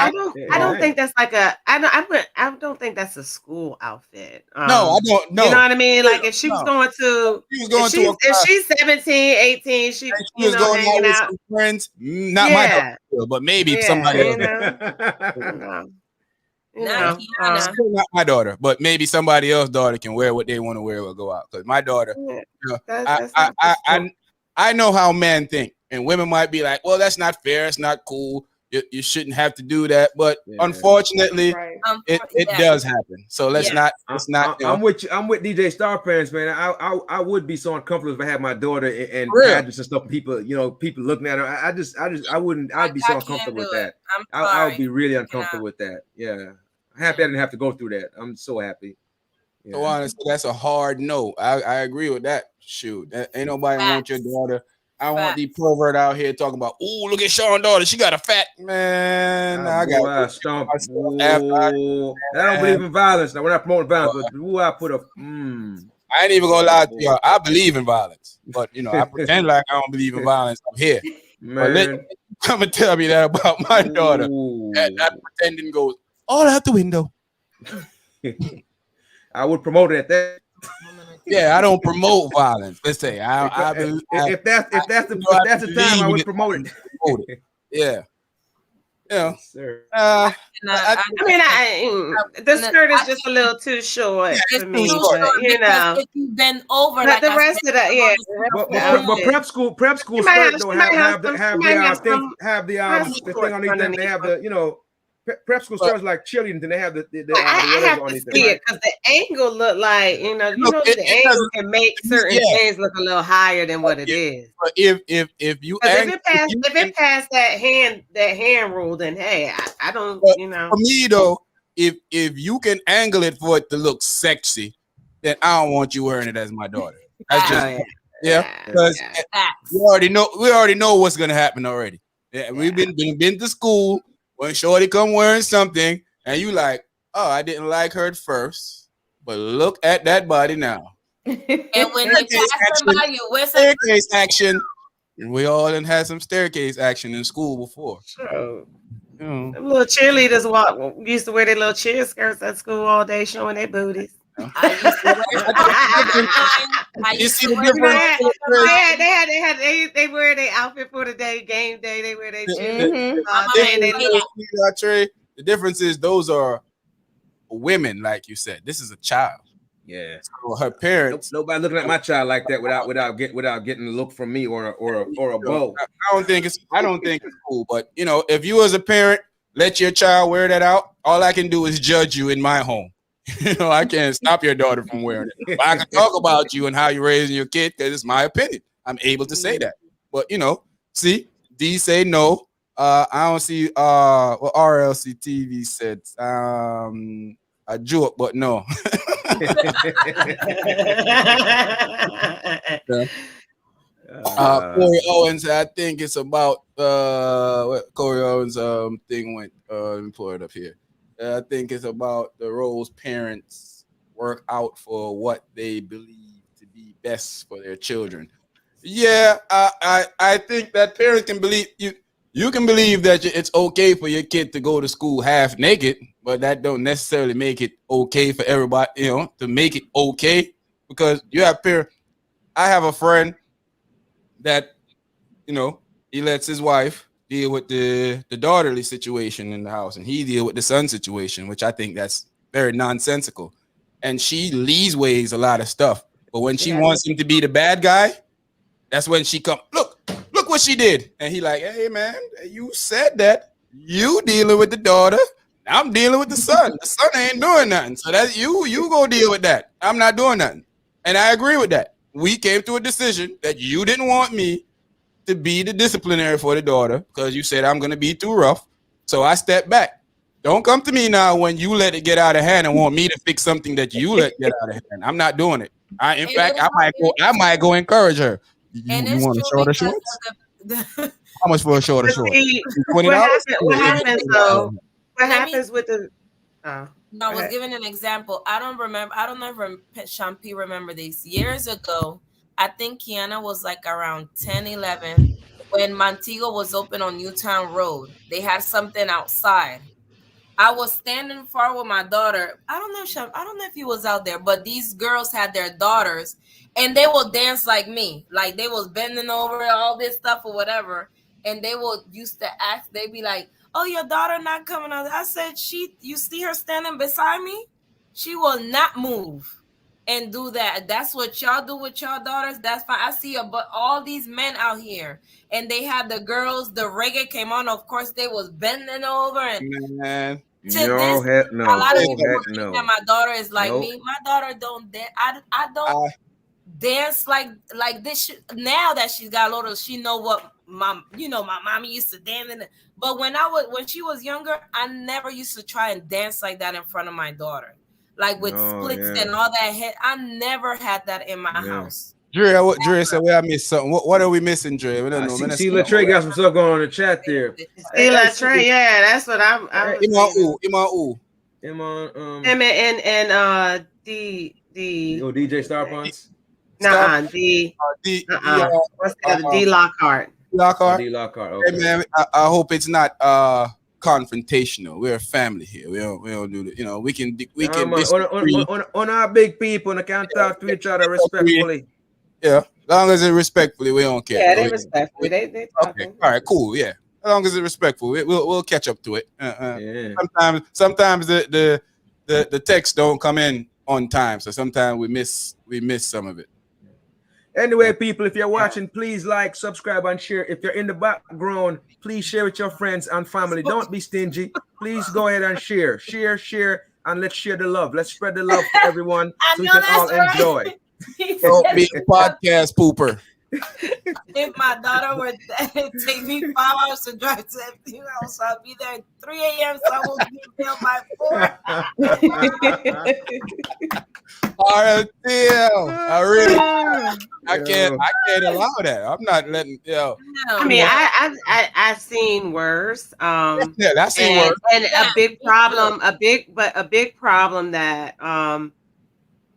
I don't think that's like I don't think that's a school outfit. No, I don't know. You know what I mean? Like if she was going to, if she's 17, 18, she was going out with some friends. Not my daughter, but maybe somebody else. Not not my daughter, but maybe somebody else's daughter can wear what they want to wear or go out. Because my daughter, I know how men think, and women might be like, "Well, that's not fair. It's not cool. You shouldn't have to do that." But unfortunately, it does happen. So let's not. I'm with DJ Star Pants, man. I would be so uncomfortable if I had my daughter and pageants and stuff. People looking at her. I wouldn't. I'd be so uncomfortable with that. I would be really uncomfortable with that. Yeah. Happy I didn't have to go through that. I'm so happy. Yeah. So honestly, that's a hard no. I agree with that. Shoot, ain't nobody want your daughter. I want the pervert out here talking about, oh, look at Sean's daughter. She got a fat man. I don't believe in violence. Now we're not promoting violence, but I put a I ain't even gonna lie to y'all. I believe in violence, but I pretend like I don't believe in violence up here. Man. Come and tell me that about my daughter. That pretending goes all out the window. I would promote it at that. Yeah, I don't promote violence. Let's say if that's the time, I would promote it. Yeah. Yeah. Sir. The skirt is just a little too short for me. If you bend over, but the rest of that, But prep school skirts don't have the thing underneath. They have the prep school skirts like cheerleading. Then they have the I have to see it because the angle look like the angle can make certain things look a little higher than what it is. But if it passed that hand rule, then hey, I don't. For me though, if you can angle it for it to look sexy, then I don't want you wearing it as my daughter. That's just because we already know what's gonna happen already. Yeah, we've been to school. When shorty come wearing something and you like, oh, I didn't like her at first, but look at that body now. And when they pass by you, where's staircase action? And we all done had some staircase action in school before. Sure. Little cheerleaders used to wear their little cheer skirts at school all day, showing their booties. I used to wear they wear their outfit for the day, game day. They wear their The difference is those are women, like you said. This is a child. Yeah. So her parents. Nobody looking at my child like that without getting a look from me or a bow. I don't think it's cool. But if you as a parent let your child wear that out, all I can do is judge you in my home. I can't stop your daughter from wearing it. But I can talk about you and how you're raising your kid because it's my opinion. I'm able to say that. But see, D say no. I don't see what RLC TV said. A joke, but no. Corey Owens, I think it's about what Corey Owens thing went. Let me pull it up here. I think it's about the roles parents work out for what they believe to be best for their children. Yeah, I think that parents can believe you. You can believe that it's okay for your kid to go to school half naked, but that don't necessarily make it okay for everybody. To make it okay, because you have parents. I have a friend that he lets his wife deal with the daughterly situation in the house, and he deal with the son situation, which I think that's very nonsensical. And she leaseways a lot of stuff, but when she wants him to be the bad guy, that's when she come. Look what she did, and he like, hey man, you said that you dealing with the daughter. I'm dealing with the son. The son ain't doing nothing, so that you go deal with that. I'm not doing nothing, and I agree with that. We came to a decision that you didn't want me to be the disciplinary for the daughter because you said I'm going to be too rough. So I stepped back. Don't come to me now when you let it get out of hand and want me to fix something that you let get out of hand. I'm not doing it. In fact, I might go encourage her. You want a shorter shorts? How much for a shorter short? $20? What happens though? What happens with the? No, I was giving an example. I don't know if Shampi remember these. Years ago, I think Kiana was like around 10, 11 when Montego was open on Newtown Road. They had something outside. I was standing far with my daughter. I don't know if he was out there, but these girls had their daughters and they will dance like me. Like they was bending over all this stuff or whatever. And they will used to ask, they'd be like, oh, your daughter not coming out. I said, you see her standing beside me? She will not move and do that. That's what y'all do with y'all daughters. That's fine. I see but all these men out here and they had the girls, the reggae came on. Of course, they was bending over and man. A lot of people think that my daughter is like me. My daughter don't dance. I don't dance like this. Now that she's got older, she know what my mommy used to dance in. But when she was younger, I never used to try and dance like that in front of my daughter, like with splits and all that. I never had that in my house. Dre said, "Well, I missed something. What are we missing, Dre? We don't know. See, Latrey got some stuff going on in the chat there. See, Latrey, yeah, that's what I'm. DJ Starpunch. What's the other? D Lockhart. Lockhart. Okay. Hey man, I hope it's not confrontational. We're a family here. We don't do that. We can on our big people and can't talk to each other respectfully. Yeah, as long as it's respectfully, we don't care. Yeah, they respectfully. They okay. All right, cool. Yeah, as long as it's respectful, we'll catch up to it. Sometimes the text don't come in on time, so sometimes we miss some of it. Anyway, people, if you're watching, please like, subscribe, and share. If you're in the background, please share with your friends and family. Don't be stingy. Please go ahead and share, and let's share the love. Let's spread the love to everyone so we can all enjoy. Don't be a podcast pooper. If my daughter would take me 5 hours to drive to empty house, I'll be there at 3 a.m. So I will be there by 4. I can't allow that. I'm not letting I mean, I've seen worse. I've seen worse. And a big problem that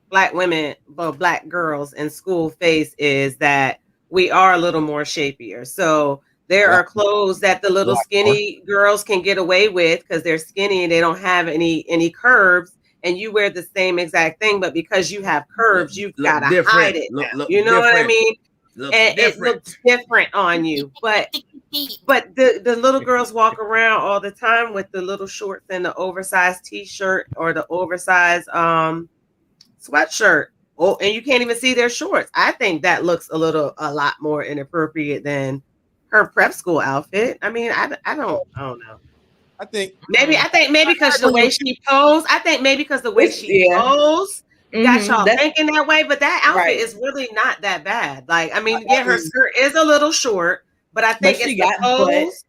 Black women, Black girls in school face is that we are a little more shapier. So there are clothes that the little skinny girls can get away with because they're skinny and they don't have any curves. And you wear the same exact thing, but because you have curves, you've got to hide it. You know what I mean? And it looks different on you. But the little girls walk around all the time with the little shorts and the oversized T-shirt or the oversized sweatshirt. Oh, and you can't even see their shorts. I think that looks a lot more inappropriate than her prep school outfit. I mean, I don't know. I think I think maybe because the way she posed. I think maybe because the way she posed got y'all thinking that way. But that outfit is really not that bad. Like, I mean, yeah, her skirt is a little short, but I think it's the pose.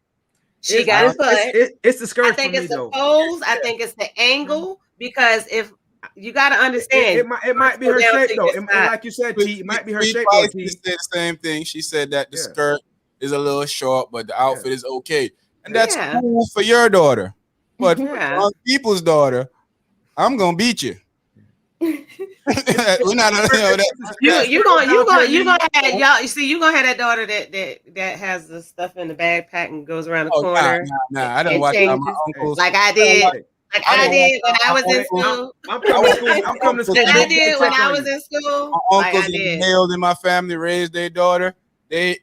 She got butt. It's the skirt. I think for it's me, the though. pose. I think it's the angle, because if you got to understand, it might be her shape though. And like you said, T, it might be her shape though. T said the same thing. She said that the skirt is a little short, but the outfit is okay, and that's cool for your daughter. But for other people's daughter, I'm gonna beat you. We're not. You're gonna have y'all. You see, you're gonna have that daughter that has the stuff in the backpack and goes around the corner. Nah, I didn't watch my uncles like I did. Like I did when I was in school. I'm coming to school. I did when I was in school. My uncles and males in my family raised their daughter. They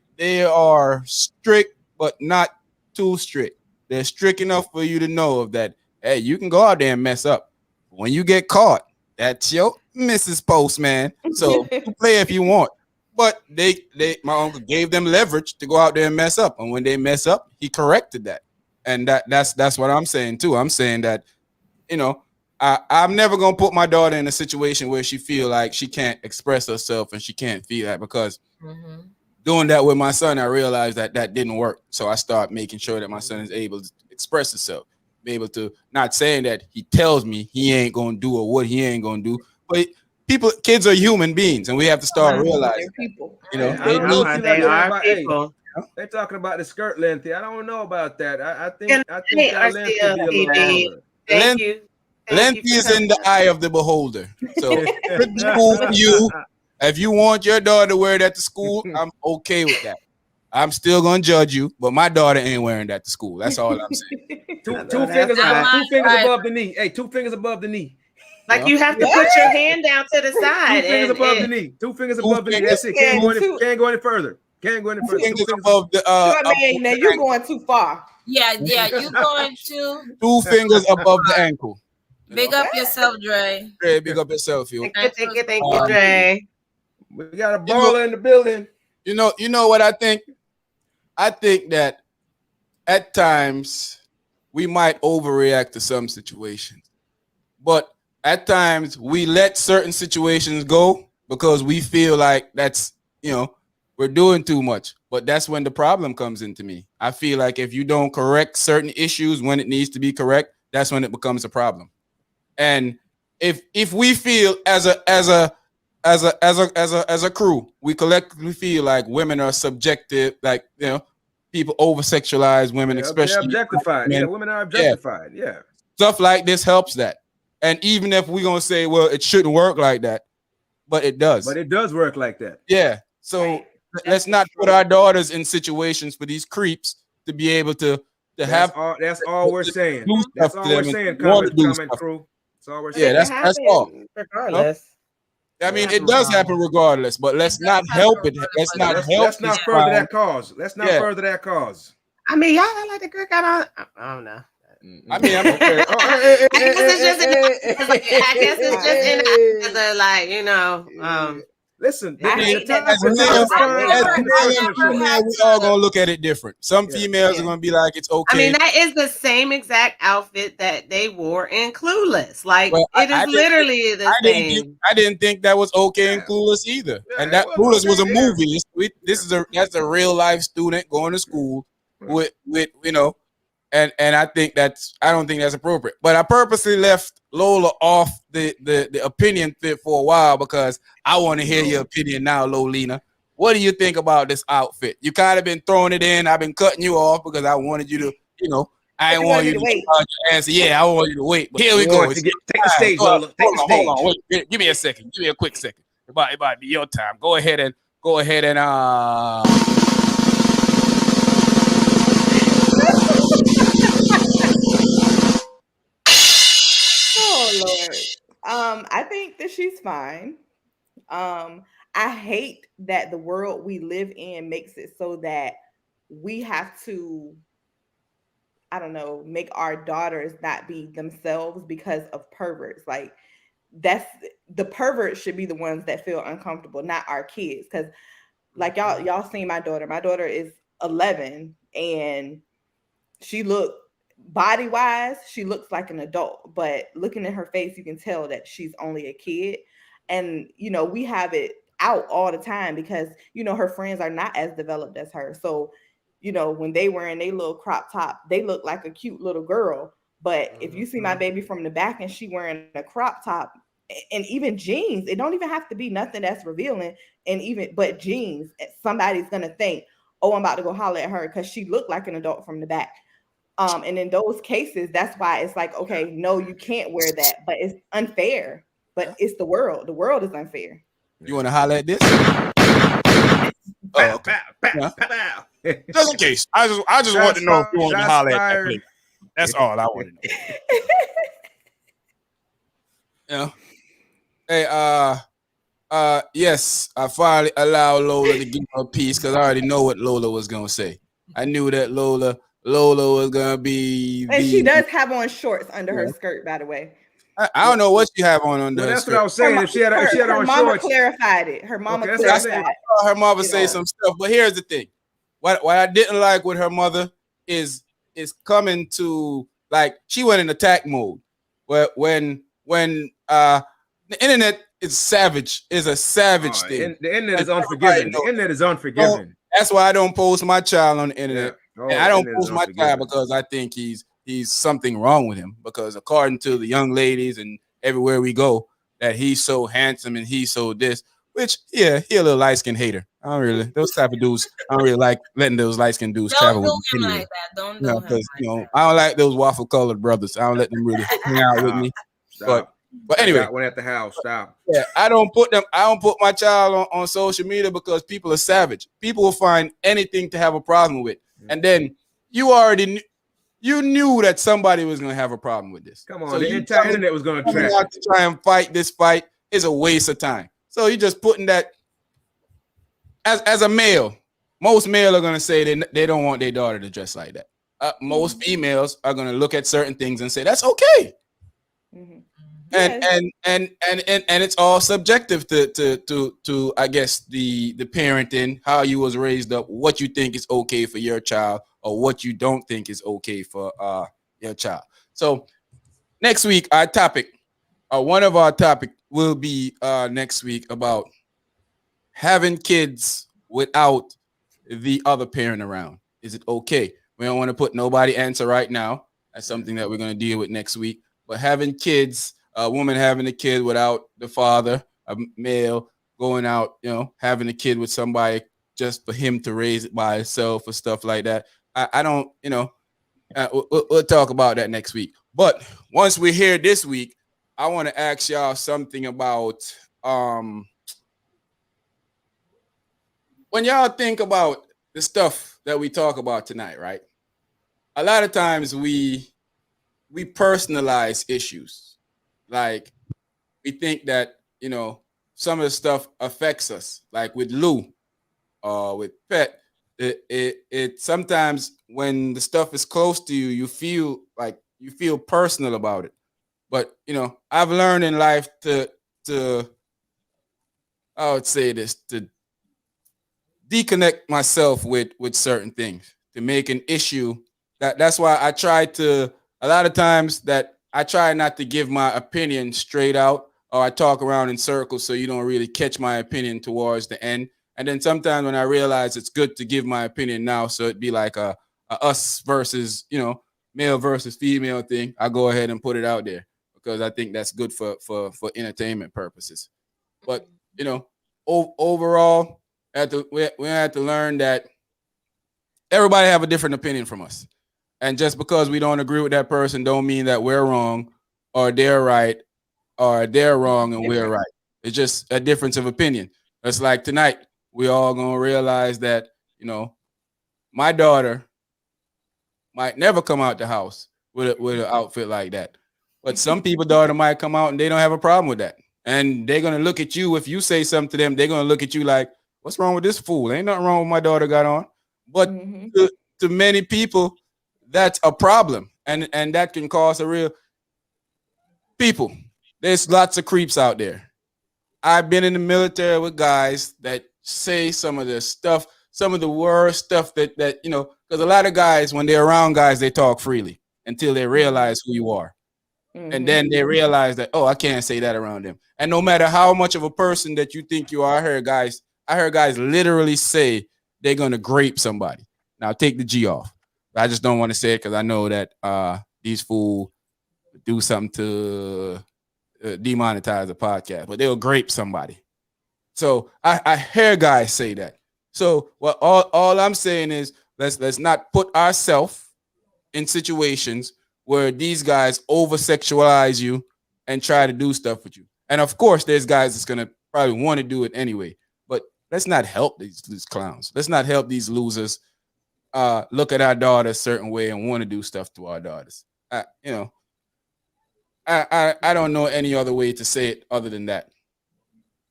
are strict, but not too strict. They're strict enough for you to know of that. Hey, you can go out there and mess up. When you get caught, that's your Mrs. Postman. So you play if you want. But my uncle gave them leverage to go out there and mess up. And when they mess up, he corrected that. And that's what I'm saying too. I'm saying that, I'm never gonna put my daughter in a situation where she feel like she can't express herself and she can't feel that, because doing that with my son, I realized that didn't work. So I start making sure that my son is able to express himself, be able to, not saying that he tells me he ain't gonna do or what he ain't gonna do, but kids are human beings, and we have to start realizing people. They are people. They're talking about the skirt length. I don't know about that. I think they are length still could be a little longer. Thank you. Length is in the eye of the beholder. So it's cool for you. If you want your daughter to wear that to school, I'm okay with that. I'm still gonna judge you, but my daughter ain't wearing that to school. That's all I'm saying. Two fingers above the knee. Hey, 2 fingers above the knee. Like you have to put your hand down to the side. 2 fingers above the knee. 2 fingers above the knee. That's it. Can't go any further. Can't go any further. 2 fingers above the. Now you're going too far. Yeah, you're going to 2 fingers above the ankle. Big up yourself, Dre. Dre, big up yourself, you. Thank you, Dre. We got a baller in the building. You know what I think? I think that at times we might overreact to some situations, but at times we let certain situations go because we feel like that's, we're doing too much. But that's when the problem comes into me. I feel like if you don't correct certain issues when it needs to be correct, that's when it becomes a problem. And if we feel as a crew, we collectively feel like women are subjective, like, people over-sexualize women, especially they're objectified. Yeah, women are objectified. Yeah. Stuff like this helps that. And even if we're gonna say, well, it shouldn't work like that, but it does. But it does work like that. Yeah. So let's not put our daughters in situations for these creeps to be able to have. That's all we're saying. That's all we're saying. Comment crew. That's all we're saying. Yeah, that's all. Regardless. I mean, it does happen regardless, but let's not help it. Let's not further that cause. Let's not further that cause. I mean, y'all like the girl got on. I don't know. I mean, I'm okay. I guess it's just in like, listen, we all gonna look at it different. Some females are gonna be like, it's okay. I mean, that is the same exact outfit that they wore in Clueless. Like, it is literally the same. I didn't think that was okay in Clueless either. And that Clueless was a movie. That's a real life student going to school with And I don't think that's appropriate. But I purposely left Lola off the opinion fit for a while because I want to hear your opinion now, Lolina. What do you think about this outfit? You kind of been throwing it in. I've been cutting you off because I wanted you to, I didn't want you to wait. Answer. Yeah, I want you to wait. But here we go. Take the stage, Lola. Take the stage. Hold on. Wait. Give me a second. Give me a quick second. It might be your time. Go ahead and Oh Lord. I think that she's fine. I hate that the world we live in makes it so that we have to, I don't know, make our daughters not be themselves because of perverts. Like, the perverts should be the ones that feel uncomfortable, not our kids. Because like y'all seen my daughter. My daughter is 11 and she body wise, she looks like an adult, but looking at her face, you can tell that she's only a kid. And, we have it out all the time because, her friends are not as developed as her. So, when they were in their little crop top, they look like a cute little girl. But if you see my baby from the back and she wearing a crop top and even jeans, it don't even have to be nothing that's revealing. But jeans, somebody's going to think, oh, I'm about to go holler at her because she looked like an adult from the back. And in those cases, that's why it's like, okay, no, you can't wear that, but it's unfair. But it's the world. The world is unfair. You want to holler at this? Pow, Okay. pow, pow, pow. Just in case. I just want to know if you want to Shots holler at that fired. place. That's all I want to know. Hey, yes, I finally allowed Lola to give her piece because I already know what Lola was gonna say. I knew that Lola was gonna be. And she does have on shorts under her skirt, by the way. I don't know what you have on under Well, her that's skirt. what I was saying. If she had Her on mama shorts, clarified it. Her mama Okay, that's what I'm clarified. I saw her mother say some stuff, but here's the thing: what I didn't like with her mother is coming to, like, she went in attack mode. When the internet is a savage thing. the internet is unforgiving. The internet is unforgiving. That's why I don't post my child on the internet. Yeah. Oh, And I don't the internet is post my unforgiving. child because I think he's something wrong with him. Because according to the young ladies and everywhere we go, that he's so handsome and he's so this. Which, yeah, he a little light-skinned hater. I don't really, those type of dudes, I don't really like letting those light-skinned dudes travel Don't with do me. him Anyway. like that. Don't You do know, him like because that. I don't like those waffle-colored brothers. I don't let them really hang out with me. Stop. But I anyway, got one at the house. Stop. yeah, I don't put my child on social media because people are savage. People will find anything to have a problem with. And then you knew that somebody was going to have a problem with this. Come on, So the you entire internet was going to coming trash out it. to try and fight this fight is a waste of time. So you're just putting that as a male. Most male are going to say they don't want their daughter to dress like that. Most females are going to look at certain things and say that's okay. Mm-hmm. And it's all subjective to I guess the parenting, how you was raised up, what you think is okay for your child or what you don't think is okay for your child. So next week our topic, one of our topic will be next week about having kids without the other parent around. Is it okay? We don't want to put nobody answer right now. That's something that we're going to deal with next week. But having kids, a woman having a kid without the father, a male going out, having a kid with somebody just for him to raise it by himself or stuff like that. I don't, we'll talk about that next week. But once we're here this week, I want to ask y'all something about when y'all think about the stuff that we talk about tonight, right? A lot of times we personalize issues. Like we think that, some of the stuff affects us. Like with Lou, with Pet, it sometimes when the stuff is close to you, you feel personal about it. But I've learned in life to I would say this, to disconnect myself with certain things, to make an issue. That's why I try to, a lot of times that I try not to give my opinion straight out, or I talk around in circles so you don't really catch my opinion towards the end. And then sometimes when I realize it's good to give my opinion now, so it'd be like a us versus, male versus female thing, I go ahead and put it out there because I think that's good for entertainment purposes. But, overall, we have to learn that everybody have a different opinion from us. And just because we don't agree with that person don't mean that we're wrong or they're right or they're wrong and we're right. It's just a difference of opinion. It's like tonight, we all going to realize that, my daughter might never come out the house with an outfit like that. But some people's daughter might come out and they don't have a problem with that. And they're going to look at you. If you say something to them, they're going to look at you like, what's wrong with this fool? Ain't nothing wrong with my daughter got on. But to many people, that's a problem. And that can cause a real people. There's lots of creeps out there. I've been in the military with guys that say some of the stuff, some of the worst stuff that because a lot of guys, when they're around guys, they talk freely until they realize who you are. And then they realize that, oh, I can't say that around them. And no matter how much of a person that you think you are, I heard guys literally say they're gonna grape somebody. Now take the G off. I just don't want to say it because I know that these fools do something to demonetize the podcast, but they'll grape somebody. So I hear guys say that. So what all I'm saying is let's not put ourselves in situations where these guys over-sexualize you and try to do stuff with you. And of course, there's guys that's gonna probably want to do it anyway. But let's not help these clowns. Let's not help these losers look at our daughter a certain way and want to do stuff to our daughters. I don't know any other way to say it other than that.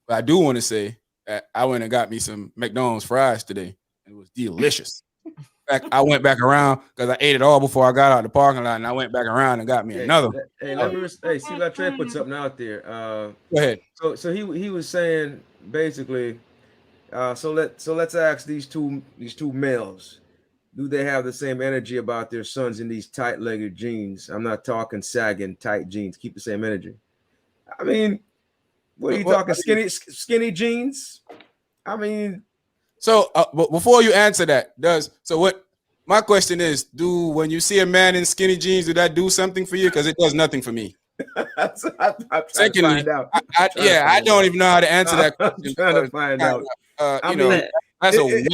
But I do want to say that I went and got me some McDonald's fries today. It was delicious. In fact, I went back around because I ate it all before I got out of the parking lot, and I went back around and got me another. Hey, let me see. Trey put something out there. Go ahead. So he was saying basically. So let's ask these two males. Do they have the same energy about their sons in these tight-legged jeans? I'm not talking sagging tight jeans. Keep the same energy. I mean, what are you talking? Skinny jeans? I mean. So, but before you answer that, what my question is, when you see a man in skinny jeans, do that do something for you? Because it does nothing for me. Secondly, I don't even know how to answer that question. I'm trying to find out. That's a weird.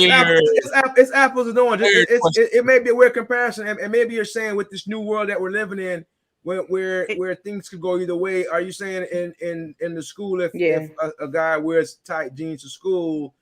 It's apples and oranges. It may be a weird comparison, and maybe you're saying with this new world that we're living in, where things could go either way. Are you saying in the school if a guy wears tight jeans to school?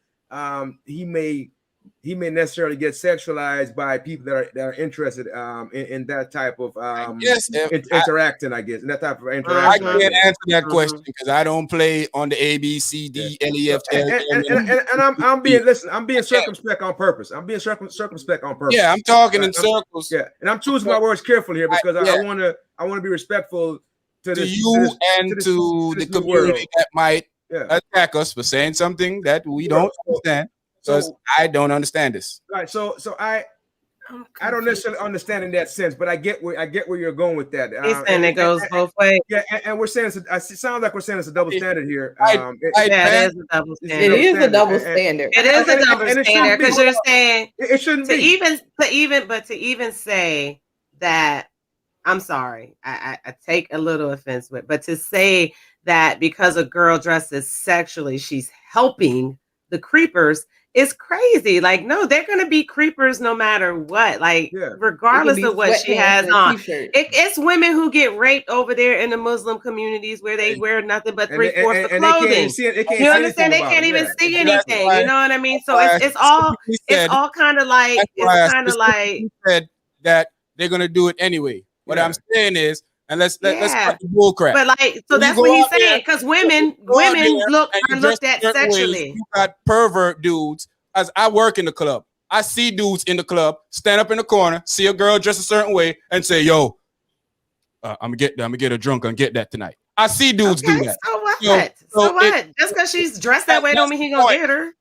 He may necessarily get sexualized by people that are interested in that type of interacting, I guess, in that type of interaction. I can't answer that question because I don't play on the A, B, C, D, L, E, F, L. And I'm being circumspect on purpose. Circumspect on purpose. Yeah, I'm talking in circles. Yeah, and I'm choosing my words carefully here because I want to be respectful to you and to the community that might attack us for saying something that we don't understand. Because I don't understand this. Right. So I don't necessarily understand in that sense, but I get where you're going with that. And it goes both ways. Yeah, and we're saying it sounds like we're saying it's a double standard here. It is a double standard. It is a double standard. It is a double standard because you're saying it shouldn't be. To even say that, I'm sorry, I take a little offense with, but to say that because a girl dresses sexually, she's helping the creepers. It's crazy. Like, no, they're going to be creepers no matter what. Like, regardless of what she has on. It's women who get raped over there in the Muslim communities where they wear nothing but 3/4 of clothing. You understand? They can't even see anything. You know what I mean? So it's all kind of like said that they're going to do it anyway. What I'm saying is, and let's cut the bull crap. But that's what he's saying, because women are looked at sexually. You got pervert dudes. As I work in the club, I see dudes in the club stand up in the corner, see a girl dressed a certain way, and say, "Yo, I'm gonna get her drunk and get that tonight." I see dudes do that. So what? So what? Just because she's dressed that way don't mean he gonna get her.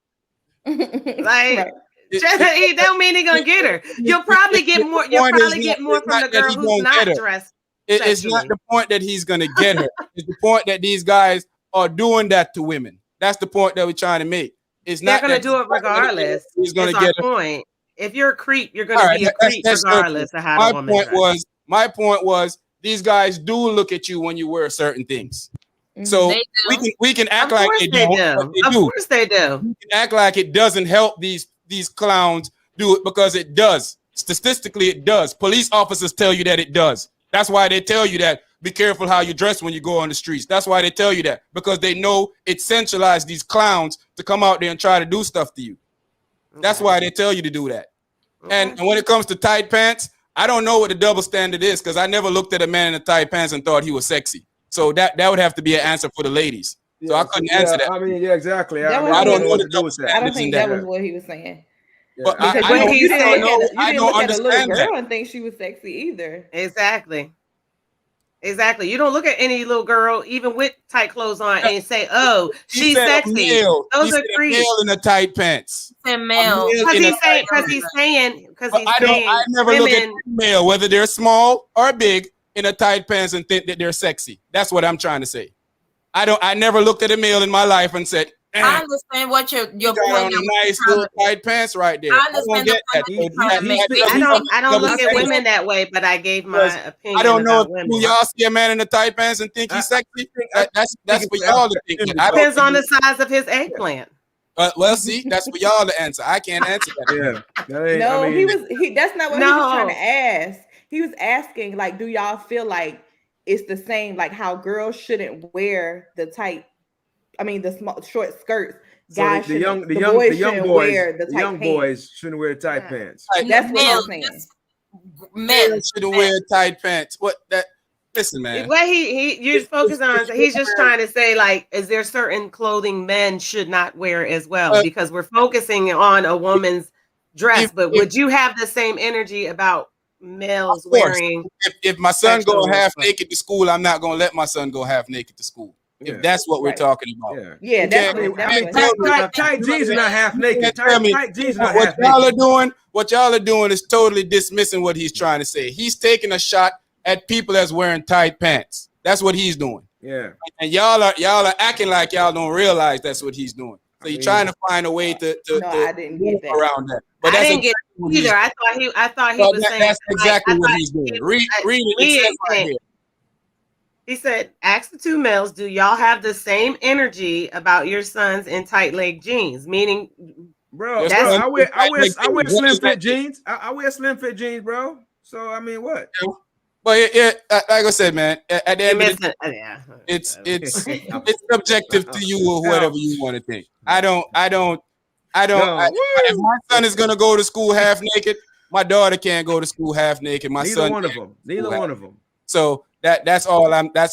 Like. It don't mean he gonna get her. You'll probably get more. You'll probably get more from the girl who's not dressed. It's not the point that he's going to get her. It's the point that these guys are doing that to women. That's the point that we're trying to make. It's not going to do it regardless. He's going to get her. Point. If you're a creep, you're going to be a creep regardless of how the woman dresses. My point was these guys do look at you when you wear certain things. So we can act like they don't. Of course they do. We can act like it doesn't help these clowns do it because it does. Statistically, it does. Police officers tell you that it does. That's why they tell you that be careful how you dress when you go on the streets. That's why they tell you that, because they know it centralized these clowns to come out there and try to do stuff to you. That's why they tell you to do that. And when it comes to tight pants, I don't know what the double standard is because I never looked at a man in the tight pants and thought he was sexy. So that would have to be an answer for the ladies. So I couldn't answer that. I mean, yeah, exactly. I don't know what to do with that. I don't think that was what he was saying. But you don't understand a little girl that. and think she was sexy either. Exactly. Exactly. You don't look at any little girl, even with tight clothes on, and say, "Oh, He she's said a sexy." male. Those He are said a creeps. male in the tight pants. And A male. male Because in a he's saying, tight pants. But I never look at women. male, whether they're small or big, in a tight pants and think that they're sexy. That's what I'm trying to say. I never looked at a male in my life and said, I understand what your you got point on a nice little tight pants right there. I I don't understand the get point that. that you're trying to make. I don't look at women that way, but I gave my opinion. I don't know if women. y'all see a man in the tight pants and think he's sexy. That's for y'all to think. I don't Depends on the think size of his eggplant. well, see, that's for y'all to answer. I can't answer that. No, that's not what he was trying No. to ask. He was asking, like, do y'all feel like it's the same, like how girls shouldn't wear the tight, the small short skirts. So Guys the young shouldn't boys, wear the the tight young pants. boys shouldn't wear tight pants. That's what I'm saying. Men shouldn't wear tight pants. What that? Listen, man. What you focus on, he's just trying to say, like, is there certain clothing men should not wear as well? Because we're focusing on a woman's dress, but would you have the same energy about males wearing? If my son go half naked to school, I'm not gonna let my son go half naked to school. If that's what we're talking about. Yeah, tight jeans are not half naked. Tight jeans are not what half y'all naked. are doing, what y'all are doing is totally dismissing what he's trying to say. He's taking a shot at people that's wearing tight pants. That's what he's doing. Yeah. And y'all are acting like y'all don't realize that's what he's doing. So you're trying to find a way to I didn't get that. around that. But I didn't get it either. I thought he was saying that's exactly what he's doing. Read it. It says right here. He said, ask the two males, do y'all have the same energy about your sons in tight leg jeans? Meaning, bro, I wear slim fit jeans. I wear slim fit jeans, bro. So I mean, what? But like I said, man, at the end of the day, it's subjective to you or whatever you want to think. I don't. If my son is gonna go to school half naked, my daughter can't go to school half naked. Neither one of them. So that's all I'm gonna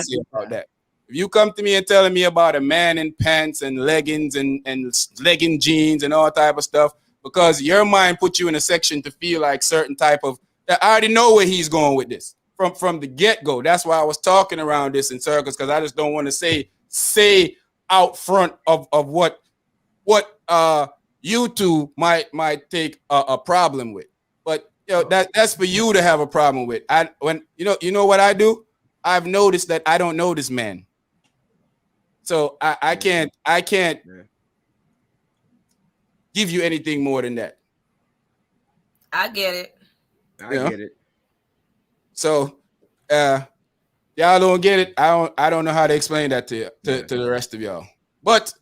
say about that. If you come to me and telling me about a man in pants and leggings and legging jeans and all type of stuff, because your mind put you in a section to feel like certain type of, I already know where he's going with this from the get-go. That's why I was talking around this in circles, because I just don't want to say out front of what you two might take a problem with. But that's for you to have a problem with. You know what I do? I've noticed that I don't know this man. So I can't give you anything more than that. I get it. I get it. So y'all don't get it. I don't know how to explain that to the rest of y'all. But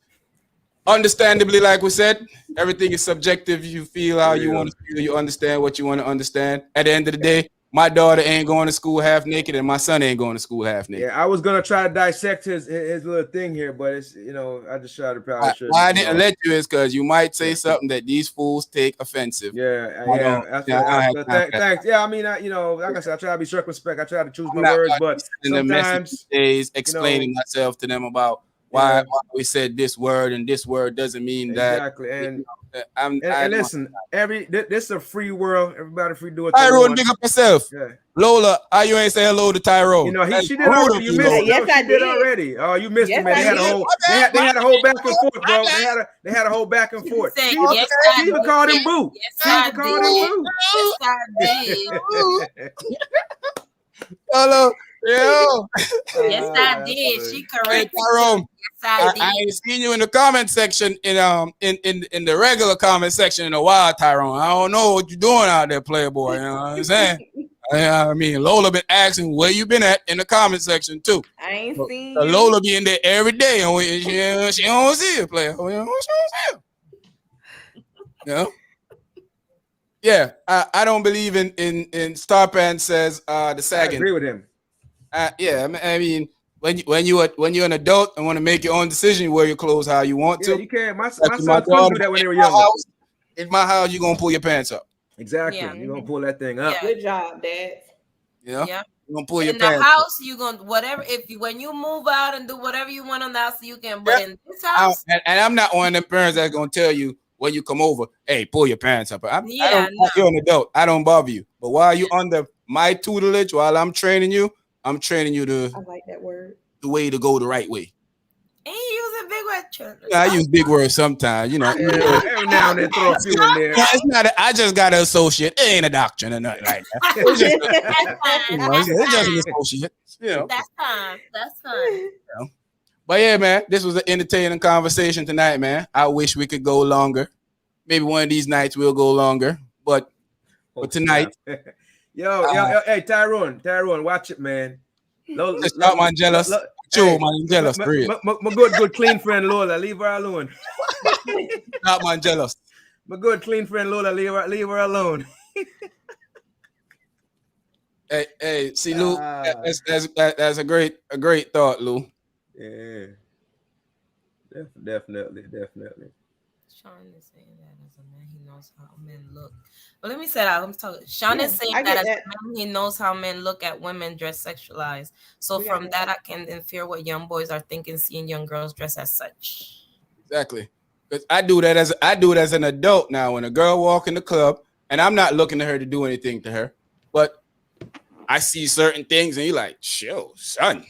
understandably, like we said, everything is subjective. You feel how you want to feel. You understand what you want to understand. At the end of the day, my daughter ain't going to school half naked, and my son ain't going to school half naked. Yeah, I was gonna try to dissect his little thing here, but it's I just tried to probably. Why I didn't let you is because you might say something that these fools take offensive. Thanks. Yeah, I mean, like I said, I try to be circumspect. I try to choose my words, but sometimes days explaining myself to them about why we said this word and this word doesn't mean that. Exactly. And listen, this is a free world. Everybody free do it. Tyrone, big up yourself. Yeah. Lola, how you ain't say hello to Tyrone? She did already. You missed it. Yes, I did already. Oh, you missed it, man. They had a whole back and forth, bro. They had a whole back and forth. She even called him boo. Yes, I did. Hello. Yes, I did. She corrected. Tyrone. I ain't seen you in the comment section in the regular comment section in a while, Tyrone. I don't know what you're doing out there, Playboy. You know what I'm saying? I mean, Lola been asking where you been at in the comment section too. I ain't seen you. Lola be in there every day, and she don't see it, player. She don't see it. Yeah, I don't believe in Star Pan says the sagging. I agree with him. I mean, when you're an adult and want to make your own decision, you wear your clothes how you want to. You can. My sons couldn't do that when they were younger. In my house, you're gonna pull your pants up. Exactly. Yeah. You're gonna pull that thing up. Good job, Dad. Yeah. You're gonna pull your in pants the house, you're gonna whatever. When you move out and do whatever you want on the house, you can. But in this house, and I'm not one of them parents that's gonna tell you when you come over, hey, pull your pants up. You're an adult. I don't bother you. But while you under my tutelage, while I'm training you, I'm training you I like that word. the way to go the right way. And you using big word. Yeah, I use big words sometimes, Yeah, every now and then throw a few in there. Yeah, it's not. I just got to associate. It ain't a doctrine or nothing like that. It's just, it's just an associate. You know. That's fine. That's fine. But yeah, man, this was an entertaining conversation tonight, man. I wish we could go longer. Maybe one of these nights we'll go longer. But for tonight, yo, hey Tyrone, watch it, man. just stop my jealous. My jealous. My good clean friend Lola, leave her alone. Not my jealous. My good clean friend Lola, leave her alone. Hey, see, Lou, that's a great thought, Lou. Yeah, definitely. Sean is saying that as a man, he knows how men look. But let me say that. I'm talking. Sean is saying that as a man, he knows how men look at women dressed sexualized. So from that, I can infer what young boys are thinking, seeing young girls dressed as such. Exactly, because I do it as an adult now. When a girl walk in the club, and I'm not looking to her to do anything to her, but I see certain things, and you're like, "Yo, son."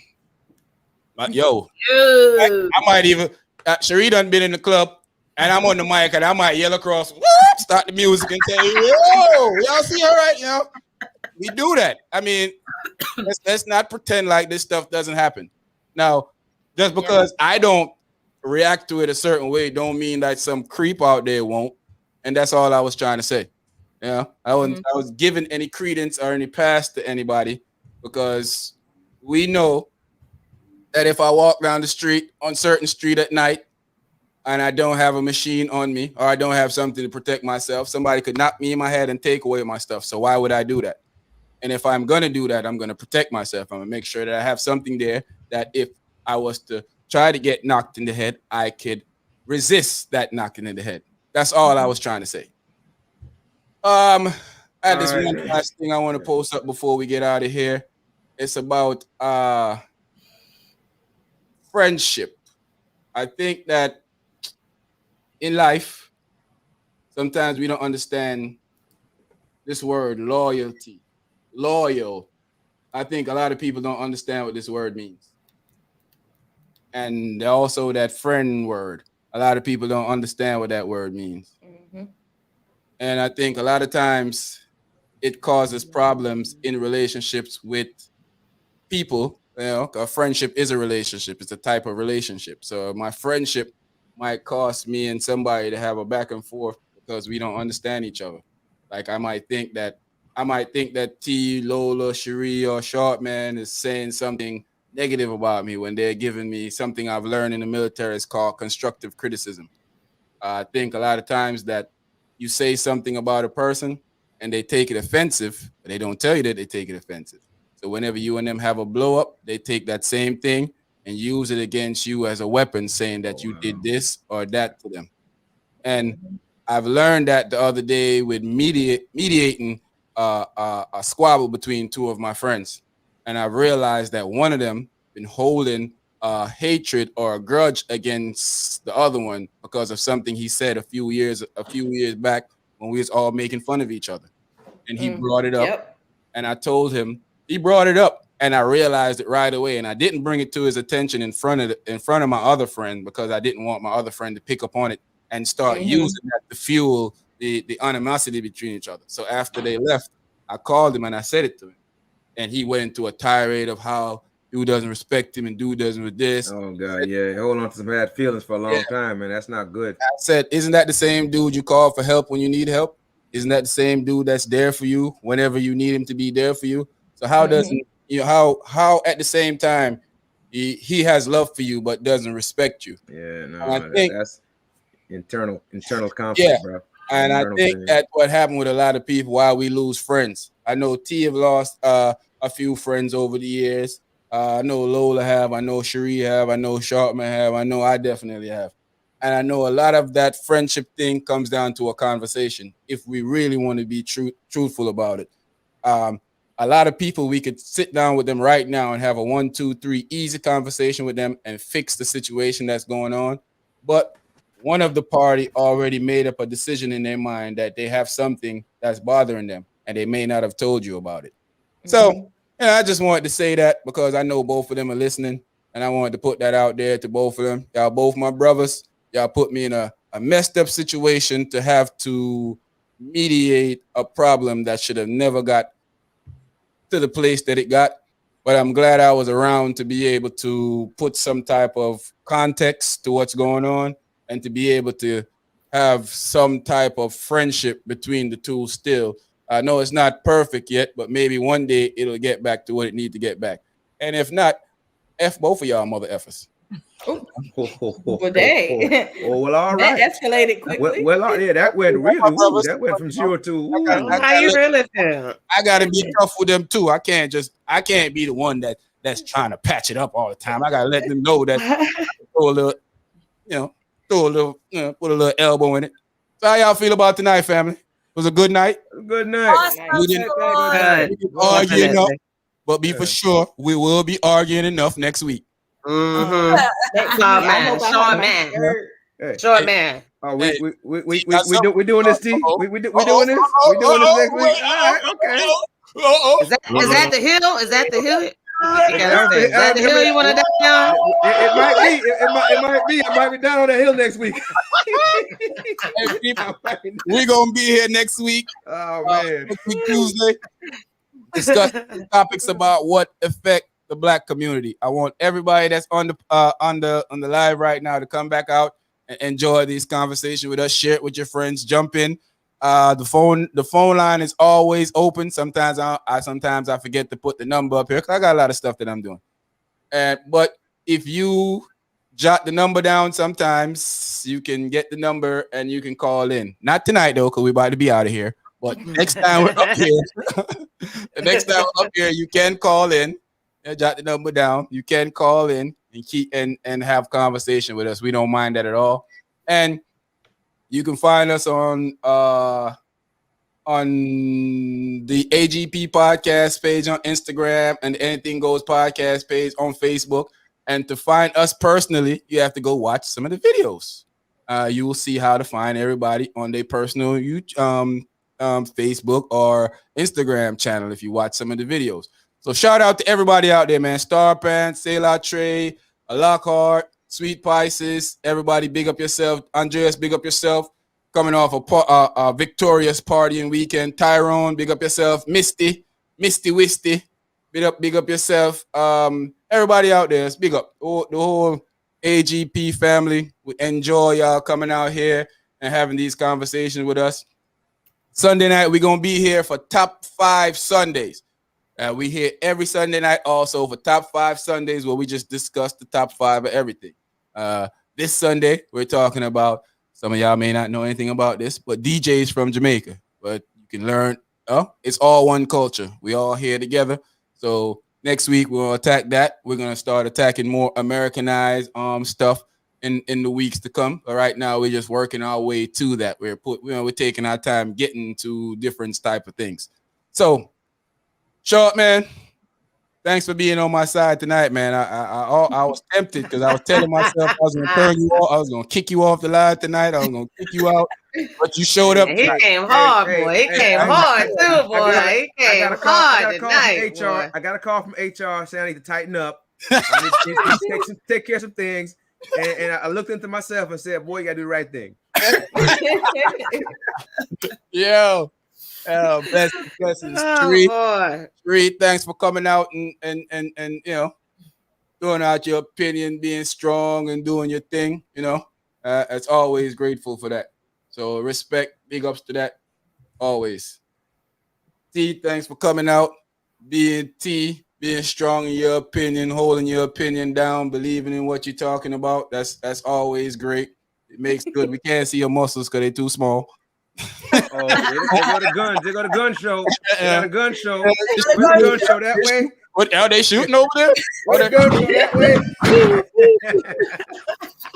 Yo, I might even Cherie done been in the club and I'm on the mic and I might yell across, whoop, start the music and say, yo, y'all see her right now? We do that. I mean, let's not pretend like this stuff doesn't happen. Now, just because I don't react to it a certain way don't mean that some creep out there won't. And that's all I was trying to say. Yeah, I was giving any credence or any pass to anybody because we know that if I walk down the street on certain street at night and I don't have a machine on me or I don't have something to protect myself, somebody could knock me in my head and take away my stuff. So why would I do that? And if I'm going to do that, I'm going to protect myself. I'm going to make sure that I have something there that if I was to try to get knocked in the head, I could resist that knocking in the head. That's all I was trying to say. I had this one last thing I want to post up before we get out of here. It's about friendship. I think that in life, sometimes we don't understand this word loyalty. Loyal. I think a lot of people don't understand what this word means. And also that friend word. A lot of people don't understand what that word means. Mm-hmm. And I think a lot of times it causes problems in relationships with people. You know, a friendship is a relationship. It's a type of relationship. So my friendship might cause me and somebody to have a back and forth because we don't understand each other. Like I might think that T, Lola, Cherie, or Shortman is saying something negative about me when they're giving me something I've learned in the military is called constructive criticism. I think a lot of times that you say something about a person and they take it offensive, but they don't tell you that they take it offensive. So whenever you and them have a blow up, they take that same thing and use it against you as a weapon, saying that you did this or that to them. And I've learned that the other day with mediating a squabble between two of my friends. And I realized that one of them been holding hatred or a grudge against the other one because of something he said a few years back when we was all making fun of each other. And he brought it up and I told him, he brought it up and I realized it right away. And I didn't bring it to his attention in front of my other friend because I didn't want my other friend to pick up on it and start using that to fuel the animosity between each other. So after they left, I called him and I said it to him. And he went into a tirade of how dude doesn't respect him and dude doesn't with this. Oh, God, yeah. Hold on to some bad feelings for a long time, man. That's not good. I said, isn't that the same dude you call for help when you need help? Isn't that the same dude that's there for you whenever you need him to be there for you? So how doesn't, how at the same time he has love for you but doesn't respect you? Yeah, no, that's internal conflict, bro. And I think that's what happened with a lot of people, why we lose friends. I know T have lost a few friends over the years. I know Lola have. I know Cherie have. I know Sharpman have. I know I definitely have. And I know a lot of that friendship thing comes down to a conversation if we really want to be truthful about it. A lot of people, we could sit down with them right now and have a 1, 2, 3 easy conversation with them and fix the situation that's going on. But one of the party already made up a decision in their mind that they have something that's bothering them and they may not have told you about it. So Yeah, I just wanted to say that because I know both of them are listening, and I wanted to put that out there to both of them. Y'all both my brothers. Y'all put me in a messed up situation to have to mediate a problem that should have never got to the place that it got. But I'm glad I was around to be able to put some type of context to what's going on and to be able to have some type of friendship between the two still. I know it's not perfect yet, but maybe one day it'll get back to what it needs to get back. And if not, F both of y'all mother effers. Well, dang. Oh, well, all That right. escalated quickly. Well, yeah, that went really. Ooh, that went from 0 to. Ooh. How you really feel? I gotta be tough with them too. I can't be the one that's trying to patch it up all the time. I gotta let them know that throw a little, put a little elbow in it. So how y'all feel about tonight, family? It was a good night. Good night. Awesome. We didn't Good. argue enough, Definitely. but be for sure we will be arguing enough next week. Mm-hmm. Short man. Short man. Hey, Short man. oh, Hey. we doing this, T. We doing this. We doing this next week. All right, okay. Is that the hill? Is that the hill? You gotta say, is that the hill you want to die down? It might be. It might be down on the hill next week. Hey, people, we're gonna be here next week. Oh man. Next week, Tuesday. Discuss topics about what affect the Black community. I want everybody that's on the live right now to come back out and enjoy these conversations with us. Share it with your friends. Jump in. The phone line is always open. Sometimes I forget to put the number up here because I got a lot of stuff that I'm doing. But if you jot the number down, sometimes you can get the number and you can call in. Not tonight though, because we're about to be out of here. But next time we're up here, you can call in. Jot the number down. You can call in and keep and have conversation with us. We don't mind that at all. And you can find us on the AGP podcast page on Instagram and the Anything Goes podcast page on Facebook. And to find us personally, you have to go watch some of the videos. You will see how to find everybody on their personal Facebook or Instagram channel if you watch some of the videos. So shout out to everybody out there, man. Star Pants, Sailor Trey, Lockhart, Sweet Pisces, everybody big up yourself. Andreas, big up yourself. Coming off a victorious partying weekend. Tyrone, big up yourself. Misty Wisty, big up yourself. Everybody out there, big up. The whole AGP family. We enjoy y'all coming out here and having these conversations with us. Sunday night, we're going to be here for Top 5 Sundays. We here every Sunday night also for Top 5 Sundays where we just discuss the top 5 of everything. This Sunday, we're talking about, some of y'all may not know anything about this, but DJs from Jamaica. But you can learn, it's all one culture. We all here together. So next week, we'll attack that. We're going to start attacking more Americanized stuff in the weeks to come. But right now, we're just working our way to that. We're taking our time getting to different type of things. So, Short man, thanks for being on my side tonight, man. I was tempted because I was telling myself I was going to turn you off. I was going to kick you off the live tonight. I was going to kick you out, but you showed up. He came hard, boy. He came hard too, boy. He came hard tonight. I got a call from HR saying I need to tighten up. I need to take care of some things. And I looked into myself and said, boy, you got to do the right thing. Yo. Blessings. Street, thanks for coming out and throwing out your opinion, being strong and doing your thing. It's always grateful for that. So respect, big ups to that. Always. T, thanks for coming out, being strong in your opinion, holding your opinion down, believing in what you're talking about. That's always great. It makes good. We can't see your muscles because they're too small. They go to guns. They go to gun show. They got a gun show. Where's the gun show that way? What are they shooting over there? Where's the gun show that way?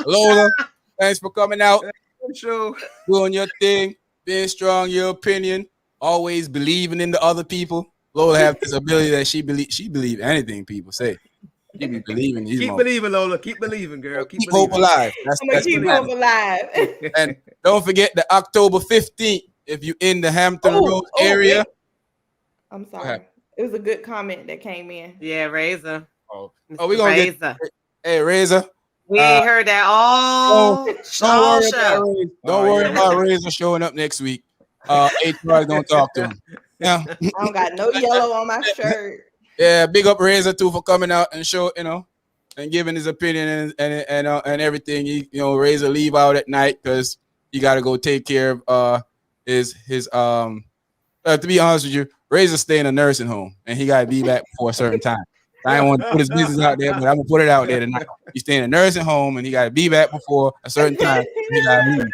Lola, thanks for coming out. Show. Doing your thing, being strong, your opinion, always believing in the other people. Lola have this ability that she believe anything people say. She be believing. Keep believing, Lola. Keep believing, girl. Keep hope alive. That's keep hope alive. And don't forget the October 15th. If you in the Hampton Roads area. I'm sorry. It was a good comment that came in. Yeah, Razor. Oh, Mr. we gonna Razor. get. Hey, Razor. We ain't heard that all Don't worry show. about Razor. Don't worry about Razor showing up next week. HR is gonna talk to him. Yeah. I don't got no yellow on my shirt. Yeah, big up Razor too for coming out and show, and giving his opinion and everything. Razor leave out at night because he got to go take care of his to be honest with you, Razor stay in a nursing home and he got to be back before a certain time. I don't want to put his business out there, but I'm gonna put it out there tonight. He's staying in a nursing home and he got to be back before a certain time. He got to leave.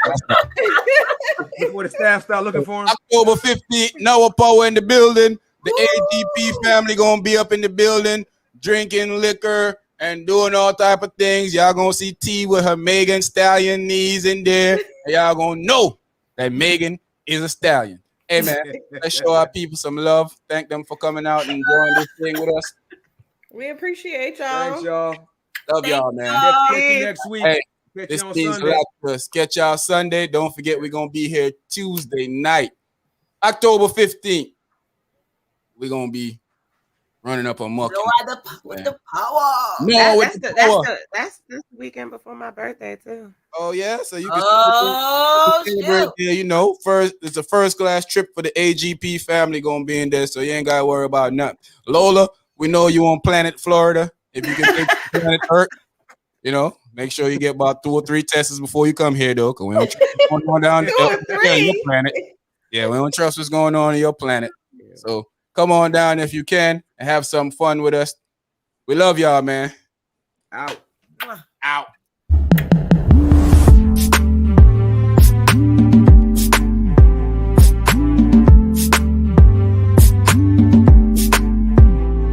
Before the staff start looking for him. October 15th, Noah Power in the building. The AGP family gonna be up in the building, drinking liquor and doing all type of things. Y'all gonna see T with her Megan Stallion knees in there. And y'all gonna know that Megan is a stallion. Hey man, let's show our people some love. Thank them for coming out and enjoying this thing with us. We appreciate y'all. Thanks, y'all. Love y'all, man. Catch you next week. Hey, Catch this you on means a Sunday. lot to us. Catch y'all Sunday. Don't forget we're gonna be here Tuesday night, October 15th. We're gonna be running up a muck. With the power. No, with the power. That's this weekend before my birthday too. Oh yeah, so you can shoot. yeah, first it's a first class trip for the AGP family gonna be in there, so you ain't gotta worry about nothing. Lola, we know you on planet Florida. If you can take planet Earth, make sure you get about 2 or 3 tests before you come here though, because we don't trust what's going on down your planet. Yeah, we don't trust what's going on in your planet. So come on down if you can and have some fun with us. We love y'all, man. Out. Out.